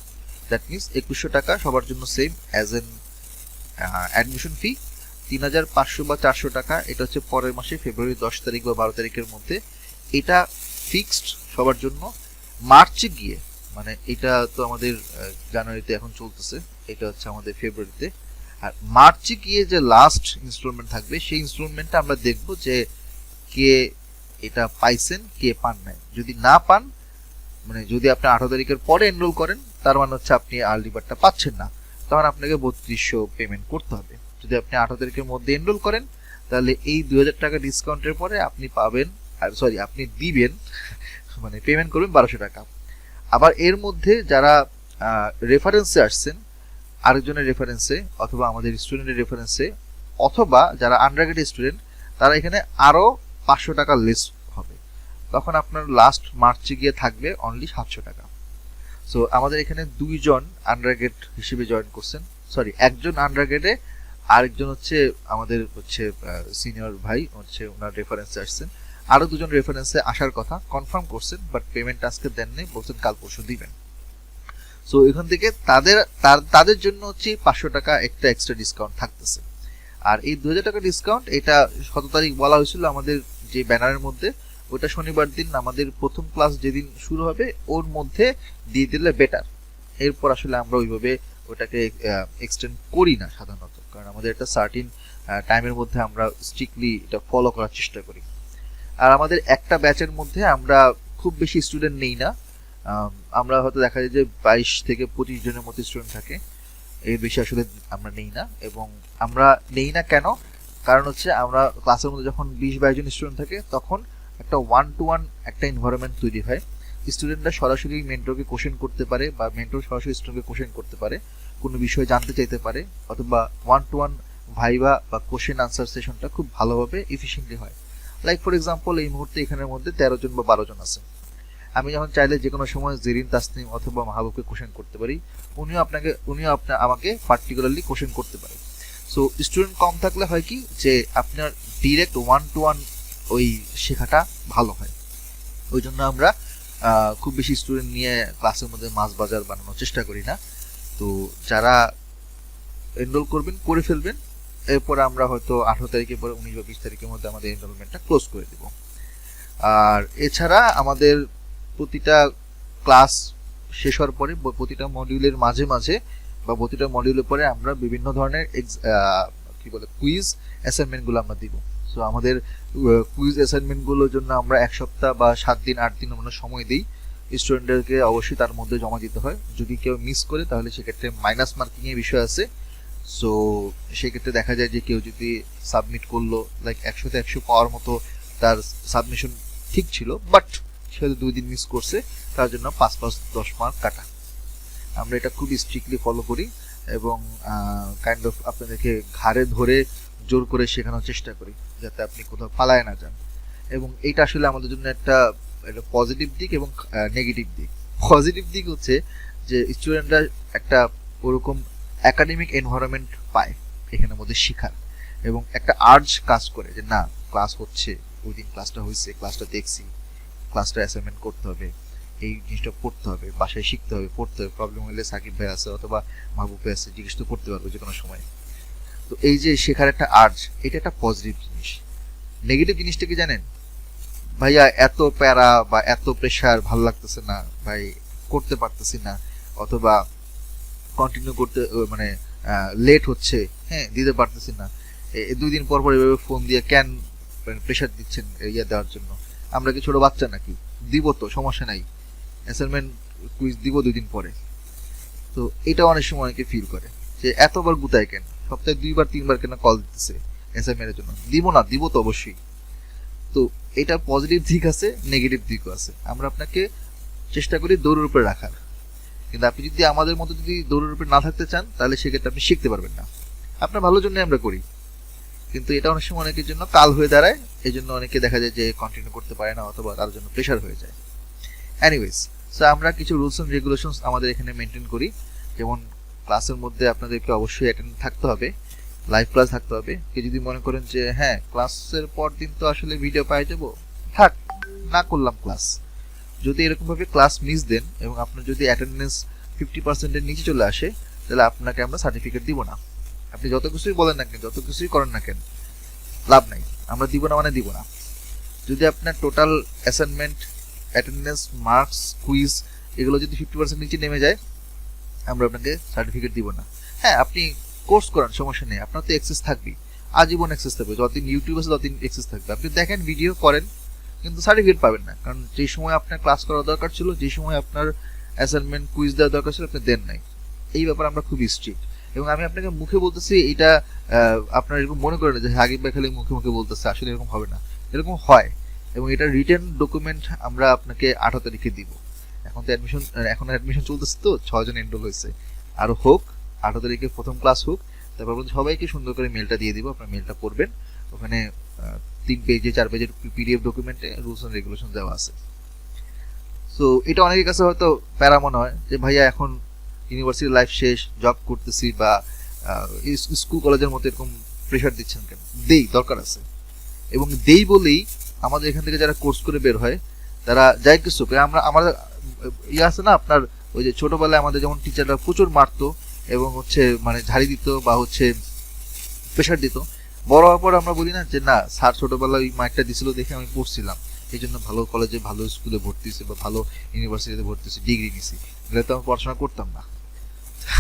দ্যাট মিনস 2100 টাকা সবার জন্য সেম অ্যাজ এন অ্যাডমিশন ফি। 3500 বা 400 টাকা এটা হচ্ছে পরের মাসে ফেব্রুয়ারি 10 তারিখ বা 12 তারিখের মধ্যে, এটা ফিক্সড সবার জন্য। মার্চে গিয়ে, মানে এটা তো আমাদের জানুয়ারিতে এখন চলতেছে, এটা হচ্ছে আমাদের ফেব্রুয়ারিতে, আর মার্চে গিয়ে যে লাস্ট ইনস্টলমেন্ট থাকবে সেই ইনস্টলমেন্টটা আমরা দেখব যে কে এটা পাইছেন কে পান নাই। যদি না পান, মানে যদি আপনি 18 তারিখের পরে এনরোল করেন তার মানে হচ্ছে আপনি আর্লি বার্ডটা পাচ্ছেন না, তখন আপনাকে 3200 পেমেন্ট করতে হবে। যদি আপনি 18 তারিখের মধ্যে এনরোল করেন তাহলে এই 2000 টাকা ডিসকাউন্টের পরে আপনি পাবেন, সরি আপনি দিবেন, মানে পেমেন্ট করবেন 1200 টাকা। আবার এর মধ্যে যারা রেফারেন্সে আসছেন, আরেকজনের রেফারেন্সে অথবা আমাদের স্টুডেন্টের রেফারেন্সে, অথবা যারা আন্ডারগ্রেড স্টুডেন্ট, তারা এখানে আরো 500 টাকা লেস হবে, তখন আপনার লাস্ট মার্চে গিয়ে থাকবে অনলি 700 টাকা। সো আমাদের এখানে 2 জন আন্ডারগ্রেড হিসেবে জয়েন করছেন, সরি একজন আন্ডারগ্রেডে, আরেকজন হচ্ছে আমাদের হচ্ছে সিনিয়র ভাই হচ্ছে ওনার রেফারেন্সে আসছেন, আরো 2 জন রেফারেন্সে আসার কথা কনফার্ম করছেন, বাট পেমেন্ট আজকে দেননি, বলছেন কাল পরশু দিবেন। সো এখান থেকে তাদের জন্য হচ্ছে 500 টাকা একটা এক্সট্রা ডিসকাউন্ট থাকতেছে। আর এই 2000 টাকা ডিসকাউন্ট এটা 17 তারিখ বলা হয়েছিল আমাদের যে ব্যানারের মধ্যে, ওটা শনিবার দিন আমাদের প্রথম ক্লাস যেদিন শুরু হবে ওর মধ্যে দিয়ে দিলে বেটার। এরপর আসলে আমরা ওইভাবে ওটাকে এক্সটেন্ড করি না সাধারণত, কারণ আমাদের একটা সার্টিন টাইমের মধ্যে আমরা স্ট্রিক্টলি এটা ফলো করার চেষ্টা করি। আর আমাদের একটা ব্যাচের মধ্যে আমরা খুব বেশি স্টুডেন্ট নেই না, আমরা হয়তো দেখা যায় যে 22 থেকে 25 জনের মতো স্টুডেন্ট থাকে, এর বেশি আসলে আমরা নেই না। এবং আমরা নেই না কেন, কারণ হচ্ছে আমরা ক্লাসের মধ্যে যখন 20-22 জন স্টুডেন্ট থাকে তখন একটা 1-to-1 একটা এনভায়রনমেন্ট তৈরি হয়। স্টুডেন্টরা সরাসরি মেন্টরকে কোশ্চেন করতে পারে বা মেন্টর সরাসরি স্টুডেন্টকে কোশ্চেন করতে পারে, কোনো বিষয় জানতে চাইতে পারে, অথবা 1-to-1 ভাইবা বা কোশ্চেন আনসার সেশনটা খুব ভালোভাবে এফিশিয়েন্টলি হয়। লাইক ফর এক্সাম্পল এই মুহূর্তে এখানের মধ্যে 13 জন বা 12 জন আছে, আমি যখন চাইলে যে কোনো সময় জেরিন, তাসনিম অথবা মাহবুবকে কোশ্চেন করতে পারি, উনিও আমাকে পার্টিকুলারলি কোশ্চেন করতে পারে। সো স্টুডেন্ট কম থাকলে হয় কি যে আপনার ডিরেক্ট 1-to-1 ওই শেখাটা ভালো হয়। ওই জন্য আমরা খুব বেশি স্টুডেন্ট নিয়ে ক্লাসের মধ্যে মাছ বাজার বানানোর চেষ্টা করি না। তো যারা এনরোল করবেন করে ফেলবেন, এরপরে আমরা হয়তো 18 তারিখের পরে 19 বা 20 তারিখের মধ্যে আমাদের এনরোলমেন্টটা ক্লোজ করে দেব। আর এছাড়া আমাদের প্রতিটা ক্লাস শেষ হওয়ার পরে প্রতিটা মডিউলের মাঝে মাঝে বা প্রতিটা মডিউলের পরে আমরা বিভিন্ন ধরনের কুইজ অ্যাসাইনমেন্টগুলো আমরা দিব। সো আমাদের কুইজ অ্যাসাইনমেন্টগুলোর জন্য আমরা 1 সপ্তাহ বা 7 দিন 8 দিন আমরা সময় দিই। স্টুডেন্টদেরকে অবশ্যই তার মধ্যে জমা দিতে হয়, যদি কেউ মিস করে তাহলে সেক্ষেত্রে মাইনাস মার্কিং এর বিষয় আছে। সো সেক্ষেত্রে দেখা যায় যে কেউ যদি সাবমিট করলো লাইক 100-তে 100 পাওয়ার মতো তার সাবমিশন ঠিক ছিল, বাট সে 2 দিন মিস করছে, তার জন্য 5-10 মার্ক কাটা। আমরা এটা খুব স্ট্রিক্টলি ফলো করি এবং কাইন্ড অফ আপনাদেরকে ঘাড়ে ধরে জোর করে শেখানোর চেষ্টা করি যাতে আপনি কোথাও পালায় না যান। এবং এইটা আসলে আমাদের জন্য একটা পজিটিভ দিক এবং নেগেটিভ দিক। পজিটিভ দিক হচ্ছে যে স্টুডেন্টরা একটা ওরকম একাডেমিক এনভায়রনমেন্ট পায় এখানের মধ্যে শেখার, এবং একটা আর্জ কাজ করে যে না ক্লাস হচ্ছে, ওই দিন ক্লাসটা হয়েছে, ক্লাসটা দেখছি, ক্লাসটা অ্যাসাইনমেন্ট করতে হবে, এই জিনিসটা পড়তে হবে, বাসায় শিখতে হবে, পড়তে হবে, প্রবলেম হলে সাকিব ভাই আছে অথবা মাহবুব ভাই আছে, জিজ্ঞেস তো করতে পারবো যে কোনো সময়। তো এই যে শেখার একটা আর্জ, এটা একটা পজিটিভ জিনিস। নেগেটিভ জিনিসটা কি জানেন ভাইয়া, এত প্যারা বা এত প্রেশার ভালো লাগতেছে না ভাই, করতে পারতেছি না, অথবা কন্টিনিউ করতে মানে লেট হচ্ছে, হ্যাঁ দিতে পারতেছি না, 2 দিন পর পর এভাবে ফোন দিয়ে কেন প্রেশার দিচ্ছেন ইয়ে দেওয়ার জন্য, আমরা কি ছোট বাচ্চা নাকি, দিব তো সমস্যা নাই, অ্যাসাইনমেন্ট কুইজ দিব 2 দিন পরে। তো এটা অনেক সময় অনেকে ফিল করে যে এতবার গুতায় কেন, সপ্তাহে 2-3 বার কেন কল দিতেছে অ্যাসাইনমেন্টের জন্য, দিব তো অবশ্যই। তো এটা পজিটিভ দিক আছে, নেগেটিভ দিকও আছে। আমরা আপনাকে চেষ্টা করি দৌড়ের উপরে রাখার, কিন্তু আপনি যদি আমাদের মতো যদি দৌড়ের উপরে না থাকতে চান তাহলে সেক্ষেত্রে আপনি শিখতে পারবেন না। আপনার ভালোর জন্য আমরা করি, কিন্তু এটা অনেক সময় অনেকের জন্য কাল হয়ে দাঁড়ায়, এই জন্য অনেকে দেখা যায় যে কন্টিনিউ করতে পারে না অথবা তার জন্য প্রেশার হয়ে যায়। এনিওয়েজ, সো আমরা কিছু রুলস এন্ড রেগুলেশনস আমাদের এখানে মেনটেন করি, যেমন ক্লাসের মধ্যে আপনাদেরকে অবশ্যই অ্যাটেন্ড থাকতে হবে, লাইভ ক্লাস থাকতে হবে। কেউ যদি মনে করেন যে হ্যাঁ ক্লাসের পর দিন তো আসলে ভিডিও পাই যাবো, থাক না করলাম ক্লাস, যদি এরকমভাবে ক্লাস মিস দেন এবং আপনার যদি অ্যাটেন্ডেন্স 50%-এর নিচে চলে আসে, তাহলে আপনাকে আমরা সার্টিফিকেট দিব না। আপনি যত কিছুই বলেন না কেন, যত কিছুই করেন না কেন, লাভ নাই, আমরা দিব না মানে দিব না। যদি আপনার total assignment, attendance, marks, quiz এগুলো যদি 50% নিচে নেমে যায়, আমরা আপনাকে সার্টিফিকেট দিব না। হ্যাঁ আপনি কোর্স করেন, সমস্যা নেই, আপনার তো অ্যাক্সেস থাকবেই, আজীবন অ্যাক্সেস থাকবে, যতদিন ইউটিউব আছে ততদিন অ্যাক্সেস থাকবে, আপনি দেখেন ভিডিও করেন, কিন্তু সার্টিফিকেট পাবেন না, কারণ যে সময় আপনার ক্লাস করা দরকার ছিল, যে সময় আপনার অ্যাসাইনমেন্ট কুইজ দেওয়া দরকার ছিল, আপনি দেন নাই। এই ব্যাপারে আমরা খুবই স্ট্রিক্ট, এবং আমি আপনাকে মুখে বলতেছি এটা আপনার এরকম মনে করেন যে হাকিব ভাই খালি মুখে মুখে বলতেছে, আসলে এরকম হবে না, এরকম হয়। এবং এটা রিটেন ডকুমেন্ট আমরা আপনাকে 18 তারিখে দিব। এখন অ্যাডমিশন চলতেছে, তো 6 জন এনরোল হয়েছে, আরো হোক, 18 তারিখে প্রথম ক্লাস হোক, তারপর সবাইকে সুন্দর করে মেলটা দিয়ে দিব, আপনার মেলটা পড়বেন, ওখানে 3 পেজে 4 পেজের পিডিএফ ডকুমেন্টে রুলস এন্ড রেগুলেশন দেওয়া আছে। সো এটা অনেকের কাছে হয়তো প্যারা মনে হয় যে ভাইয়া এখন ইউনিভার্সিটি লাইফ শেষ, জব করতেছি বা স্কুল কলেজের মতো এরকম প্রেশার দিচ্ছেন কেন? দেই, দরকার আছে, এবং দেই বলেই আমাদের এখান থেকে যারা কোর্স করে বের হয় তারা যাই কিছু আমাদের ইয়ে আছে না আপনার, ওই যে ছোটবেলায় আমাদের যেমন টিচাররা প্রচুর মারতো এবং মানে ঝাড়ি দিত বা প্রেশার দিত, বড় হওয়ার পর আমরা বলি না যে না স্যার ছোটবেলায় ওই মাইকটা দিছিল দেখে আমি পড়ছিলাম, এই জন্য ভালো কলেজে ভালো স্কুলে ভর্তি হয়েছে বা ভালো ইউনিভার্সিটিতে ভর্তি হয়েছে, ডিগ্রি নিছি, নাহলে তো আমি পড়াশোনা করতাম না।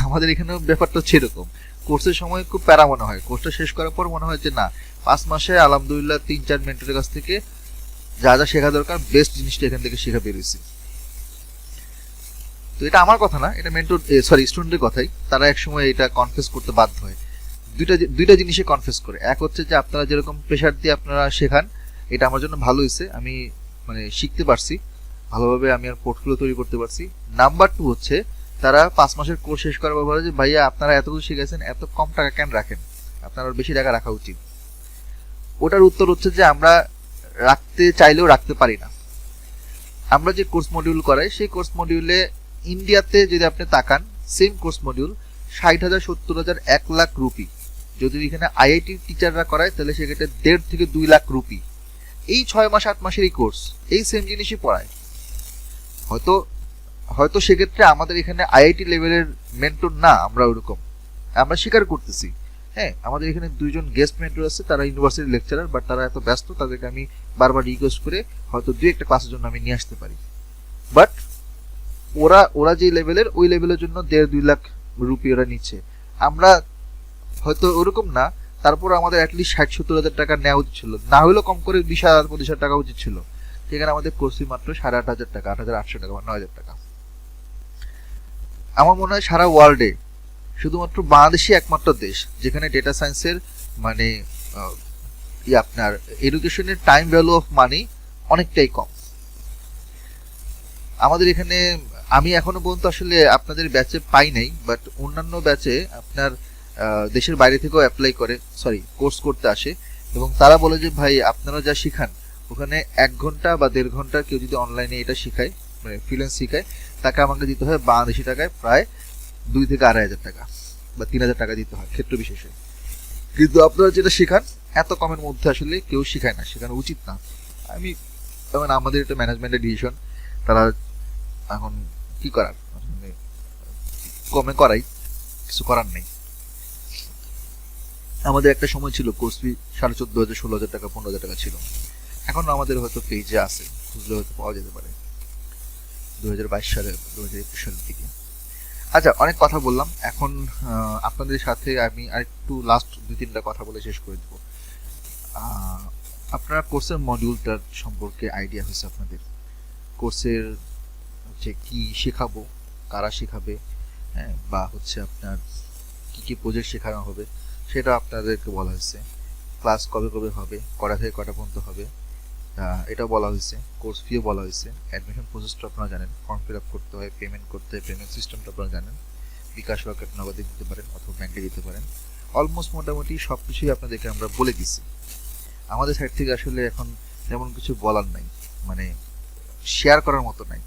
আমাদের এখানেও ব্যাপারটা হচ্ছে এরকম, কোর্সের সময় খুব প্যারা মনে হয়, কোর্সটা শেষ করার পর মনে হয় যে না 5 মাসে আলহামদুলিল্লাহ 3-4 মেন্টরের কাছ থেকে যা যা শেখা দরকার বেস্ট জিনিসটা এখান থেকে শেখা বেরিয়েছি। তো এটা আমার কথা না, এটা মেন্টর স্টুডেন্টের কথাই। তারা একসময় এটা কনফেস করতে বাধ্য হয়। দুইটা জিনিসে কনফেস করে। এক হচ্ছে যে আপনারা যেরকম প্রেশার দিয়ে আপনারা শেখান, এটা আমার জন্য ভালো হয়েছে, আমি মানে শিখতে পারছি ভালোভাবে, আমি আর পোর্টফোলিও তৈরি করতে পারছি। নাম্বার 2 হচ্ছে তারা 5 মাসের কোর্স শেষ করার পর বলে যে ভাইয়া আপনারা এত কিছু শিখেছেন, এত কম টাকা কেন রাখেন, আপনার আর বেশি টাকা রাখা উচিত। ওটার উত্তর হচ্ছে যে আমরা রাখতে চাইলেও রাখতে পারি না। আমরা যে কোর্স মডিউল করাই সেই কোর্স মডিউলে ইন্ডিয়াতে যদি আপনি তাকান, same course module 60,000, 70,000, 1 lakh rupee. যদি এখানে আইআইটি টিচাররা করায় তাহলে সেক্ষেত্রে 1.5 থেকে 2 লাখ রুপি। এই 6 মাস 8 মাসের এই কোর্স এই সেম জিনিসই পড়ায়। হয়তো হয়তো সেক্ষেত্রে আমাদের এখানে আইআইটি লেভেলের মেন্টর না, আমরা ওরকম আমরা স্বীকার করতেছি। হ্যাঁ, আমাদের এখানে 2 জন গেস্ট মেন্টর আছে, তারা ইউনিভার্সিটি লেকচারার, বাট তারা এত ব্যস্ত, তাদেরকে আমি বারবার রিকোয়েস্ট করে হয়তো 2-1টা ক্লাসের জন্য আমি নিয়ে আসতে পারি। বাট ওরা যে লেভেলের, ওই লেভেলের জন্য 1.5-2 লাখ রুপি ওরা নিচ্ছে। আমরা হয়তো ওরকম না, তারপর আমাদের অ্যাটলিস্ট 60-70 হাজার টাকা নেওয়া উচিত ছিল, না হলেও কম করে 20,000-25,000 টাকা উচিত ছিল। সেখানে আমাদের কোর্স ফি মাত্র 8,500 টাকা, 8,800 টাকা বা 9,000 টাকা। আমার মনে হয় সারা ওয়ার্ল্ডে শুধুমাত্র বাংলাদেশই একমাত্র দেশ যেখানে ডেটা সায়েন্সের মানে আপনার এডুকেশনের টাইম ভ্যালু অফ মানি অনেকটাই কম। আমাদের এখানে আমি এখনো পর্যন্ত আসলে আপনাদের ব্যাচে পাই নাই, বাট অন্যান্য ব্যাচে আপনার দেশের বাইরে থেকেও অ্যাপ্লাই করে, কোর্স করতে আসে, এবং তারা বলে যে ভাই আপনারা যা শিখান ওখানে 1 ঘন্টা বা 1.5 ঘন্টা কেউ যদি অনলাইনে এটা শিখায়, মানে ফ্রিল্যান্স শিখায়, তাকে আমাকে দিতে হয় বাংলাদেশি টাকায় প্রায় 2 থেকে 2,500 টাকা বা 3,000 টাকা দিতে হয় ক্ষেত্র বিশেষে। কিন্তু আপনারা যেটা শেখান এত কমের মধ্যে আসলে কেউ শিখায় না, শেখানো উচিত না। আমি যেমন আমাদের এটা ম্যানেজমেন্টের ডিসিশন, তারা এখন কি করার, মানে কমে করাই, কিছু করার নেই। আমাদের একটা সময় ছিল কোর্স ফি 14,500, 16,000 টাকা, 15,000 টাকা ছিল। এখন আমাদের হয়তো পেজে আছে, খুঁজলে হয়তো পাওয়া যেতে পারে 2022 সালে, 2021 সালের দিকে। আচ্ছা, অনেক কথা বললাম, এখন আপনাদের সাথে আমি আরেকটু লাস্ট 2-3টা কথা বলে শেষ করে দেবো। আপনারা কোর্সের মডিউলটার সম্পর্কে আইডিয়া হয়েছে আপনাদের, কোর্সের হচ্ছে কি শেখাবো, কারা শেখাবে, হ্যাঁ, বা হচ্ছে আপনার কি কি প্রজেক্ট শেখানো হবে সেটা আপনাদেরকে বলা হয়েছে। ক্লাস কবে কবে হবে, কটা থেকে কটা পর্যন্ত হবে এটাও বলা হয়েছে। কোর্স ফিও বলা হয়েছে। অ্যাডমিশন প্রসেসটা আপনারা জানেন, ফর্ম ফিল আপ করতে হয়, পেমেন্ট করতে হয়, পেমেন্ট সিস্টেমটা আপনারা জানেন। বিকাশ, রকেট, নগদে দিতে পারেন অথবা ব্যাংকে দিতে পারেন। অলমোস্ট মোটামুটি সব কিছুই আপনাদেরকে আমরা বলে দিচ্ছি। আমাদের সাইড থেকে আসলে এখন তেমন কিছু বলার নাই, মানে শেয়ার করার মতো নাই।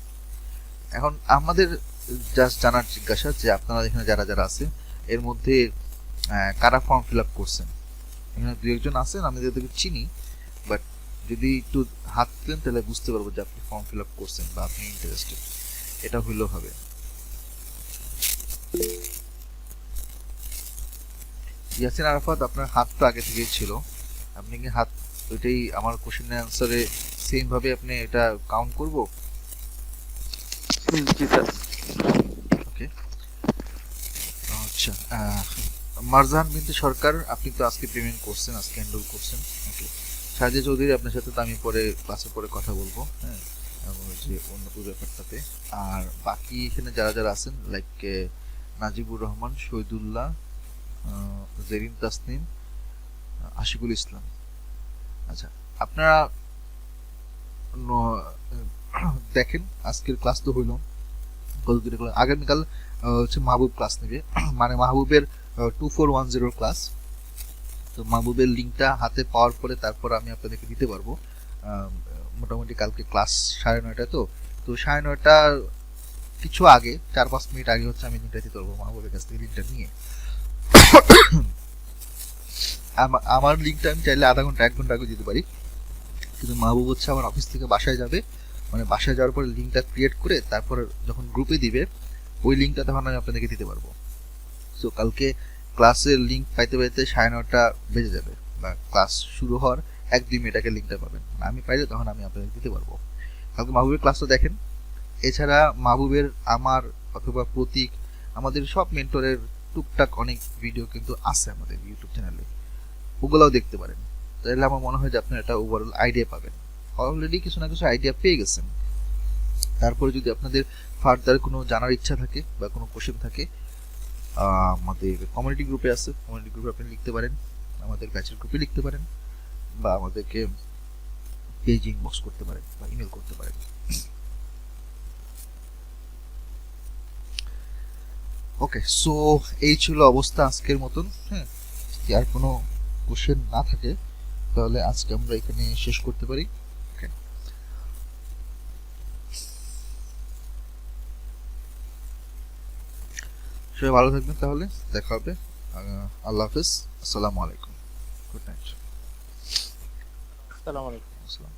এখন আমাদের জাস্ট জানার জিজ্ঞাসা যে আপনারা এখানে যারা যারা আছে এর মধ্যে কারা ফর্ম ফিল আপ করছেন। এখানে 2-1 জন আছেন, আমি যাদেরকে চিনি, বাট যদি একটু হাত দেন তাহলে বুঝতে পারবো যে আপনি ফর্ম ফিল আপ করছেন বা আপনি ইন্টারেস্টেড, এটা হইলেও হবে। ইয়াসিন আরাফাত, আপনার হাত তো আগে থেকেই ছিল, আপনি কি হাত ওইটাই আমার কোশ্চেনের অ্যান্সারে সেম ভাবে আপনি এটা কাউন্ট করব? জি স্যার। ওকে, আচ্ছা। মারজাহান বিনতে সরকার, আপনি তো আজকে পেমেন্ট করছেন, আজকে এনরোল করছেন। ওকে, সাজিয়া চৌধুরী, আপনার সাথে তো আমি পরে ক্লাসে পরে কথা বলবো, হ্যাঁ, যে অন্য ব্যাপারটাতে। আর বাকি এখানে যারা যারা আছেন লাইক নাজিবুর রহমান, শহীদুল্লাহ, জেরিন তাসনিম, আশিকুল ইসলাম। আচ্ছা, আপনারা দেখেন আজকের ক্লাস তো হইল, আগামীকাল হচ্ছে মাহবুব ক্লাস নেবে, মানে মাহবুবের 2410 ক্লাস। তো মাহবুবের লিঙ্কটা হাতে পাওয়ার পরে তারপর আমি আপনাদেরকে দিতে পারবো। মোটামুটি কালকে ক্লাস 9:30, তো 9:30 কিছু আগে 4-5 মিনিট আগে হচ্ছে আমি লিঙ্কটা দিতে পারবো মাহবুবের কাছ থেকে লিঙ্কটা নিয়ে। আমার লিঙ্কটা আমি চাইলে আধা ঘন্টা 1 ঘন্টা আগে দিতে পারি, কিন্তু মাহবুব হচ্ছে আমার অফিস থেকে বাসায় যাবে, মানে বাসায় যাওয়ার পরে লিঙ্কটা ক্রিয়েট করে তারপর যখন গ্রুপে দিবে ওই লিঙ্কটা তখন আমি আপনাদেরকে দিতে পারবো। সো কালকে ক্লাসের লিঙ্ক পাইতে পাইতে 9:30 বেজে যাবে, বা ক্লাস শুরু হওয়ার 1-2 মিনিট আগে লিঙ্কটা পাবেন, আমি পাইলে তখন আমি আপনাদের দিতে পারবো। কালকে মাহবুবের ক্লাসটা দেখেন। এছাড়া মাহবুবের, আমার অথবা প্রতীক, আমাদের সব মেন্টরের টুকটাক অনেক ভিডিও কিন্তু আছে আমাদের ইউটিউব চ্যানেলে, ওগুলোও দেখতে পারেন। তাহলে আমার মনে হয় যে আপনারা একটা ওভারঅল আইডিয়া পাবেন। অলরেডি কিছু না কিছু আইডিয়া পেয়ে গেছেন। তারপরে যদি আপনাদের ফার্দার কোনো জানার ইচ্ছা থাকে বা কোনো কোশ্চেন থাকে, আমাদের কমিউনিটি গ্রুপে আছে, কমিউনিটি গ্রুপে আপনি লিখতে পারেন, আমাদের ব্যাচের গ্রুপে লিখতে পারেন, বা আমাদেরকে পেজ ইনবক্স করতে পারেন বা ইমেল করতে পারেন। ওকে, সো এই ছিল অবস্থা আজকের মতন। হ্যাঁ, যদি আর কোনো কোশ্চেন না থাকে তাহলে আজকে আমরা এখানে শেষ করতে পারি। ওকে, সবাই ভালো থাকবেন, তাহলে দেখা হবে। আল্লাহ হাফেজ, আসসালামু আলাইকুম, গুড নাইট। আসসালামু আলাইকুম। আসসালাম।